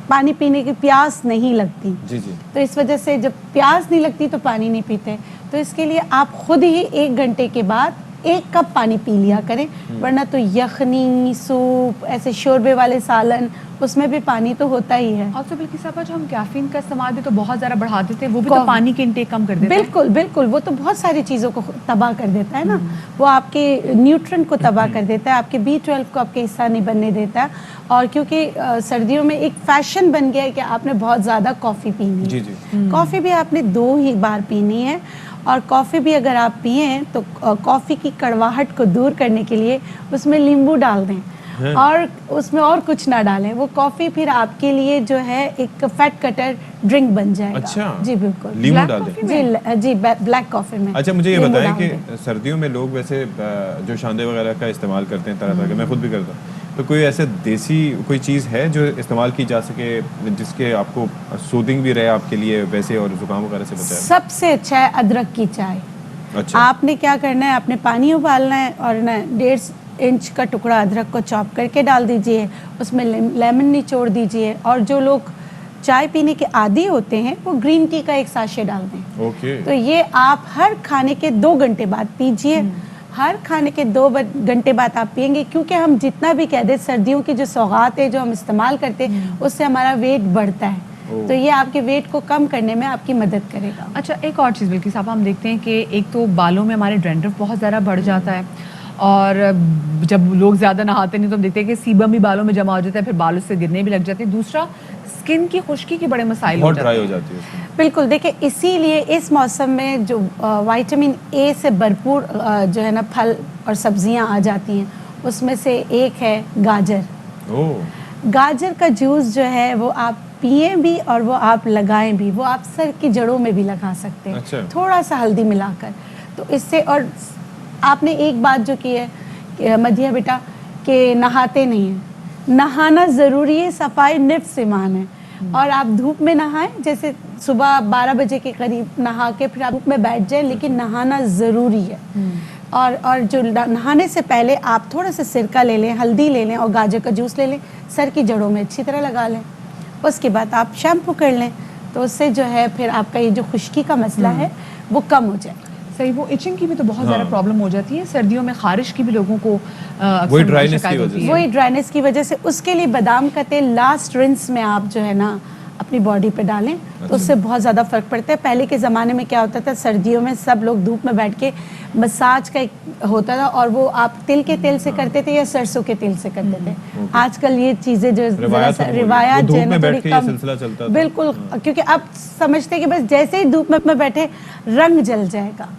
पानी पीने की प्यास नहीं लगती जी जी, तो इस वजह से जब प्यास नहीं लगती तो पानी नहीं पीते। तो इसके लिए आप खुद ही 1 घंटे के बाद 1 कप पानी पी लिया करें, वरना तो यखनी, सूप, ऐसे शोरबे वाले सालन, उसमें भी पानी तो होता ही है। और तो बल्कि साहब जो हम कैफीन का इस्तेमाल भी तो बहुत ज़्यादा बढ़ा देते हैं, वो भी तो पानी के इंटेक कम कर देते हैं। बिल्कुल बिल्कुल, वो तो बहुत सारी चीज़ों को तबाह कर देता है ना, वो आपके न्यूट्रिएंट को तबाह कर देता है, आपके B12 को आपके हिस्सा नहीं बनने देता। और क्योंकि सर्दियों में एक फैशन बन गया है कि आपने बहुत ज़्यादा कॉफ़ी पीनी है, कॉफ़ी भी आपने 2 ही बार पीनी है, और कॉफ़ी भी अगर आप पिए तो कॉफ़ी की कड़वाहट को दूर करने के लिए उसमें नींबू डाल दें, और उसमें और कुछ ना डालें। वो कॉफ़ी फिर आपके लिए जो है एक फैट कटर ड्रिंक बन जाएगा। अच्छा, जी बिल्कुल, नींबू डाल दें जी ब्लैक कॉफ़ी में। अच्छा, मुझे ये बताएं कि सर्दियों में लोग वैसे जो शांदे वगैरह का इस्तेमाल करते हैं, तरह तरह के, मैं खुद भी करता हूँ, तो कोई ऐसे देसी कोई चीज़ है जो इस्तेमाल की जा सके जिसके आपको सूदिंग भी रहे आपके लिए वैसे, और जुकाम वगैरह से बचाए? सबसे अच्छा है अदरक की चाय। अच्छा, आपने क्या करना है, आपने पानी उबालना है और ना 1.5 इंच का टुकड़ा अदरक को चॉप करके डाल दीजिए, उसमें लेमन निचोड़ दीजिए, और जो लोग चाय पीने के आदी होते हैं वो ग्रीन टी का 1 साशे डाल दें। ओके। तो ये आप हर खाने के 2 घंटे बाद पीजिए, हर खाने के 2 घंटे बाद आप पियेंगे, क्योंकि हम जितना भी कह दें सर्दियों की जो सौगात है जो हम इस्तेमाल करते हैं उससे हमारा वेट बढ़ता है, तो ये आपके वेट को कम करने में आपकी मदद करेगा। अच्छा, एक और चीज़ बिल्कुल साहब, हम देखते हैं कि एक तो बालों में हमारे डैंड्रफ बहुत ज़्यादा बढ़ जाता है, और जब लोग ज़्यादा नहाते नहीं तो हम देखते हैं कि सीबम भी बालों में जमा हो जाता है, फिर बालों से गिरने भी लग जाते हैं। दूसरा, स्किन की खुश्की के बड़े मसाइल बहुत ड्राई हो जाती है। बिल्कुल, देखिए इसीलिए इस मौसम में जो विटामिन ए से भरपूर जो है ना फल और सब्जियां आ जाती हैं, उसमें से एक है गाजर। गाजर का जूस जो है वो आप पिए भी और वो आप लगाएं भी, वो आप सर की जड़ों में भी लगा सकते हैं। अच्छा। थोड़ा सा हल्दी मिलाकर, तो इससे। और आपने एक बात जो की है कि मधिया बेटा कि नहाते नहीं हैं, नहाना ज़रूरी है, सफाई निफ्स ईमान है। और आप धूप में नहाएं, जैसे सुबह 12 बजे के करीब नहा के फिर आप धूप में बैठ जाएं, लेकिन नहाना ज़रूरी है। और जो नहाने से पहले आप थोड़ा सा सिरका ले लें, हल्दी ले लें और गाजर का जूस ले लें, सर की जड़ों में अच्छी तरह लगा लें, उसके बाद आप शैम्पू कर लें, तो उससे जो है फिर आपका ये जो खुश्की का मसला है वो कम हो जाए। सही, वो इचिंग की भी तो बहुत ज़्यादा प्रॉब्लम हो जाती है सर्दियों में, खारिश की भी लोगों को वही ड्राइनेस की वजह से। उसके लिए बादाम का तेल लास्ट रिंस में आप जो है ना अपनी बॉडी पे डालें, तो उससे बहुत ज़्यादा फ़र्क पड़ता है। पहले के ज़माने में क्या होता था, सर्दियों में सब लोग धूप में बैठ के मसाज का होता था, और वो आप तिल के तेल से करते थे या सरसों के तेल से करते थे। आजकल ये चीज़ें जो रिवायात जो है ना थोड़ी कम, बिल्कुल, क्योंकि अब समझते कि बस जैसे ही धूप में बैठे रंग जल जाएगा,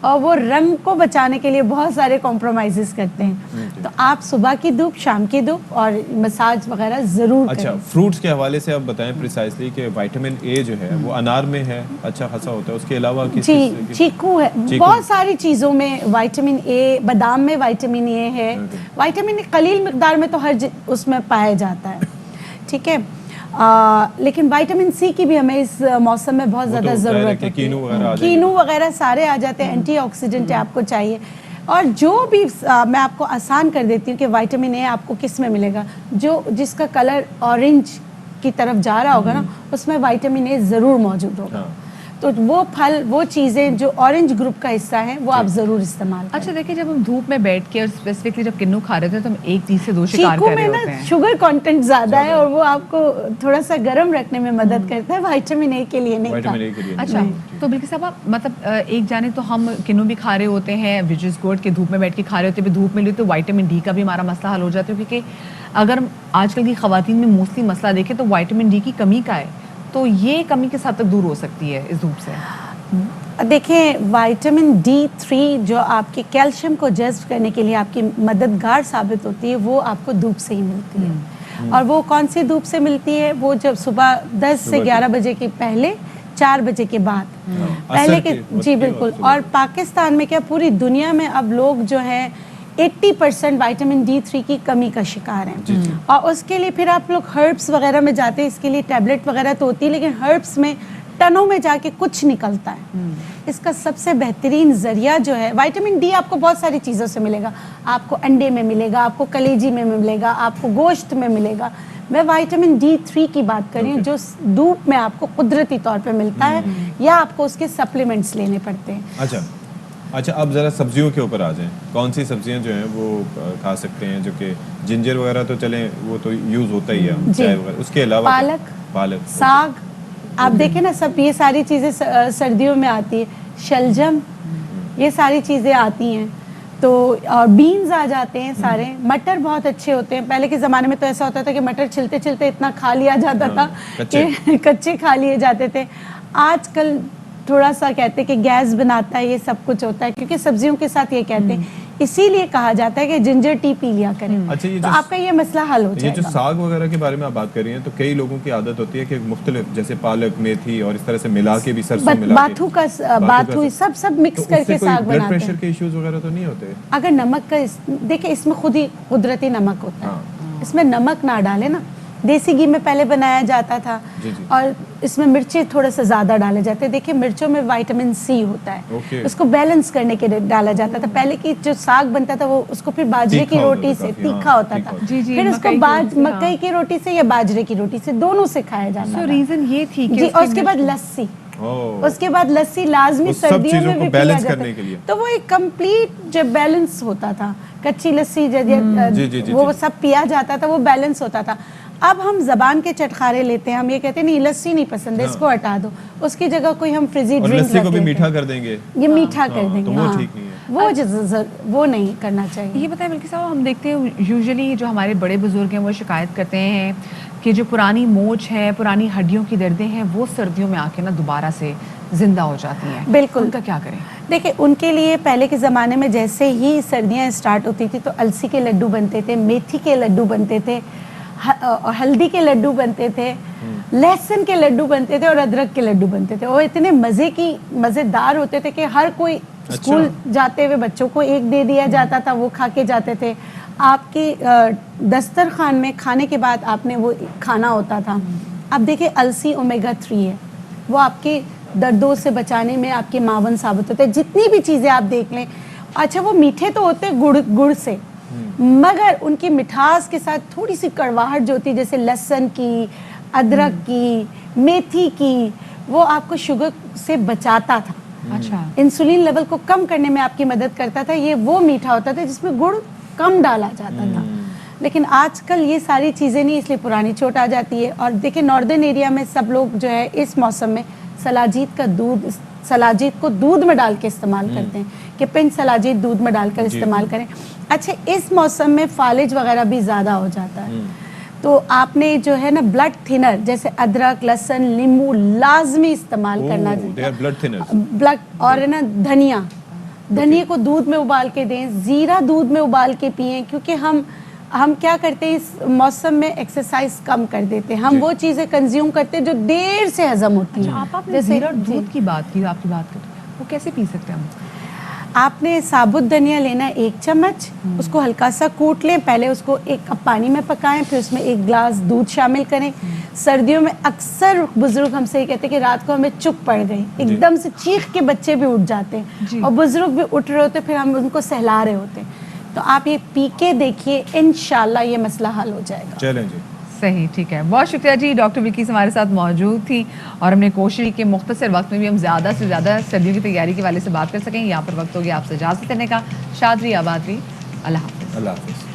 और वो रंग को बचाने के लिए बहुत सारे कॉम्प्रोमाइज़ेस करते हैं। तो आप सुबह की धूप, शाम की धूप और मसाज वगैरह ज़रूर करें। अच्छा, फ्रूट्स के हवाले से आप बताएं प्रिसाइसली कि विटामिन ए जो है वो अनार में है, अच्छा खासा होता है, उसके अलावा चीकू है, बहुत सारी चीज़ों में विटामिन ए, बादाम में विटामिन ए है, विटामिन ए कलील मिकदार में तो हर उसमें पाया जाता है, ठीक है। लेकिन विटामिन सी की भी हमें इस मौसम में बहुत ज़्यादा ज़रूरत है। कीनू वगैरह सारे आ जाते हैं, एंटीऑक्सीडेंट है, आपको चाहिए। और जो भी मैं आपको आसान कर देती हूँ कि विटामिन ए आपको किस में मिलेगा, जो जिसका कलर ऑरेंज की तरफ जा रहा होगा ना, उसमें विटामिन ए ज़रूर मौजूद होगा। तो वो फल, वो चीज़ें जो ऑरेंज ग्रुप का हिस्सा है वो आप ज़रूर इस्तेमाल करें। अच्छा देखिए, जब हम धूप में बैठ के और स्पेसिफिकली जब किन्नू खा रहे थे तो हम एक चीज से दो शिकार चीकू कर रहे में होते ना हैं। शुगर कंटेंट ज़्यादा है और वो आपको थोड़ा सा गर्म रखने में मदद करता है, विटामिन ए के लिए नहीं था। अच्छा, तो बिल्कुल साहब आप मतलब एक जाने तो हम किन्नू भी खा रहे होते हैं, विच इज गुड, के धूप में बैठ के खा रहे होते हैं, धूप मिली तो विटामिन डी का भी हमारा मसला हल हो जाता है, क्योंकि अगर आजकल की खवातीन में मोस्टली मसला देखें तो विटामिन डी की कमी का है, तो ये कमी किस हद तक दूर हो सकती है इस धूप से? देखें, विटामिन D3 जो आपके कैल्शियम को जज़्ब करने के लिए आपकी मददगार साबित होती है, वो आपको धूप से ही मिलती है। और वो कौन सी धूप से मिलती है? वो जब सुबह 10 से 11 बजे के पहले, 4 बजे के बाद, पहले के, जी बिल्कुल। और पाकिस्तान में क्या पूरी दुनिया में अब लोग जो है 80% विटामिन D3 की कमी का शिकार हैं। और उसके लिए फिर आप लोग हर्ब्स वगैरह में जाते हैं, इसके लिए टैबलेट वगैरह तो होती है, लेकिन हर्ब्स में टनों में जाके कुछ निकलता है। इसका सबसे बेहतरीन जरिया जो है, विटामिन डी आपको बहुत सारी चीज़ों से मिलेगा, आपको अंडे में मिलेगा, आपको कलेजी में मिलेगा, आपको गोश्त में मिलेगा। मैं विटामिन D3 की बात कर रही हूँ जो धूप में आपको कुदरती तौर पे मिलता है, या आपको उसके सप्लीमेंट्स लेने पड़ते हैं। अच्छा, अब ज़रा सब्जियों के ऊपर आ जाएं। कौन सी सब्जियां जो हैं वो खा सकते हैं? जो कि जिंजर वगैरह तो चलें, वो तो यूज़ होता ही है, चाय वगैरह, उसके अलावा पालक, साग, आप देखें ना, सब ये सारी चीज़ें सर्दियों में आती है, शलजम, ये सारी चीज़ें आती हैं। तो और बीन्स आ जाते हैं सारे, मटर बहुत अच्छे होते हैं। पहले के ज़माने में तो ऐसा होता था कि मटर छिलते छिलते इतना खा लिया जाता था कि कच्चे खा लिए जाते थे। आजकल थोड़ा सा कहते हैं कि गैस बनाता है, ये सब कुछ होता है, क्योंकि सब्जियों के साथ ये कहते हैं, इसीलिए कहा जाता है कि जिंजर टी पी लिया करें। अच्छा, तो आपका ये मसला हल हो जाएगा। ये जो साग वगैरह के बारे में आप बात कर रही हैं, तो कई लोगों की आदत होती है कि मुख्तलिफ, जैसे पालक, मेथी और इस तरह से मिला के भी, सरसों मिला बाथू सब मिक्स करके साग बनाते हैं। प्रेशर के इश्यूज वगैरह तो नहीं होते? अगर नमक का देखिए, इसमें खुद ही कुदरती नमक होता है, इसमें नमक ना डाले ना। देसी घी में पहले बनाया जाता था, और इसमें मिर्ची थोड़ा सा ज़्यादा डाले जाते हैं। देखिए, मिर्चों में विटामिन सी होता है, उसको बैलेंस करने के लिए डाला जाता था। पहले की जो साग बनता था वो उसको फिर बाजरे की रोटी से, तीखा होता था, फिर उसको मकई की रोटी से या बाजरे की रोटी से, दोनों से खाया जाता था। रीजन ये थी कि उसके बाद लस्सी, उसके बाद लस्सी लाजमी सर्दियों में भी पिया जाता है। तो वो एक कंप्लीट जब बैलेंस होता था, कच्ची लस्सी वो सब पिया जाता था, वो बैलेंस होता था। अब हम जबान के चटखारे लेते हैं, हम ये कहते हैं नहीं, लस्सी नहीं पसंद है, इसको हटा दो, उसकी जगह कोई हम फ्रिजी ड्रिंक लस्सी को भी मीठा कर देंगे, ये मीठा कर देंगे, तो वो ठीक नहीं है, वो नहीं करना चाहिए। ये बताएं बल्कि साहब, हम देखते हैं यूजुअली जो हमारे बड़े बुजुर्ग हैं वो शिकायत करते हैं कि जो पुरानी मोच है, पुरानी हड्डियों की दर्दें हैं, वो सर्दियों में आके ना दोबारा से जिंदा हो जाती हैं। बिल्कुल, उनका क्या करें? देखिए, उनके लिए पहले के ज़माने में जैसे ही सर्दियाँ स्टार्ट होती थी तो अलसी के लड्डू बनते थे, मेथी के लड्डू बनते थे, हल्दी के लड्डू बनते थे, लहसुन के लड्डू बनते थे और अदरक के लड्डू बनते थे। और इतने मज़ेदार होते थे कि हर कोई स्कूल जाते हुए बच्चों को एक दे दिया जाता था, वो खा के जाते थे। आपके दस्तरखान में खाने के बाद आपने वो खाना होता था। अब देखिए, अलसी ओमेगा 3 है, वो आपके दर्दों से बचाने में आपके मावन साबित होते हैं। जितनी भी चीज़ें आप देख लें, अच्छा वो मीठे तो होते गुड़ से, मगर उनकी मिठास के साथ थोड़ी सी कड़वाहट जो होती है, जैसे लहसुन की, अदरक की, मेथी की, वो आपको शुगर से बचाता था। अच्छा, इंसुलिन लेवल को कम करने में आपकी मदद करता था। ये वो मीठा होता था जिसमें गुड़ कम डाला जाता था। लेकिन आजकल ये सारी चीज़ें नहीं, इसलिए पुरानी चोट आ जाती है। और देखिए, नॉर्दर्न एरिया में सब लोग जो है इस मौसम में सलाजीत को दूध में डाल के इस्तेमाल करते हैं कि पिंच सलाजीत दूध में डालकर इस्तेमाल करें। अच्छा, इस मौसम में फालिज वगैरह भी ज़्यादा हो जाता है, तो आपने जो है ना ब्लड थिनर जैसे अदरक, लहसुन, नींबू लाजमी इस्तेमाल करना चाहिए। ब्लड और है ना धनिया को दूध में उबाल के दें, ज़ीरा दूध में उबाल के पिएं, क्योंकि हम क्या करते हैं, इस मौसम में एक्सरसाइज कम कर देते हैं, हम वो चीज़ें कंज्यूम करते हैं जो देर से हजम होती हैं। आपने ज़ीरा दूध की बात की, आपकी बात करें, वो कैसे पी सकते हैं हम? आपने साबुत धनिया लेना है 1 चम्मच, उसको हल्का सा कूट लें, पहले उसको 1 कप पानी में पकाएं, फिर उसमें 1 गिलास दूध शामिल करें। सर्दियों में अक्सर बुजुर्ग हमसे ये कहते हैं कि रात को हमें चुप पड़ गई, एकदम से चीख के बच्चे भी उठ जाते हैं और बुजुर्ग भी उठ रहे होते, फिर हम उनको सहला रहे होते हैं। तो आप ये पी के देखिए, इंशाल्लाह ये मसला हल हो जाएगा। चलें जी। सही, ठीक है। बहुत शुक्रिया जी, डॉक्टर विकीस हमारे साथ मौजूद थी और हमने कोशिश की कि मुख्तसर वक्त में भी हम ज़्यादा से ज़्यादा सर्दियों की तैयारी के वाले से बात कर सकें। यहाँ पर वक्त हो गया आपसे इजाज़त लेने का। शाद रही, आबाद रही, अल्लाह हाफ़िज़। अल्लाह हाफ़िज़।